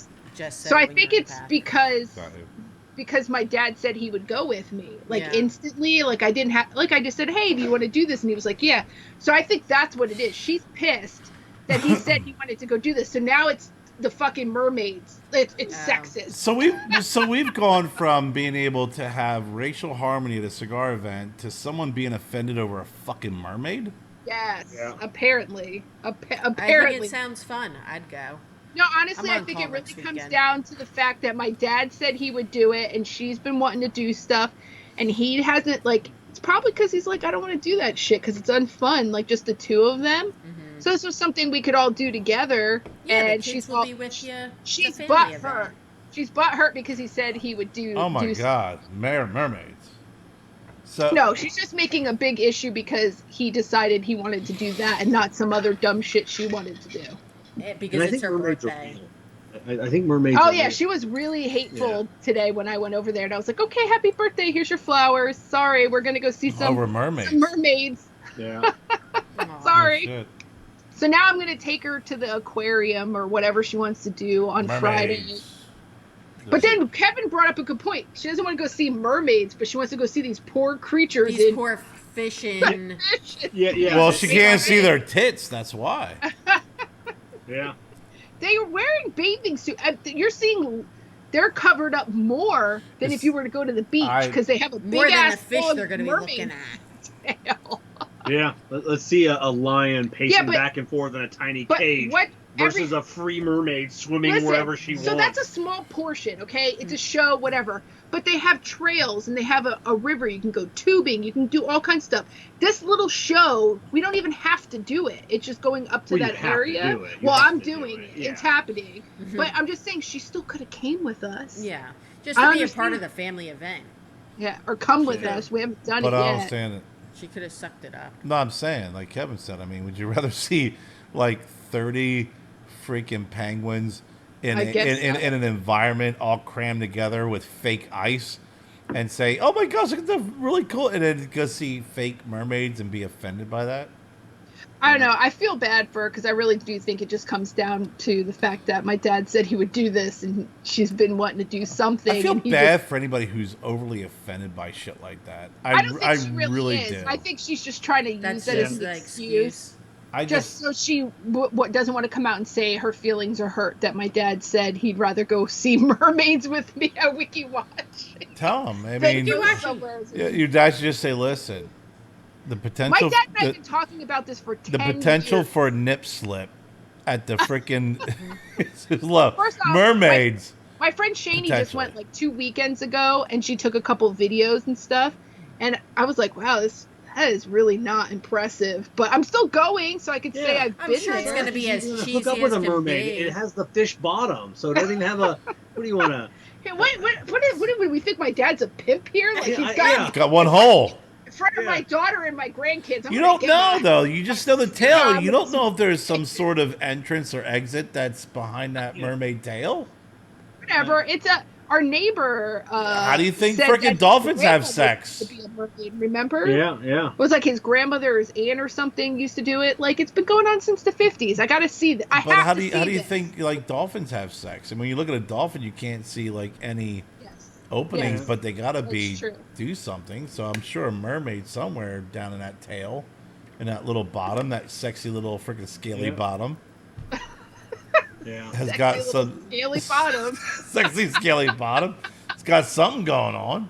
So I think it's because my dad said he would go with me, like instantly. Like I didn't have, like I just said, hey, do you want to do this? And he was like, yeah. So I think that's what it is. She's pissed that he said he wanted to go do this. So now it's the fucking mermaids. It's sexist. So we've gone from being able to have racial harmony at a cigar event to someone being offended over a fucking mermaid. Yes, apparently. I think it sounds fun. I'd go. No, honestly, I think it really comes down to the fact that my dad said he would do it, and she's been wanting to do stuff, and he hasn't, like, it's probably because he's like, I don't want to do that shit, because it's unfun, like, just the two of them. Mm-hmm. So this was something we could all do together, and the kids will be with you. She's butthurt. She's butthurt because he said he would do. Oh my God, mermaids. So no, she's just making a big issue because he decided he wanted to do that and not some other dumb shit she wanted to do. Because it's her birthday. I think mermaids. Oh yeah, she was really hateful today when I went over there, and I was like, "Okay, happy birthday. Here's your flowers. Sorry, we're gonna go see some mermaids." Yeah. Sorry. Oh, so now I'm gonna take her to the aquarium or whatever she wants to do on Friday. But then Kevin brought up a good point. She doesn't want to go see mermaids, but she wants to go see these poor creatures. These poor fishing. Yeah. Well, she can't see their tits. That's why. Yeah. They are wearing bathing suits. You're seeing they're covered up more than if you were to go to the beach because they have a big ass the fish they're going to be looking at. Tail. Yeah. Let's see a lion pacing back and forth in a tiny cage. Versus a free mermaid swimming wherever she wants. So that's a small portion, okay? It's a show, whatever. But they have trails and they have a river. You can go tubing. You can do all kinds of stuff. This little show, we don't even have to do it. It's just going up to that area. Well, I'm doing it. It's happening. Mm-hmm. But I'm just saying she still could have came with us. Yeah. Just to be a part of the family event. Yeah, or come with us. We haven't done it yet. But I understand it. She could have sucked it up. No, I'm saying, like Kevin said, I mean, would you rather see like 30 freaking penguins in an environment all crammed together with fake ice and say, oh my gosh, look at the really cool, and then go see fake mermaids and be offended by that? I don't know. I feel bad for her because I really do think it just comes down to the fact that my dad said he would do this and she's been wanting to do something. I feel bad for anybody who's overly offended by shit like that. I don't think she really is. Do. I think she's just trying to use it as an excuse. Just so she doesn't want to come out and say her feelings are hurt that my dad said he'd rather go see mermaids with me at Wiki Watch. Tell him. I mean, your dad should just say, listen, the potential. My dad and I have been talking about this for 10 years. The potential for a nip slip at the freaking love. First off, mermaids. My friend Shani just went like 2 weekends ago and she took a couple videos and stuff. And I was like, wow, that is really not impressive, but I'm still going, so I could say I've been there. I'm sure it's going to be as cheesy hook up with a mermaid. It has the fish bottom, so it doesn't even have a. What do you want to? Hey, what do we think? My dad's a pimp here? Like he's got one hole. In front of my daughter and my grandkids. You don't know though. You just know the tail. You don't know if there's some sort of entrance or exit that's behind that mermaid tail. Whatever. It's our neighbor. How do you think freaking dolphins have sex? To be a mermaid, remember? Yeah. It was like his grandmother's aunt or something used to do it. Like it's been going on since the 50s. I got to see that. How do you think like dolphins have sex? And when you look at a dolphin, you can't see like any openings, but they gotta do something. So I'm sure a mermaid somewhere down in that tail, in that little bottom, that sexy little freaking scaly bottom. Has got some scaly bottom. Sexy scaly bottom. It's got something going on.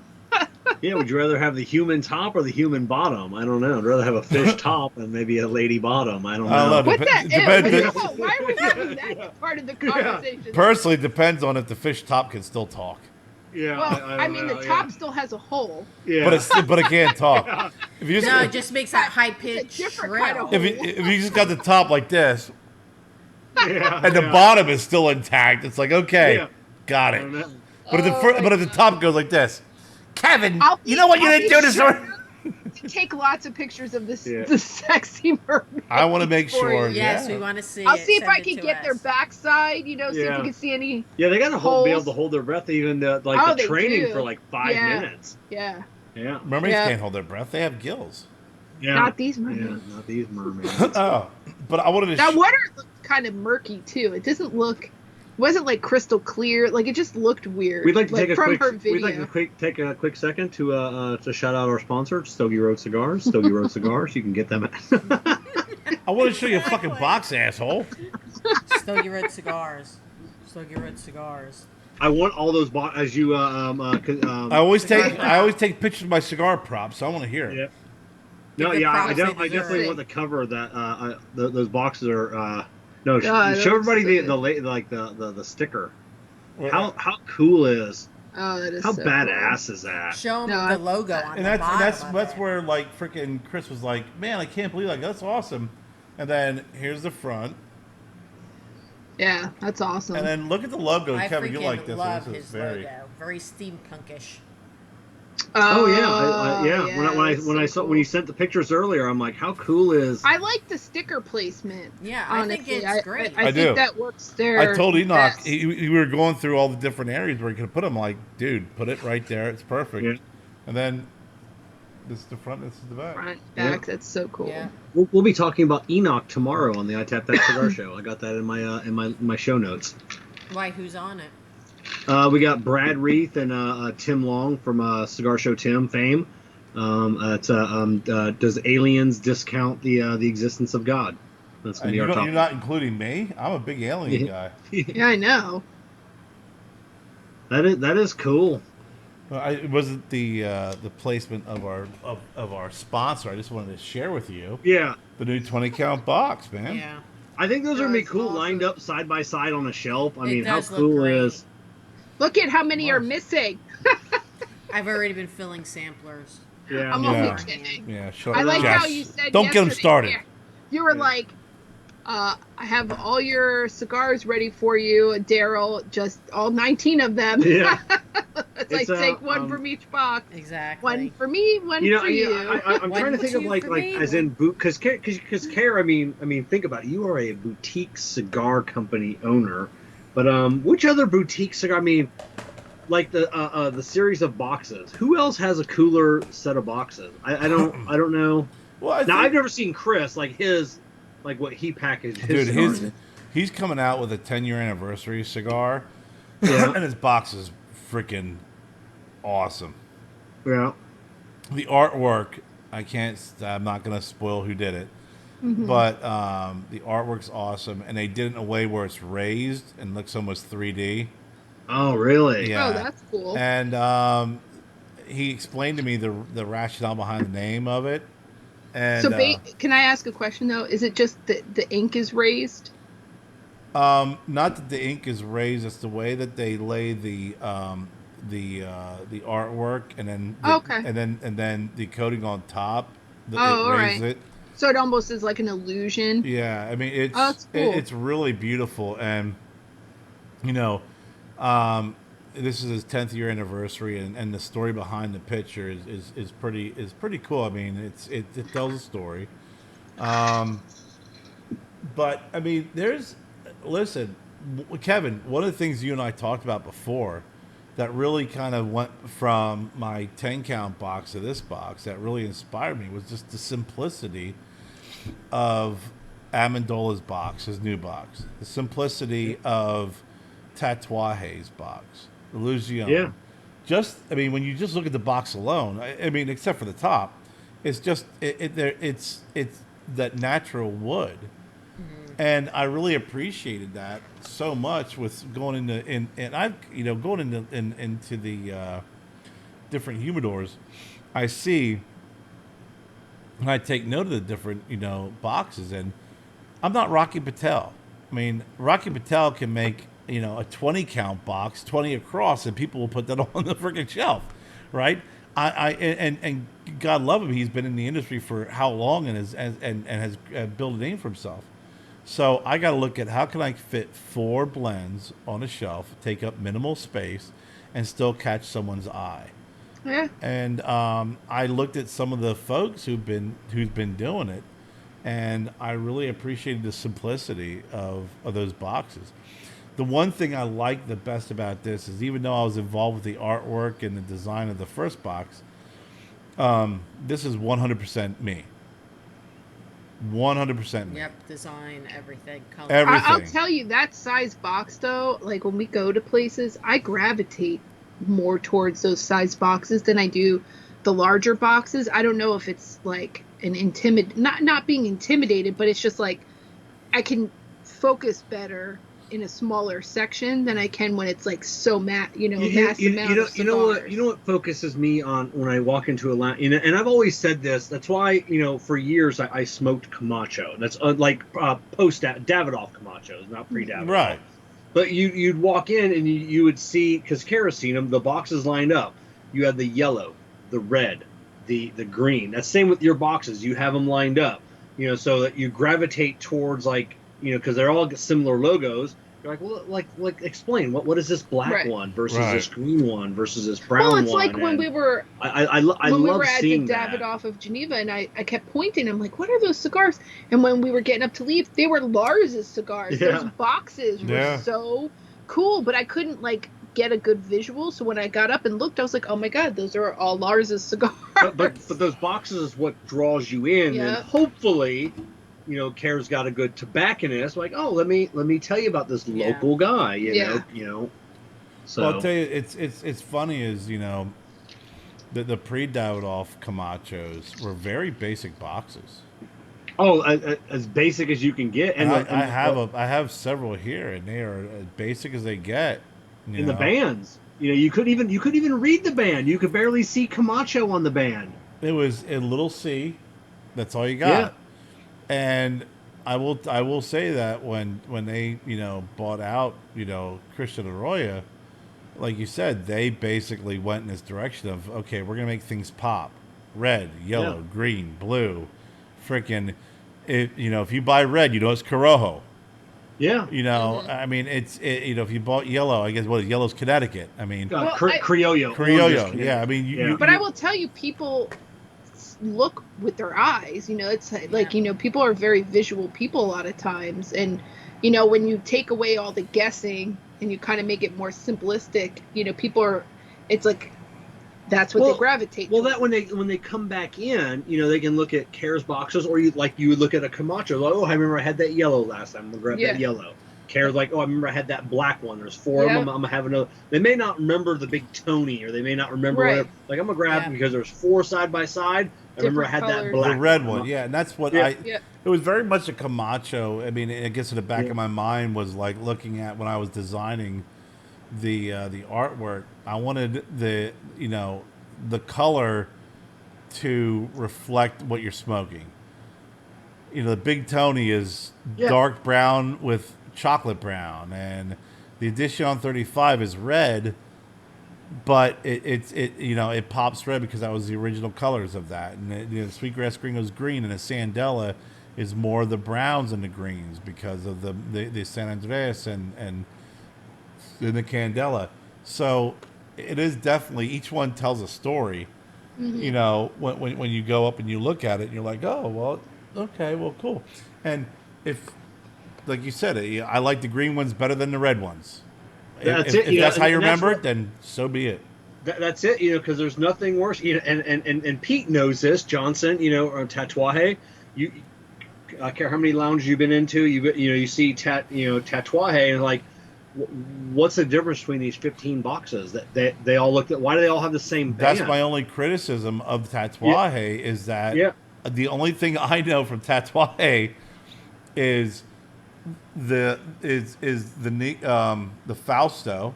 Yeah, would you rather have the human top or the human bottom? I don't know. I'd rather have a fish top and maybe a lady bottom. I don't know. Why are we having that part of the conversation? Personally, it depends on if the fish top can still talk. Yeah. Well, I mean, the top still has a hole. Yeah. But it can't talk. If you it just makes that high pitch shrill. If you just got the top like this. And the bottom is still intact. It's like, okay, got it. But if the top goes like this, Kevin, you know what you didn't do this? Take lots of pictures of this the sexy mermaid. I want to make sure. Yes, we want to see. I'll see if I can get their backside. See if we can see any. Yeah, they got to be able to hold their breath even the training for like 5 minutes. Yeah. Mermaids can't hold their breath. They have gills. Yeah. Not these mermaids. Yeah, not these mermaids. But I wanted to. That water looked kind of murky too. It doesn't look. It wasn't like crystal clear. Like it just looked weird. We'd like to take a quick second to shout out our sponsor, Stogie Road Cigars. Stogie Road Cigars. You can get them at. I want to show you a fucking box, asshole. Stogie Road Cigars. Stogie Road Cigars. I want all those as you. I always take pictures of my cigar props, so I want to hear it. Yeah. No, I definitely want the cover that those boxes are. No, show everybody the sticker. How cool is? Oh, that is how so badass cool. Is that? Show them the logo on and the that's where like freaking Chris was like, man, I can't believe that's awesome. And then here's the front. Yeah, that's awesome. And then look at the logo, I Kevin. You like this? Love This is his very logo. Very steampunkish. Oh yeah, yeah. Yeah, When you sent the pictures earlier, I'm like, how cool is? I like the sticker placement. Yeah, honestly. I think it's great. I think that works there. I told Enoch we were going through all the different areas where he could put them. Like, dude, put it right there. It's perfect. Yeah. And then this is the front. This is the back. Front, back. Yeah. That's so cool. Yeah. We'll be talking about Enoch tomorrow on the I Tap That Cigar show. I got that in my show notes. Why? Who's on it? We got Brad Reith and Tim Long from Cigar Show Tim fame. Does aliens discount the existence of God? That's going to be our topic. You're not including me? I'm a big alien guy. Yeah, I know. That is cool. Well, it wasn't the placement of our sponsor. I just wanted to share with you. Yeah. The new 20 count box, man. Yeah. I think those are going to be cool, awesome. Lined up side by side on a shelf. I mean, how cool is? Look at how many are missing. I've already been filling samplers. Yeah. I'm only kidding. Yeah, sure. I like how you said don't get them started. You were like, I have all your cigars ready for you, Daryl. Just all 19 of them. Yeah. It's take one from each box. Exactly. One for me, one for you. I'm trying to think of like as in boot because Kerr. I mean, think about it. You are a boutique cigar company owner, but which other boutique cigar? I mean, like the series of boxes. Who else has a cooler set of boxes? I don't know. Well, I've never seen Chris like what he packaged. Dude, he's coming out with a 10-year anniversary cigar, and his box is freaking awesome. Yeah. The artwork, I'm not gonna spoil who did it, but the artwork's awesome, and they did it in a way where it's raised and looks almost 3D. Oh, really? Yeah. Oh, that's cool. And he explained to me the rationale behind the name of it. And, so, can I ask a question though? Is it just the ink is raised? Not that the ink is raised; it's the way that they lay the artwork, and then and then the coating on top. It. So it almost is like an illusion. Yeah, I mean it's cool. It's really beautiful, and this is his 10th year anniversary, and the story behind the picture is pretty cool. I mean, it tells a story. But I mean, listen, Kevin, one of the things you and I talked about before that really kind of went from my 10 count box to this box that really inspired me was just the simplicity of Amendola's box, his new box, the simplicity of Tatuaje's box, Illusion. Yeah. When you just look at the box alone, I mean, except for the top, it's just it's that natural wood, and I really appreciated that so much with going into into the different humidors. I see, and I take note of the different boxes, and I'm not Rocky Patel. I mean, Rocky Patel can make a 20 count box, 20 across, and people will put that on the freaking shelf, right? And God love him, he's been in the industry for how long and has built a name for himself. So I got to look at how can I fit 4 blends on a shelf, take up minimal space, and still catch someone's eye. Yeah. And I looked at some of the folks who's been doing it, and I really appreciated the simplicity of those boxes. The one thing I like the best about this is, even though I was involved with the artwork and the design of the first box, this is 100% me. 100% me. Yep, design, everything, color. Everything. I'll tell you, that size box, though, like when we go to places, I gravitate more towards those size boxes than I do the larger boxes. I don't know if it's like an not being intimidated, but it's just like I can focus better in a smaller section than I can when it's like so massive amount of cigars. You know what focuses me on when I walk into a lounge, and I've always said this. That's why for years I smoked Camacho. That's post Davidoff Camachos, not pre Davidoff. Right. But you'd walk in and you would see, because Kerr's seen them, the boxes lined up. You had the yellow, the red, the green. That's same with your boxes. You have them lined up, so that you gravitate towards because they're all similar logos. You're like, well, like explain what is this black one versus this green one versus this brown one? Well, it's like when we were I when we love were at seeing the Davidoff of Geneva, and I kept pointing. I'm like, what are those cigars? And when we were getting up to leave, they were Lars's cigars. Yeah. Those boxes were so cool, but I couldn't like get a good visual. So when I got up and looked, I was like, oh my god, those are all Lars's cigars. But those boxes is what draws you in, and hopefully, you know, Kerr's got a good tobacconist. Like, oh, let me tell you about this local guy. You know. So well, I'll tell you, it's funny is, you know, the pre-Davidoff Camachos were very basic boxes. Oh, as basic as you can get, and I have several here, and they are as basic as they get. In the bands, you know, you couldn't even read the band. You could barely see Camacho on the band. It was a little C. That's all you got. Yeah. And I will say that when they, you know, bought out, you know, Christian Arroyo, like you said, they basically went in this direction of, okay, we're gonna make things pop, red, yellow, green, blue, freaking, you know, if you buy red, you know it's Corojo. Yeah. You know, I mean, you know, if you bought yellow, I guess yellow's Connecticut. I mean, Criollo. Criollo. Yeah. I mean, but I will tell you, people look with their eyes. You know, it's like, you know, people are very visual people a lot of times, and you know, when you take away all the guessing and you kind of make it more simplistic, you know, people are. It's like. That's what they gravitate to. Well, that when they come back in, you know, they can look at Kerr's boxes, or you would look at a Camacho. Like, oh, I remember I had that yellow last time. I'm gonna grab that yellow. Kerr's like, oh, I remember I had that black one. There's four of them. I'm gonna have another. They may not remember the big Tony, or they may not remember whatever. Like, I'm gonna grab them because there's four side by side. I remember I had that black, the red one. Yeah, and that's what It was very much a Camacho. I mean, I guess in the back of my mind was like looking at when I was designing the artwork. I wanted the color to reflect what you're smoking. You know, the Big Tony is dark brown with chocolate brown, and the Edition 35 is red, but it you know, it pops red because that was the original colors of that. And the Sweetgrass Gringo is green, and the Sandela is more the browns and the greens because of the San Andreas and the Candela. So it is definitely, each one tells a story. You know, when you go up and you look at it, and you're like, oh, well, okay, well, cool. And if, like you said, I like the green ones better than the red ones. If that's how you remember it, then so be it. That's it, you know, because there's nothing worse. You know, and Pete knows this, Johnson, you know, or Tatuaje. I don't care how many lounges you've been into, you see Tatuaje, and like, what's the difference between these 15 boxes that they all look at? Why do they all have the same band? That's my only criticism of Tatuaje is that the only thing I know from Tatuaje is the Fausto.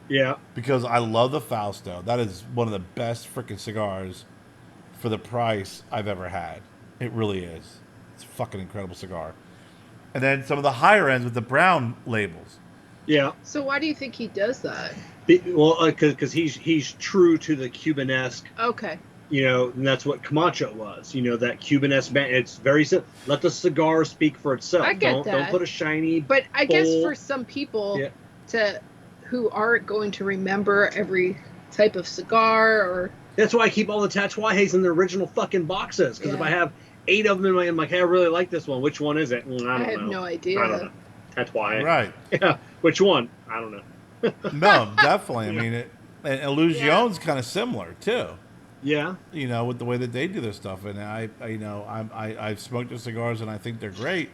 Yeah. Because I love the Fausto. That is one of the best freaking cigars for the price I've ever had. It really is. It's a fucking incredible cigar. And then some of the higher ends with the brown labels. Yeah. So why do you think he does that? Well, because he's true to the Cubanesque. Okay. You know, and that's what Camacho was. You know, that Cubanesque band. It's very simple. Let the cigar speak for itself. I get that. Don't put a shiny. But I guess for some people who aren't going to remember every type of cigar, or that's why I keep all the Tatuajes in the original fucking boxes. Because if I have 8 of them I'm like, hey, I really like this one. Which one is it? Well, I have no idea. I don't know. Tatuaje. Right. Yeah. Which one? I don't know. No, definitely. I mean, and Illusion's kind of similar too. Yeah. You know, with the way that they do their stuff, and I've smoked their cigars and I think they're great.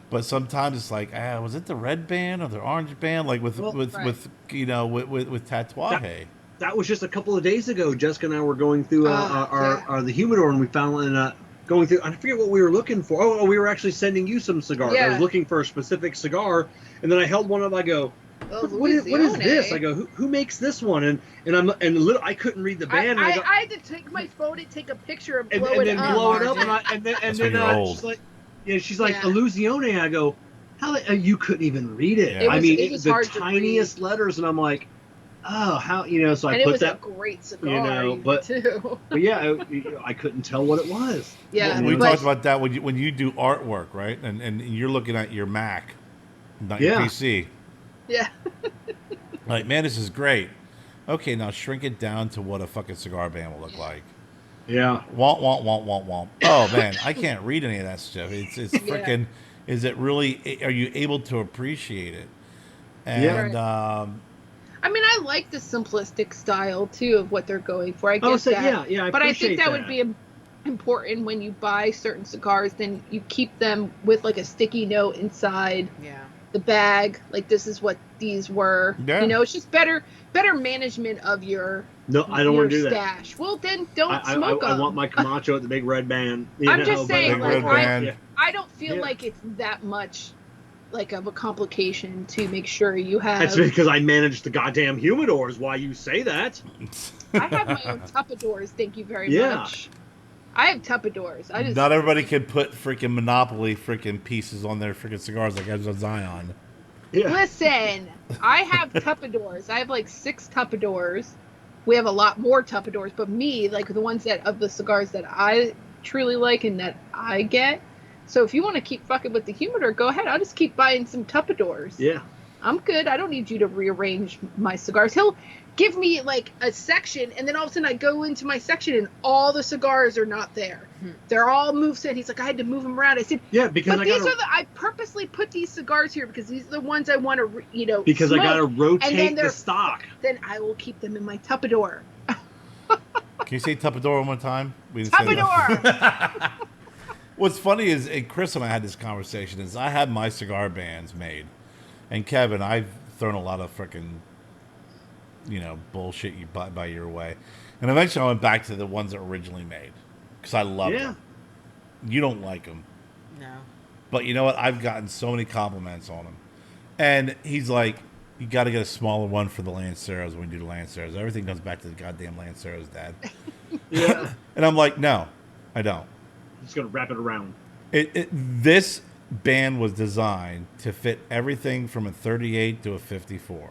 But sometimes it's like, was it the red band or the orange band? Like with Tatuaje. That was just a couple of days ago. Jessica and I were going through the humidor, and we found going through. I forget what we were looking for. Oh, we were actually sending you some cigars. Yeah. I was looking for a specific cigar, and then I held one up. I go, what is this? I go, who makes this one? And I couldn't read the band. I had to take my phone and take a picture and blow it up. Blow it up, and then she's like, she's like Illusione. I go, how you couldn't even read it? Yeah. I mean, it was the tiniest letters, and I'm like, oh, how, so I put that. It was a great cigar, but yeah, I couldn't tell what it was. Yeah, we talked about that when you do artwork, right? And you're looking at your Mac, not your PC. Yeah. Like, man, this is great. Okay, now shrink it down to what a fucking cigar band will look like. Yeah. Womp. Oh man, I can't read any of that stuff. It's freaking. Is it really? Are you able to appreciate it? And I mean, I like the simplistic style too of what they're going for. I guess that. Yeah. But I think that would be important when you buy certain cigars. Then you keep them with like a sticky note inside. Yeah. The bag, like this is what these were. Yeah. You know, it's just better management of your. No, I don't want to do stash. that. Well, then don't smoke them. I want my Camacho with the big red band. I'm just saying, like, I don't feel Yeah. like it's that much, like, of a complication to make sure you have. That's because I manage the goddamn humidors. Why you say that? I have my own Tupperdoors. Thank you very much. I have Tupperdoors. Not everybody can put freaking Monopoly freaking pieces on their freaking cigars like as a Zion. Yeah. Listen, I have Tupperdoors. I have like 6 Tupperdoors. We have a lot more Tupperdoors, but me, like the ones that of the cigars that I truly like and that I get. So if you want to keep fucking with the humidor, go ahead. I'll just keep buying some Tupperdoors. Yeah. I'm good. I don't need you to rearrange my cigars. He'll give me like a section, and then all of a sudden I go into my section and all the cigars are not there. They're all moved in. He's like, I had to move them around. I said, yeah, because I purposely put these cigars here because these are the ones I want to, because smoke. I got to rotate the stock. Then I will keep them in my Tupperdoor. Can you say Tupperdoor one more time? Tupperdoor! What's funny is, and Chris and I had this conversation, is I had my cigar bands made. And Kevin, I've thrown a lot of freaking, bullshit you buy your way. And eventually I went back to the ones that were originally made. Because I love them. You don't like them. No. But you know what? I've gotten so many compliments on them. And he's like, you got to get a smaller one for the Lanceros when we do the Lanceros. Everything comes back to the goddamn Lanceros, Dad. Yeah. And I'm like, no, I don't. I'm just going to wrap it around. This band was designed to fit everything from a 38 to a 54.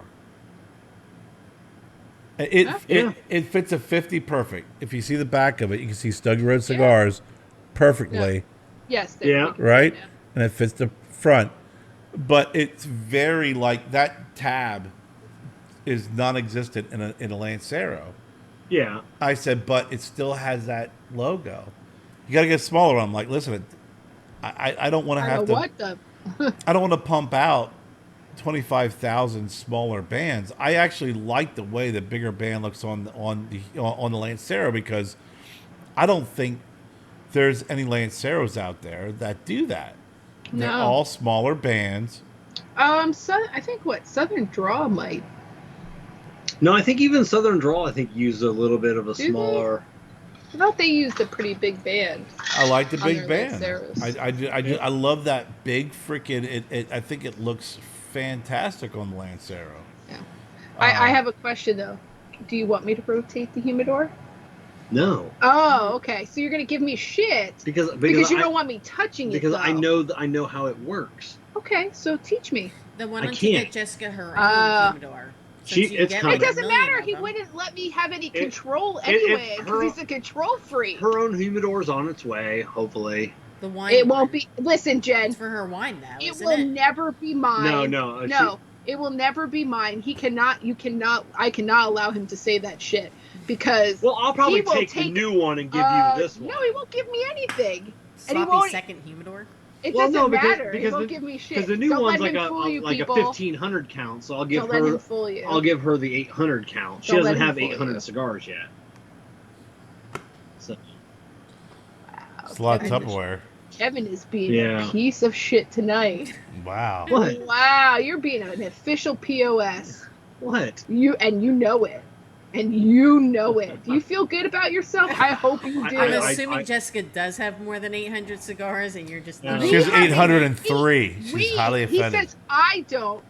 It fits a 50 perfect. If you see the back of it, you can see Stogie Road Cigars perfectly. Yes. Right? Yeah. And it fits the front. But it's very like that tab is non-existent in a Lancero. Yeah. I said, but it still has that logo. You got to get smaller. I'm like, listen, I don't want to have to. I don't want to pump out 25,000 smaller bands. I actually like the way the bigger band looks on the Lancero because I don't think there's any Lanceros out there that do that. No. They're all smaller bands. I think Southern Draw might. No, I think even Southern Draw used a little bit of a smaller. I thought they used a pretty big band. I like the big band. I love that big freaking. I think it looks fantastic on the Lancero. Yeah. I have a question though. Do you want me to rotate the humidor? No. Oh, okay. So you're gonna give me shit because you don't want me touching it. Because I know how it works. Okay, so teach me. Then why don't you get Jessica her own humidor? It doesn't matter. He wouldn't let me have any control anyway because he's a control freak. Her own humidor's on its way, hopefully. The wine. It won't be. Listen, Jen. It's for her wine, though. It will never be mine. No. It will never be mine. He cannot. You cannot. I cannot allow him to say that shit because. Well, I'll probably take the new one and give you this one. No, he won't give me anything. And he won't. Second humidor. It doesn't matter. He won't give me shit. Because the new one's like a 1500 count, so I'll give her. I'll give her the 800 count. She doesn't have 800 cigars yet. So. It's a lot of Tupperware. Kevin is being a piece of shit tonight. Wow. What? Wow, you're being an official POS. What? You know it. And you know it. Do you feel good about yourself? I hope you do. I'm assuming Jessica does have more than 800 cigars, and you're just... She has 803. She's highly offended. He says, I don't.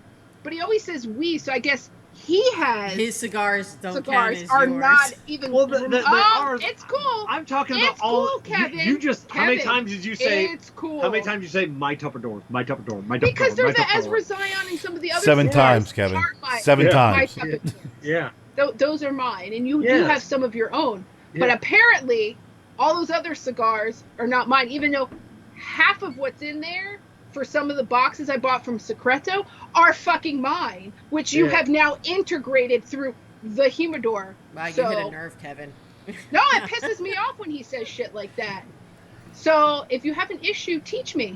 But he always says we, so I guess he has... His cigars don't cigars count as are yours. Not even... Well, ours, it's cool. I'm talking about all... Cool, Kevin. You just... Kevin, how many times did you say... It's cool. How many times did you say my Tupperdoor, my Tupperdoor, my Tupperdoor, because there's the Ezra Zion and some of the other... 7 times, Kevin. 7 times. Yeah. Those are mine, and you do have some of your own. Yeah. But apparently, all those other cigars are not mine, even though half of what's in there for some of the boxes I bought from Secreto are fucking mine, which you have now integrated through the humidor. Wow, you hit a nerve, Kevin. No, it pisses me off when he says shit like that. So if you have an issue, teach me.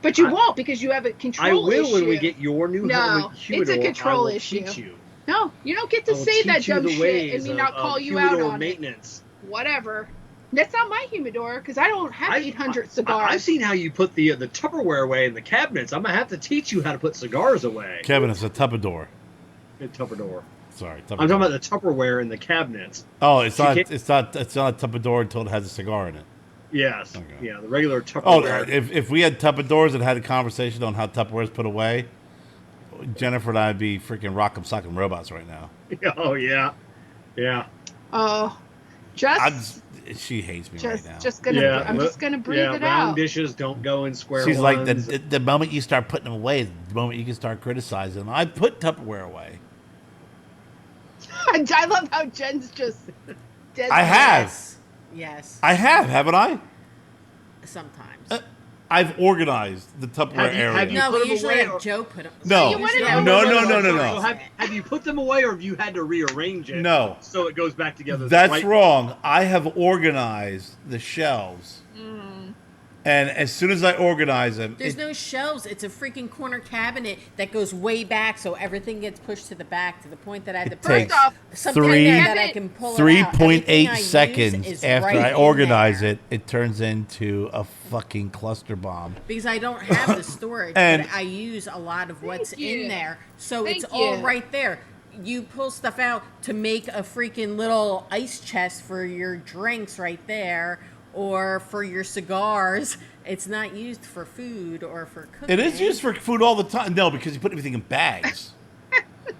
But you won't, because you have a control issue. I will when we get your new humidor. It's a control issue. Teach you. No, you don't get to say that dumb shit and me not call you out on maintenance. It. Whatever. That's not my humidor, because I don't have 800 cigars. I've seen how you put the Tupperware away in the cabinets. I'm going to have to teach you how to put cigars away. Kevin, it's a Tupperware. Tupperware. Sorry, Tupperware. I'm talking about the Tupperware in the cabinets. Oh, it's not a Tupperware until it has a cigar in it. Yes. Okay. Yeah, the regular Tupperware. Oh, if we had Tupperwares and had a conversation on how Tupperware is put away, Jennifer and I would be freaking rock'em sock'em robots right now. Oh, yeah. Yeah. Oh, she hates me right now. I'm just gonna breathe it out. Round dishes don't go in square She's ones. like, the moment you start putting them away is the moment you can start criticizing them. I put Tupperware away. I love how Jen's just dead. I have. Yes. I have, haven't I? Sometimes. I've organized the Tupperware area. No, we usually have Joe put them. No. No. Have you put them away, or have you had to rearrange it? No. So it goes back together. That's wrong. I have organized the shelves. And as soon as I organize them... There's no shelves. It's a freaking corner cabinet that goes way back, so everything gets pushed to the back to the point that I had to put something in there that I can pull 3.8 seconds after I organize it, it turns into a fucking cluster bomb. Because I don't have the storage, but I use a lot of what's in there. So it's all right there. You pull stuff out to make a freaking little ice chest for your drinks right there, or for your cigars. It's not used for food or for cooking. It is used for food all the time. No, because you put everything in bags.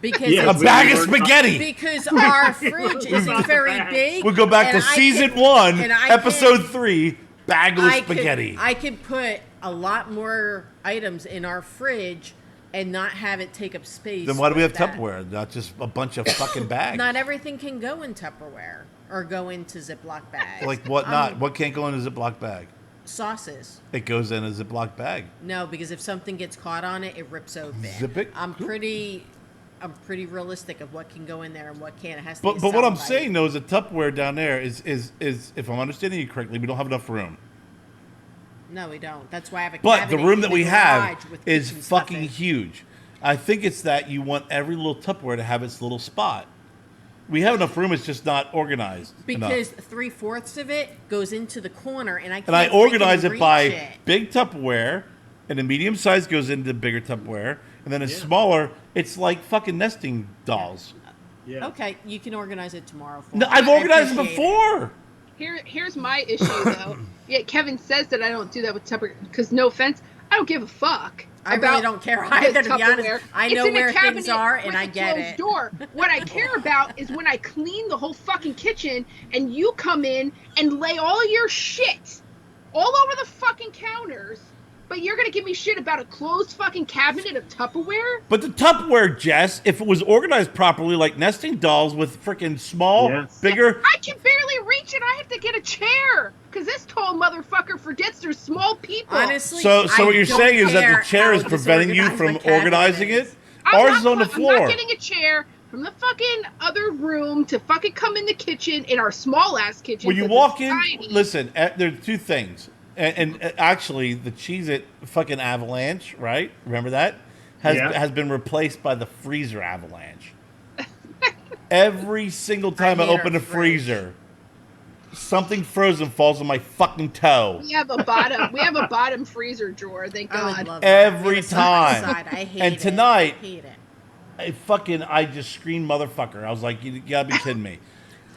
Because a bag of spaghetti. Because our fridge isn't very big. We'll go back to season 1, episode 3, bagless spaghetti. I could put a lot more items in our fridge and not have it take up space. Then why do we have Tupperware? Not just a bunch of fucking bags. Not everything can go in Tupperware or go into Ziploc bags. Like what not? What can't go in a Ziploc bag? Sauces. It goes in a Ziploc bag. No, because if something gets caught on it, it rips open. Zip it? I'm pretty realistic of what can go in there and what can't. It has to be But what I'm saying though is the Tupperware down there is if I'm understanding you correctly, we don't have enough room. No, we don't. That's why I have a But cabinet the room that we have is kitchen fucking stuff huge. I think it's that you want every little Tupperware to have its little spot. We have enough room, it's just not organized because enough. 3/4 of it goes into the corner, and I can't. And I organize it by it. big Tupperware, and the medium size goes into bigger Tupperware, and then a smaller. It's like fucking nesting dolls. Yeah. Okay, you can organize it tomorrow. No, I've organized it before. Here's my issue though. Yeah, Kevin says that I don't do that with Tupperware because no offense, I don't give a fuck. I really don't care either, to be honest. I know where things are, and I get it. Door. What I care about is when I clean the whole fucking kitchen, and you come in and lay all your shit all over the fucking counters, but you're gonna give me shit about a closed fucking cabinet of Tupperware? But the Tupperware, Jess, if it was organized properly, like nesting dolls with freaking small, bigger... I can barely reach it. I have to get a chair. Because this tall motherfucker forgets there's small people. Honestly, so what you're saying is that the chair is preventing you from organizing it? Ours is on the floor. I'm not getting a chair from the fucking other room to fucking come in the kitchen, in our small-ass kitchen. When you walk in, listen, there are two things. And actually, the Cheez-It fucking Avalanche, right? Remember that? Has been replaced by the freezer Avalanche. Every single time I open a freezer... something frozen falls on my fucking toe. We have a bottom freezer drawer, thank God. Every time. I hate and tonight, I hate it. I just screamed motherfucker. I was like, you gotta be kidding me.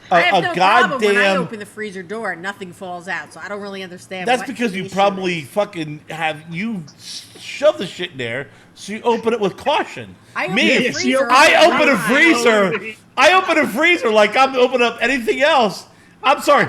I have no problem when I open the freezer door and nothing falls out, so I don't really understand. That's because you probably fucking shove the shit in there, so you open it with caution. I open a freezer like I'm opening up anything else. I'm sorry.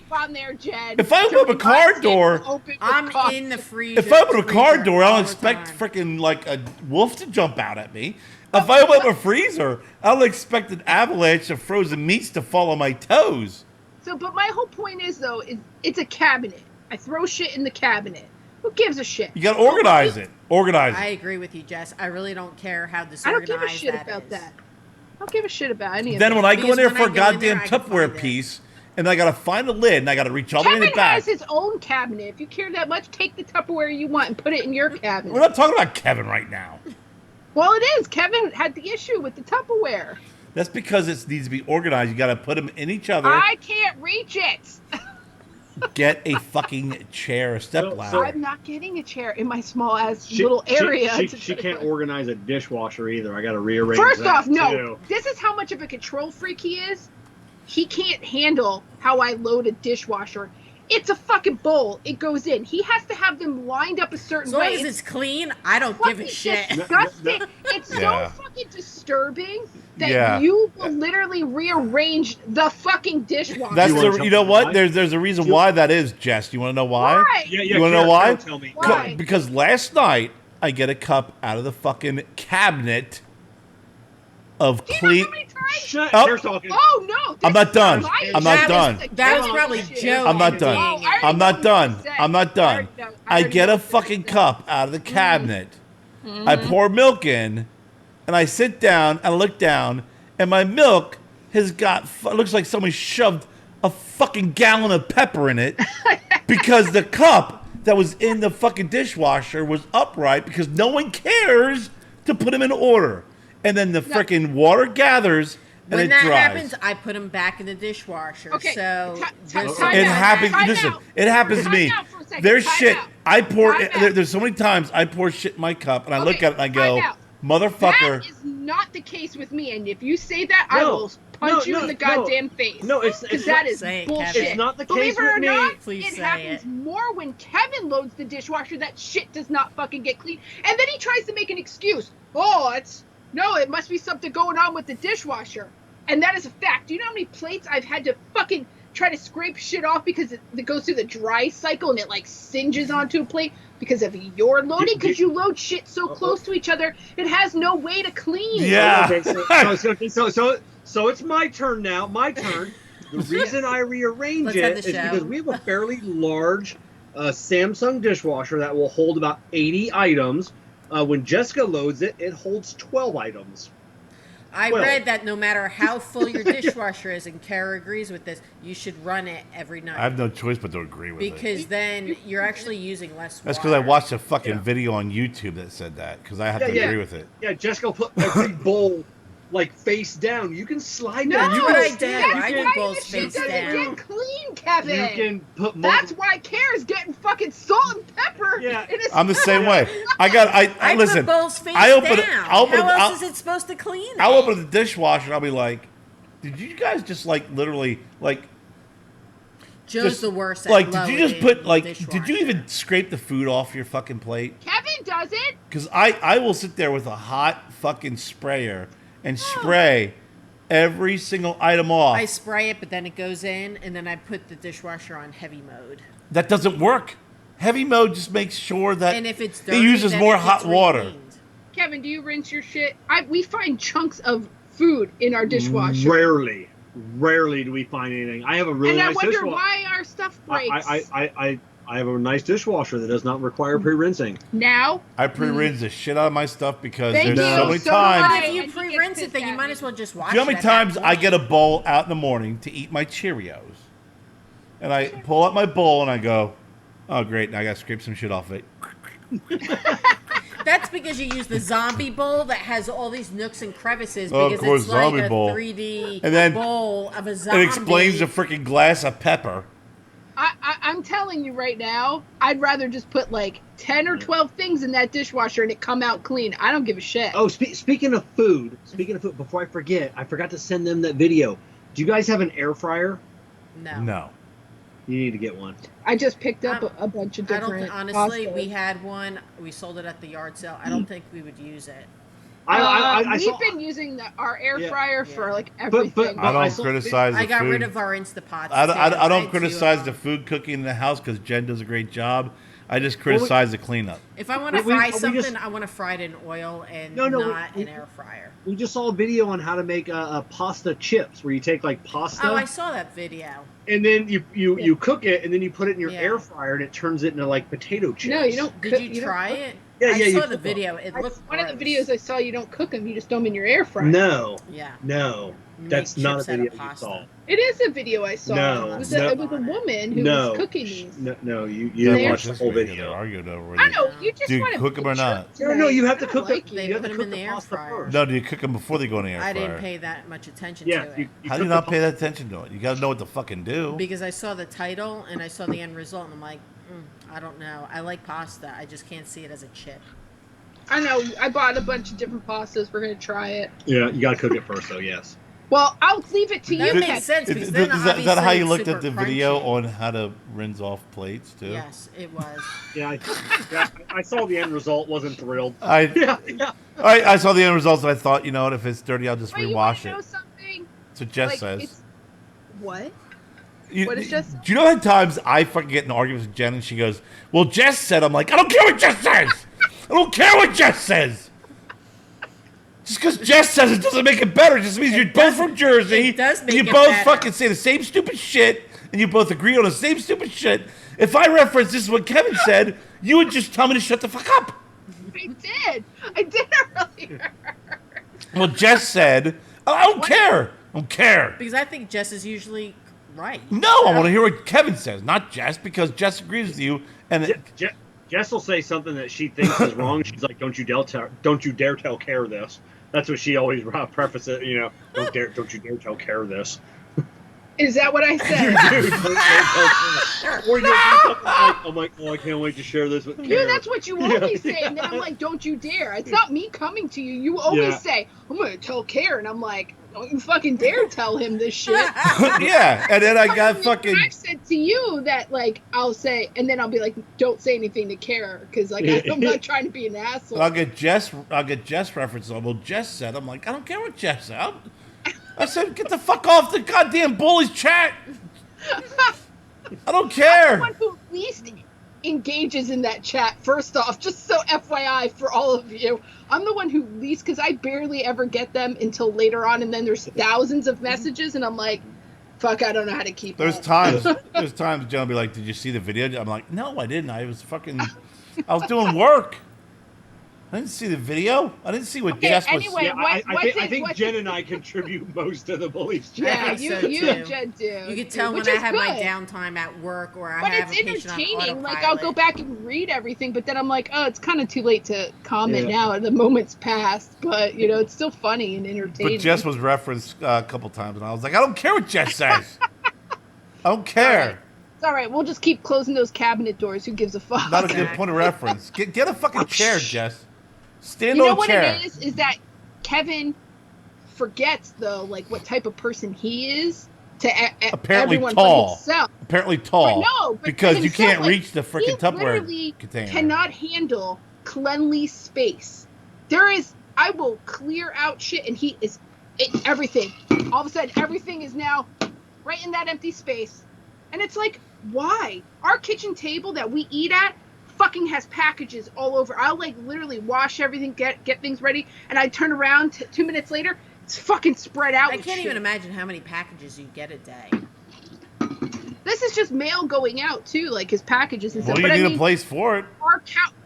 On there, Jen. If I open up a car door, I'm in the freezer. If I open a car door, I don't expect freaking like a wolf to jump out at me. If I open up a freezer, I'll expect an avalanche of frozen meats to fall on my toes. But my whole point is though, it's a cabinet. I throw shit in the cabinet. Who gives a shit? You got to organize it. Organize it. I agree with you, Jess. I really don't care how I disorganized don't give a shit that about is. that. I don't give a shit about any of Then that. when I go in there for a when I go in there, goddamn I can Tupperware find it. piece, and I got to find the lid, and I got to reach all the way in the Kevin back. has his own cabinet. If you care that much, take the Tupperware you want and put it in your cabinet. We're not talking about Kevin right now. Well, it is. Kevin had the issue with the Tupperware. That's because it needs to be organized. You got to put them in each other. I can't reach it. Get a fucking chair, a step ladder. I'm not getting a chair in my small ass little area. She can't organize a dishwasher either. I got to rearrange First that off, no. too. This is how much of a control freak he is. He can't handle how I load a dishwasher. It's a fucking bowl. It goes in. He has to have them lined up a certain way. As long as it's clean, I don't give a shit. Disgusting. It's so fucking disturbing that you will literally rearrange the fucking dishwasher. That's you know what? There's a reason why that is, Jess. You want to know why? Why? You want to know why? Tell me. Why? Because last night I get a cup out of the fucking cabinet of Do you clean. know how many times? Shut Oh. You're talking. Oh no! I'm not done. This I'm not is done. That was Oh, probably shit. Joe. I'm not done. emptying it. I already I'm know not what done. you're gonna say. I'm not done. I already get know a what you're fucking gonna say. cup out of the cabinet. I pour milk in, and I sit down and I look down, and my milk has got looks like somebody shoved a fucking gallon of pepper in it because the cup that was in the fucking dishwasher was upright because no one cares to put them in order, and then the freaking water gathers. And When it that dries. happens, I put them back in the dishwasher. Okay, So time It out. happens. Time Listen, out. it happens to Time me. out for a second. There's Time shit. out. I pour. Time out. There's so many times I pour shit in my cup, and I look Okay, at it and I go, time out. "Motherfucker." That is not the case with me. And if you say that, I will punch you in the goddamn face. No, it's that is Say it, bullshit. Kevin. It's not the Believe case it or with me. not, Please it say happens it. more when Kevin loads the dishwasher. That shit does not fucking get clean, and then he tries to make an excuse. Oh, it must be something going on with the dishwasher. And that is a fact. Do you know how many plates I've had to fucking try to scrape shit off because it goes through the dry cycle and it like singes onto a plate because of your loading? Because you load shit so close to each other, it has no way to clean. Yeah. Okay, so it's my turn now. My turn. The reason I rearrange Let's end it the is show. because we have a fairly large Samsung dishwasher that will hold about 80 items. When Jessica loads it, it holds 12 items. I read that no matter how full your dishwasher is, and Kerr agrees with this, you should run it every night. I have no choice but to agree with it. Because then you're actually using less water. That's because I watched a fucking video on YouTube that said that. Because I have to agree with it. Yeah, Jessica put every bowl like face down. You can slide No, down. You what can I stand. did. That's I why did bowls this shit face doesn't down. get clean, Kevin. You can put That's why Kerr's getting fucking salt and pepper. Yeah. in his I'm the same way. I listen. put bowls face I open it. down. I'll open How it. else is it supposed to clean it? I'll open the dishwasher and I'll be like, "Did you guys just like literally like?" Joe's Just, the worst at like, did you just loading put like? dishwasher. Did you even scrape the food off your fucking plate? Kevin does it. Because I will sit there with a hot fucking sprayer and spray every single item off. I spray it, but then it goes in, and then I put the dishwasher on heavy mode. That doesn't work. Heavy mode just makes sure that And if it's it dirty, uses then more it hot gets water. recleaned. Kevin, do you rinse your shit? We find chunks of food in our dishwasher. Rarely do we find anything. I have a really And I nice wonder dishwasher. why our stuff breaks. I have a nice dishwasher that does not require pre-rinsing. Now? I pre-rinse the shit out of my stuff because Thank there's you. so many So times. do I. But if you And he pre-rinse gets it, then you pissed might at as well just wash Do you know how it many at that times I point. get a bowl out in the morning to eat my Cheerios? And I pull out my bowl and I go, oh, great, now I got to scrape some shit off it. That's because you use the zombie bowl that has all these nooks and crevices Oh, of because course, it's like zombie a bowl. 3D And then bowl of a zombie. It explains the freaking glass of pepper. I'm telling you right now, I'd rather just put like 10 or 12 things in that dishwasher and it come out clean. I don't give a shit. Oh, speaking of food, before I forgot to send them that video. Do you guys have an air fryer? No. You need to get one. I just picked up a bunch of I different. don't. Honestly, Costco. we had one. We sold it at the yard sale. I don't think we would use it. We've been using our air fryer for like everything. But I don't criticize the I got food. rid of our Instapots. I too. don't had criticize two the of them. food cooking in the house because Jen does a great job. I just criticize the cleanup. If I want to fry something, I want to fry it in oil and not an air fryer. We just saw a video on how to make a pasta chips, where you take like pasta. Oh, I saw that video. And then you cook it, and then you put it in your air fryer, and it turns it into like potato chips. No, you don't. Did you try it? Yeah, I saw the video. It looked one of the videos I saw. You don't cook them; you just throw them in your air fryer. No. Yeah. No. That's not a video you saw. It is a video I saw. No. It was a woman who was cooking these. No, you didn't watch the whole video. I know. You just want to cook them or not? No, you have to cook them. You have to cook the pasta first. No, do you cook them before they go in the air fryer? I didn't pay that much attention to it. How do you not pay that attention to it? You got to know what to fucking do. Because I saw the title and I saw the end result, and I'm like, I don't know. I like pasta. I just can't see it as a chip. I know. I bought a bunch of different pastas. We're gonna try it. Yeah, you gotta cook it first, though. Yes. Well, I'll leave it to you. That makes sense. Is that how you looked at the video on how to rinse off plates too? Yes, it was. Yeah, I saw the end result. Wasn't thrilled. I saw the end results, and I thought, you know what? If it's dirty, I'll just rewash it. Know something? That's what Jess says. What? What is Jess? Do you know how many times I fucking get in arguments with Jen, and she goes, "Well, Jess said." I'm like, I don't care what Jess says. I don't care what Jess says. Just because Jess says it doesn't make it better. It just means you're both from Jersey. It does make and you both fucking say the same stupid shit, and you both agree on the same stupid shit. If I reference this is what Kevin said, you would just tell me to shut the fuck up. I did earlier. Well, Jess said, I don't care. I don't care. Because I think Jess is usually right. No, I want to hear what Kevin says, not Jess, because Jess agrees with you. And Jess will say something that she thinks is wrong. She's like, "Don't you dare tell Kerr this." That's what she always prefaces it. You know, don't you dare tell Kerr this. Is that what I said? Or you'll do something like, "Oh my, I can't wait to share this with Kerr." Yeah, that's what you always say, and then I'm like, "Don't you dare!" It's not me coming to you. You always say, "I'm going to tell Kerr," and I'm like, "Don't you fucking dare tell him this shit." Yeah, and then I got fucking. I've said to you that like I'll say, and then I'll be like, "Don't say anything to Kerr," because like I'm not trying to be an asshole. I'll get Jess references on. Well, Jess said, I'm like, I don't care what Jess said. I said, get the fuck off the goddamn Bullies chat. I don't care. I'm the one who least engages in that chat. First off, just so FYI for all of you, I'm the one who least, because I barely ever get them until later on, and then there's thousands of messages, and I'm like, fuck, I don't know how to keep There's up. times Jen will be like, did you see the video? I'm like, no, I didn't. I was doing work. I didn't see the video. I didn't see what Jess was. Anyway, yeah, I think Jen and I contribute most to the Bullies chat. Yeah, you and Jen do. You can tell when I have my downtime at work or I have a patient on autopilot. But it's entertaining. Like, I'll go back and read everything, but then I'm like, oh, it's kind of too late to comment now. The moment's passed. But, you know, it's still funny and entertaining. But Jess was referenced a couple times, and I was like, I don't care what Jess says. I don't care. It's all right. We'll just keep closing those cabinet doors. Who gives a fuck? Not a good point of reference. Get a fucking chair, Jess. Stand you on know what chair. It is that Kevin forgets, though, like what type of person he is to apparently everyone tall. but himself. Apparently tall. But because himself, you can't like, reach the freaking Tupperware container. He cannot handle cleanly space. I will clear out shit, and everything. All of a sudden, everything is now right in that empty space. And it's like, why? Our kitchen table that we eat at fucking has packages all over. I'll like literally wash everything, get things ready, and I turn around 2 minutes later, it's fucking spread out. I can't even imagine how many packages you get a day. This is just mail going out too, like his packages and stuff. Well, you need a place for it.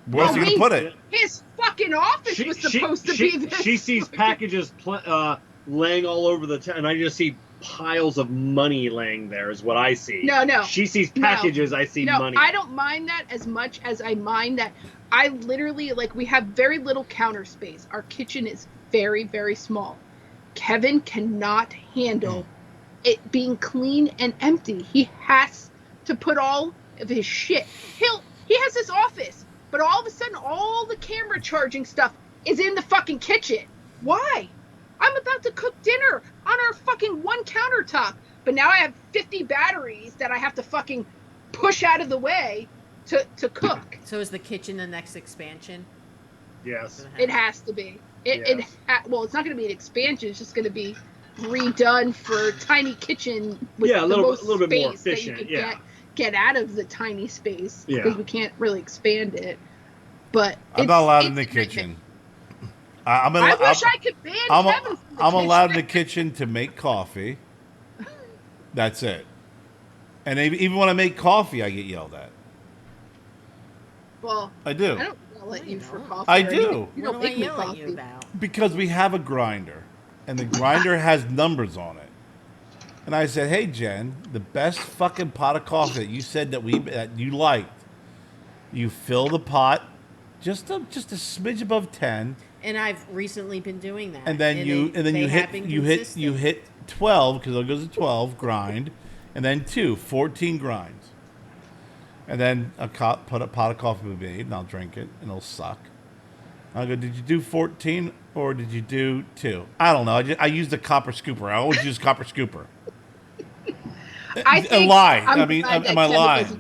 Where's he gonna put it? His fucking office was supposed to be this. She sees packages laying all over the town, and I just see piles of money laying there is what I see. No. She sees packages, I see money. I don't mind that as much as I mind that I literally, like, we have very little counter space. Our kitchen is very, very small. Kevin cannot handle it being clean and empty. He has to put all of his shit. He has his office, but all of a sudden all the camera charging stuff is in the fucking kitchen. Why? I'm about to cook dinner on our fucking one countertop, but now I have 50 batteries that I have to fucking push out of the way to cook. So is the kitchen the next expansion? Yes. It has to be. Well, it's not going to be an expansion. It's just going to be redone for tiny kitchen with a little bit more efficient. get out of the tiny space because we can't really expand it. But I'm not allowed in the kitchen. I wish I could ban Kevin from the I'm kitchen. allowed in the kitchen to make coffee. That's it. And even when I make coffee, I get yelled at. Well, I do. I don't yell at you for coffee. I do. You don't make me coffee. You about? Because we have a grinder, and the grinder has numbers on it. And I said, "Hey, Jen, the best fucking pot of coffee that you said that you liked, you fill the pot just a smidge above 10." And I've recently been doing that. And then you hit 12 because it goes to 12 grind, and then 14 grinds, and then put a pot of coffee will be made, and I'll drink it, and it'll suck. I go, did you do 14 or did you do 2? I don't know. I use the copper scooper. I always use copper scooper. I lie. Am I lying?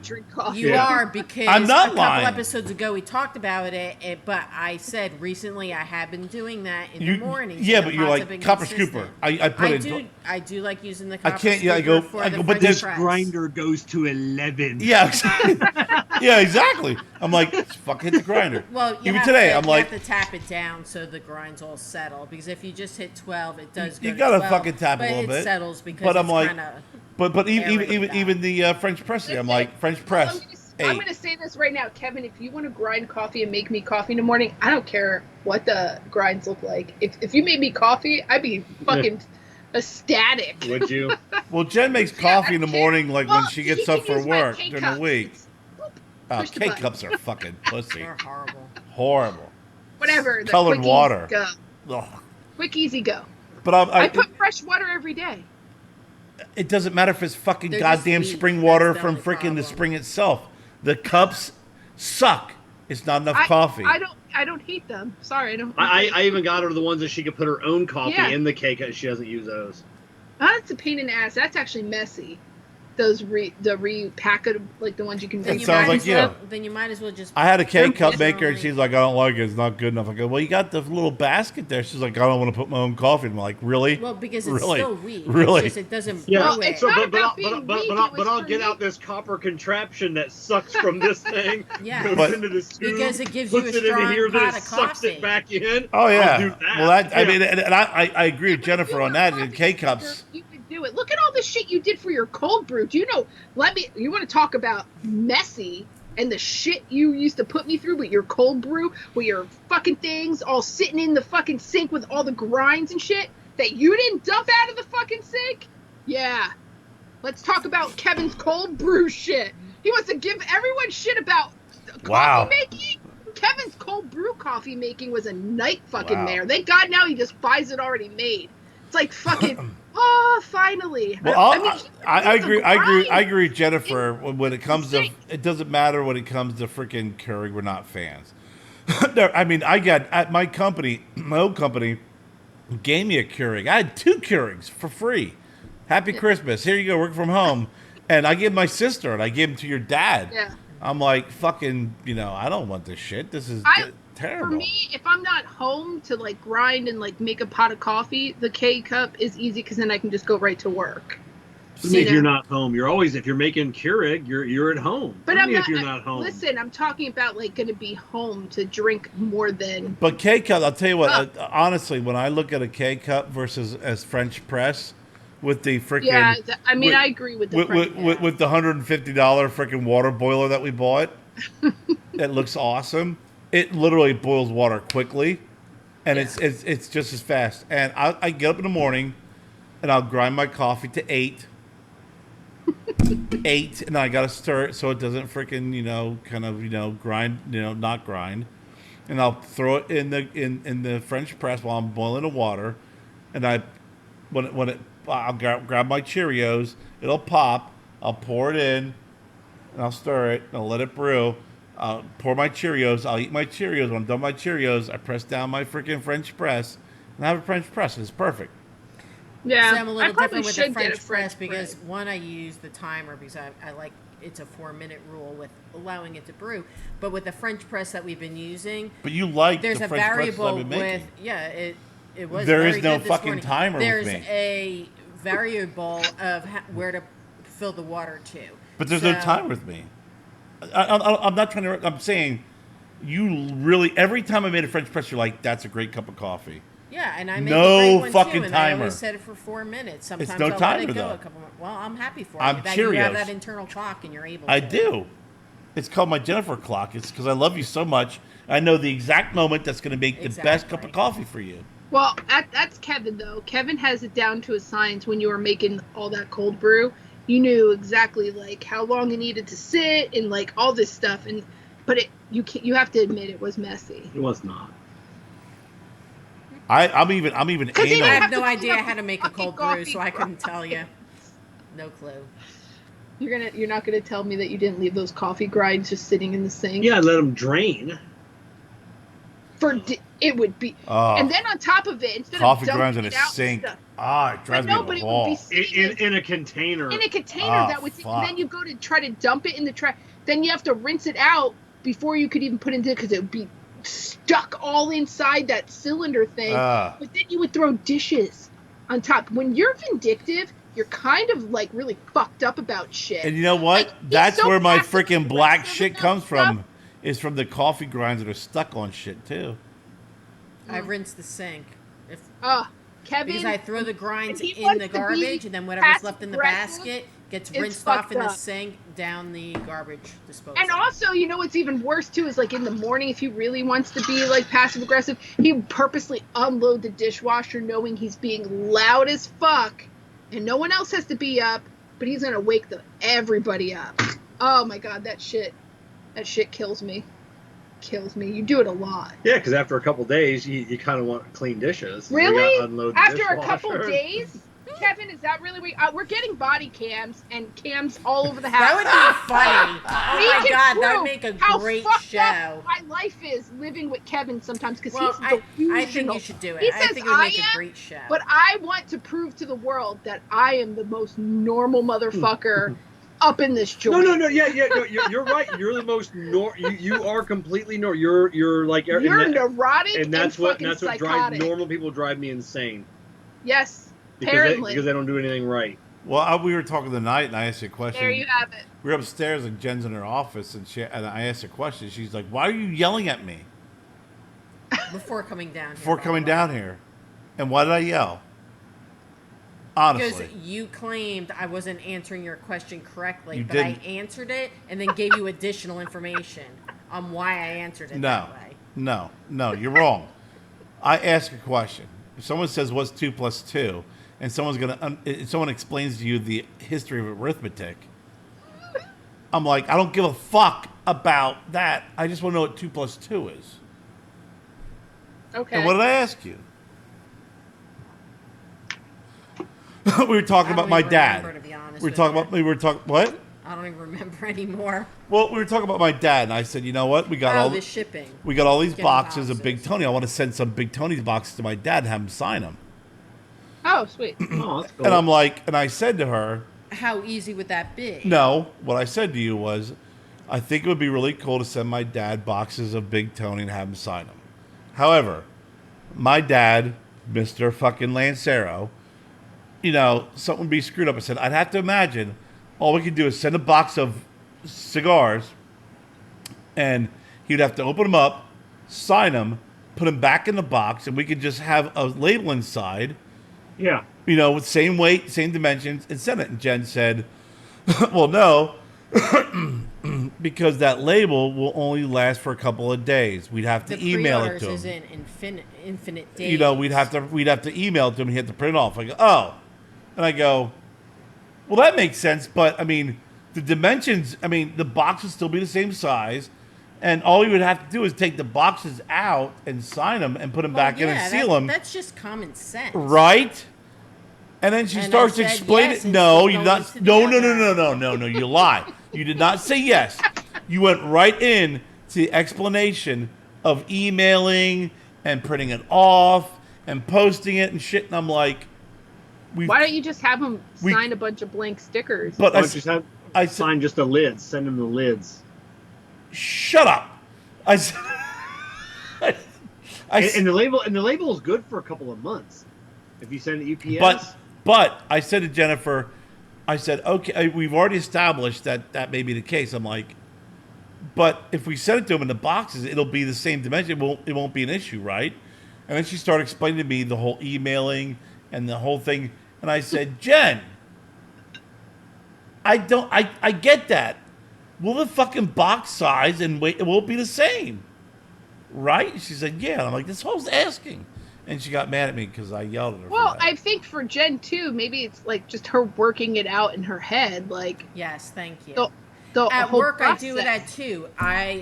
You are, because I'm not a lying. couple episodes ago we talked about it, but I said recently I have been doing that in the morning. Yeah, but you're like copper scooper. I do like using the copper scooper. I go, but this grinder goes to 11. Yeah, yeah, exactly. I'm like, fuck, hit the grinder. Well, even today, I'm like, you have to tap it down so the grinds all settle. Because if you just hit 12, it does. You go gotta to 12, fucking tap it a little bit. It settles because but I'm it's like, kind of. But even the French press, I'm like, French press. I'm going to say this right now, Kevin. If you want to grind coffee and make me coffee in the morning, I don't care what the grinds look like. If you made me coffee, I'd be fucking ecstatic. Would you? Well, Jen makes coffee in the morning, like when she gets up for work during the week. Oh, K-cups are fucking pussy. They're horrible. Horrible. Whatever. Colored water. Quick, easy go. But I put fresh water every day. It doesn't matter if it's fucking goddamn spring water from freaking the spring itself. The cups suck. It's not enough coffee. I don't hate them. Sorry, I don't. I even got her the ones that she could put her own coffee in the cake. She doesn't use those. That's a pain in the ass. That's actually messy. Those repackaged, like the ones you can. That sounds like you. Then you might as well just. I had a K-cup maker, and she's like, "I don't like it. It's not good enough." I go, "Well, you got the little basket there." She's like, "I don't want to put my own coffee." I'm like, "Really?" Well, because it's still weak. Really? It's just, it doesn't. Yeah. It's not about being weak. But I'll get out this copper contraption that sucks from this thing. Yeah. Goes into this tube, because it gives you a strong puts it in here, then it pot of sucks coffee. it back in. Oh yeah. I'll do that. Well, I mean, and I agree with Jennifer on that. In K-cups. Do it. Look at all the shit you did for your cold brew. Do you know? You want to talk about messy and the shit you used to put me through with your cold brew, with your fucking things all sitting in the fucking sink with all the grinds and shit that you didn't dump out of the fucking sink? Yeah. Let's talk about Kevin's cold brew shit. He wants to give everyone shit about coffee making. Kevin's cold brew coffee making was a night fucking mare. Thank God now he just buys it already made. It's like fucking. Oh, finally! Well, I agree, with Jennifer. When it comes to, it doesn't matter when it comes to freaking Keurig. We're not fans. I mean, I got at my company, my old company, gave me a Keurig. I had 2 Keurigs for free. Happy Christmas! Here you go, work from home. And I gave my sister, and I gave them to your dad. Yeah. I'm like, fucking, I don't want this shit. This is terrible. For me, if I'm not home to like grind and like make a pot of coffee, the K cup is easy because then I can just go right to work. If you're not home, if you're making Keurig, you're at home. But if you're not home. Listen, I'm talking about like going to be home to drink more than. But K cup, I'll tell you what. Honestly, when I look at a K cup versus as French press. With the freaking I agree with the with the $150 freaking water boiler that we bought. It looks awesome. It literally boils water quickly, and it's just as fast. And I get up in the morning, and I'll grind my coffee to 8, and I gotta stir it so it doesn't freaking grind not grind, and I'll throw it in the French press while I'm boiling the water, and I'll grab my Cheerios. It'll pop. I'll pour it in, and I'll stir it. And I'll let it brew. I'll pour my Cheerios. I'll eat my Cheerios. When I'm done with my Cheerios, I press down my freaking French press, and I have a French press. It's perfect. Yeah, so I'm a little different with the French press because one, I use the timer because I like it's a 4-minute rule with allowing it to brew. But with the French press that we've been using, but you like there's the a French variable with It was there very is no good fucking morning. timer There's with me. a variable of where to fill the water to. But there's no time with me. I'm not trying to. I'm saying you really every time I made a French press, you're like, "That's a great cup of coffee." Yeah, and I make no a great one fucking too, and timer. I always set it for 4 minutes. Sometimes It's no I'll timer, let it go though. a couple. Well, I'm happy for I'm you that Cheerios. you have that internal clock and you're able. I to. do. It's called my Jennifer clock. It's because I love you so much. I know the exact moment that's going to make the best cup of coffee for you. Well, that's Kevin, though. Kevin has it down to a science. When you were making all that cold brew, you knew exactly, like, how long it needed to sit and, like, all this stuff. But you have to admit it was messy. It was not. I'm even I have no idea how to make a cold brew, so I couldn't tell you. No clue. You're not gonna tell me that you didn't leave those coffee grinds just sitting in the sink? Yeah, let them drain. It would be, and then on top of it, instead coffee of grinds in a sink. It drives me up the wall. In a container. In a container that would. And then you go to try to dump it in the trash. Then you have to rinse it out before you could even put it into, because it would be stuck all inside that cylinder thing. But then you would throw dishes on top. When you're vindictive, you're kind of like really fucked up about shit. And you know what? Like, that's so where my freaking black shit comes from. Is from the coffee grinds that are stuck on shit too. I rinse the sink. Kevin, because I throw the grinds in the garbage, and then whatever's left in the basket gets rinsed off in the sink down the garbage disposal. And also, you know what's even worse too is, like, in the morning, if he really wants to be like passive aggressive, he purposely unload the dishwasher knowing he's being loud as fuck and no one else has to be up, but he's gonna wake everybody up. Oh my god, that shit kills me. You do it a lot. Yeah, because after a couple days, you kind of want clean dishes. Really? Unload the after dishwasher. A couple days? Kevin, is that really we're getting body cams and cams all over the house. That would be funny. Oh my god, that would make a great show. Up my life is living with Kevin sometimes, because he's delusional. I think you should do it. He says I think it would make a great show. But I want to prove to the world that I am the most normal motherfucker up in this joint. No, you're right. You're the most you are completely normal. You're like neurotic, and that's what drives psychotic. Normal people drive me insane. Yes. Apparently. Because they don't do anything right. Well, we were talking tonight, and I asked you a question. There you have it. We were upstairs, and Jen's in her office, and I asked a question. She's like, "Why are you yelling at me?" Before coming down here. Before coming down here. And why did I yell? Honestly. Because you claimed I wasn't answering your question correctly, but didn't. I answered it and then gave you additional information on why I answered it that way. No, you're wrong. I ask a question. If someone says, "What's 2 plus 2?" and someone explains to you the history of arithmetic, I'm like, I don't give a fuck about that. I just want to know what 2 plus 2 is. Okay. And what did I ask you? We were talking about my dad. We were talking what? I don't even remember anymore. Well, we were talking about my dad, and I said, you know what? We got the shipping. We got all these boxes of Big Tony. I want to send some Big Tony's boxes to my dad and have him sign them. Oh, sweet. Oh, that's cool. And I'm like, and I said to her, how easy would that be? No, what I said to you was, I think it would be really cool to send my dad boxes of Big Tony and have him sign them. However, my dad, Mr. fucking Lancero, something would be screwed up. I said, I'd have to imagine all we could do is send a box of cigars, and he'd have to open them up, sign them, put them back in the box, and we could just have a label inside. Yeah. With same weight, same dimensions, and send it. And Jen said, well, no, because that label will only last for a couple of days. We'd have to email it to him. The pre-orders is in infinite days. We'd have to email it to him, and he had to print it off. I go, oh. And I go, well, that makes sense, but, the dimensions, the box would still be the same size, and all you would have to do is take the boxes out and sign them and put them back in and seal them. That's just common sense. Right? And then she starts explaining. Yes, no, you not. No, you lie. You did not say yes. You went right in to the explanation of emailing and printing it off and posting it and shit. And I'm like, why don't you just have them sign a bunch of blank stickers? But I sign just the lids. Send them the lids. Shut up. And the label is good for a couple of months if you send it UPS. But I said to Jennifer, I said, okay, we've already established that may be the case. I'm like, but if we send it to them in the boxes, it'll be the same dimension. It won't be an issue, right? And then she started explaining to me the whole emailing and the whole thing. And I said, Jen, I get that. Will the fucking box size and weight, it won't be the same, right? She said, yeah. And I'm like, that's what I was asking. And she got mad at me because I yelled at her. Well, I think for Jen too, maybe it's like just her working it out in her head. Like, yes, thank you. At work, process. I do it at 2.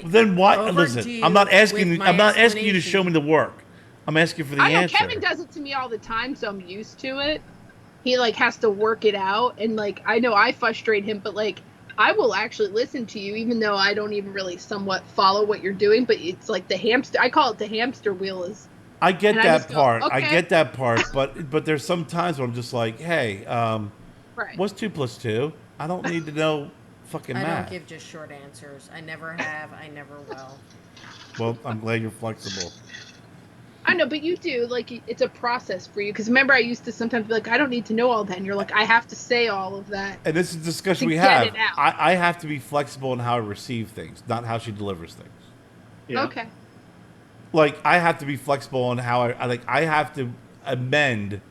Then what? Listen, I'm not asking you to show me the work. I'm asking for the answer. Kevin does it to me all the time, so I'm used to it. He like has to work it out, and like I know I frustrate him, but like I will actually listen to you, even though I don't even really somewhat follow what you're doing. But it's like the hamster. I call it the hamster wheel. I get that part. Okay. I get that part. But there's some times where I'm just like, hey, right. What's 2 + 2? I don't need to know fucking math. I don't give just short answers. I never have. I never will. Well, I'm glad you're flexible. I know, but you do. Like, it's a process for you. Because remember, I used to sometimes be like, I don't need to know all that. And you're like, I have to say all of that. And this is a discussion we have. I have to be flexible in how I receive things, not how she delivers things. Yeah. Okay. Like, I have to be flexible on how I have to amend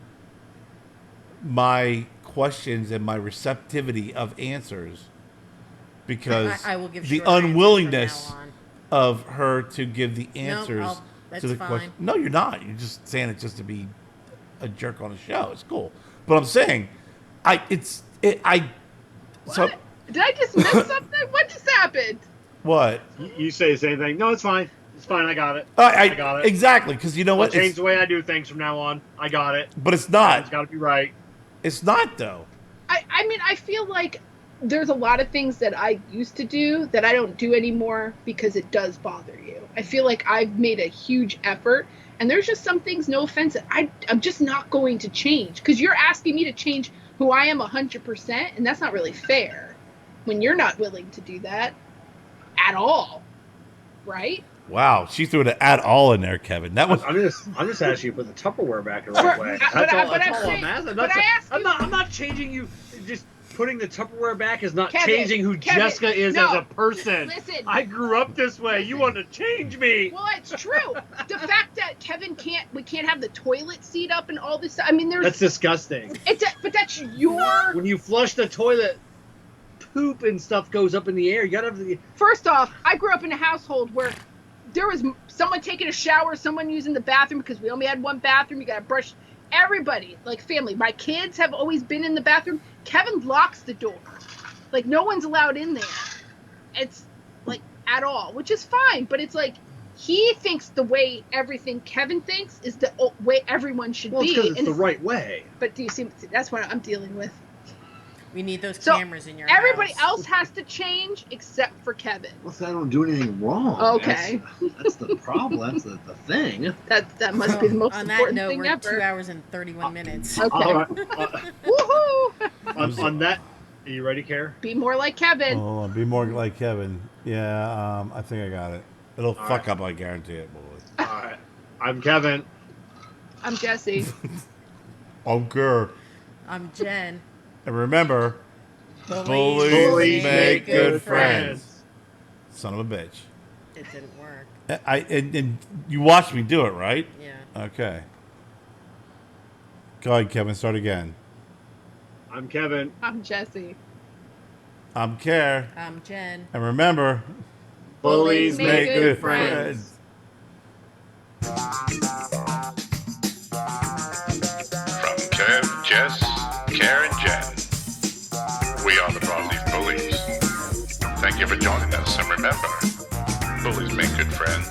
my questions and my receptivity of answers because I will give the unwillingness of her to give the answers to the question. No, you're not. You're just saying it just to be a jerk on a show. It's cool. But I'm saying, What? Did I just miss something? What just happened? What? You say the same thing. No, it's fine. It's fine. I got it. I got it. Exactly. Because you know what? I'll change the way I do things from now on. I got it. But it's not. It's got to be right. It's not, though. I mean, I feel like there's a lot of things that I used to do that I don't do anymore because it does bother you. I feel like I've made a huge effort, and there's just some things, no offense, that I'm just not going to change because you're asking me to change who I am 100%, and that's not really fair when you're not willing to do that at all, right? Wow, she threw the "at all" in there, Kevin. That was. I'm just asking you to put the Tupperware back the right way. That's all I'm asking. I'm not changing you. Just putting the Tupperware back is not changing who Jessica is as a person. Listen, I grew up this way. You want to change me? Well, it's true. The fact that we can't have the toilet seat up and all this. I mean, that's disgusting. But that's your. When you flush the toilet, poop and stuff goes up in the air. You gotta have the. First off, I grew up in a household where there was someone taking a shower, someone using the bathroom because we only had one bathroom. You got to brush. Everybody, like family. My kids have always been in the bathroom. Kevin locks the door. Like, no one's allowed in there. It's, like, at all, which is fine. But it's like, he thinks the way everything Kevin thinks is the way everyone should be. Well, it's because it's the right way. But do you see, that's what I'm dealing with. We need those cameras in your house. Everybody else has to change except for Kevin. Well, I don't do anything wrong. Okay. That's the problem. That's the thing. That must be the most important thing we're ever. 2 hours and 31 minutes. Okay. All right. Woohoo! On that, are you ready, Kerr? Be more like Kevin. Oh, be more like Kevin. Yeah, I think I got it. It'll fuck up, I guarantee it, boy. All right. I'm Kevin. I'm Jessie. I'm Kerr. I'm Jen. And remember, bullies make good friends. Son of a bitch. It didn't work. And you watched me do it, right? Yeah. Okay. Go ahead, Kevin. Start again. I'm Kevin. I'm Jessie. I'm Kerr. I'm Jen. And remember, bullies make good friends. From Kev, Jess, Kerr, and Jen, we are the Broadleaf Bullies. Thank you for joining us, and remember, bullies make good friends.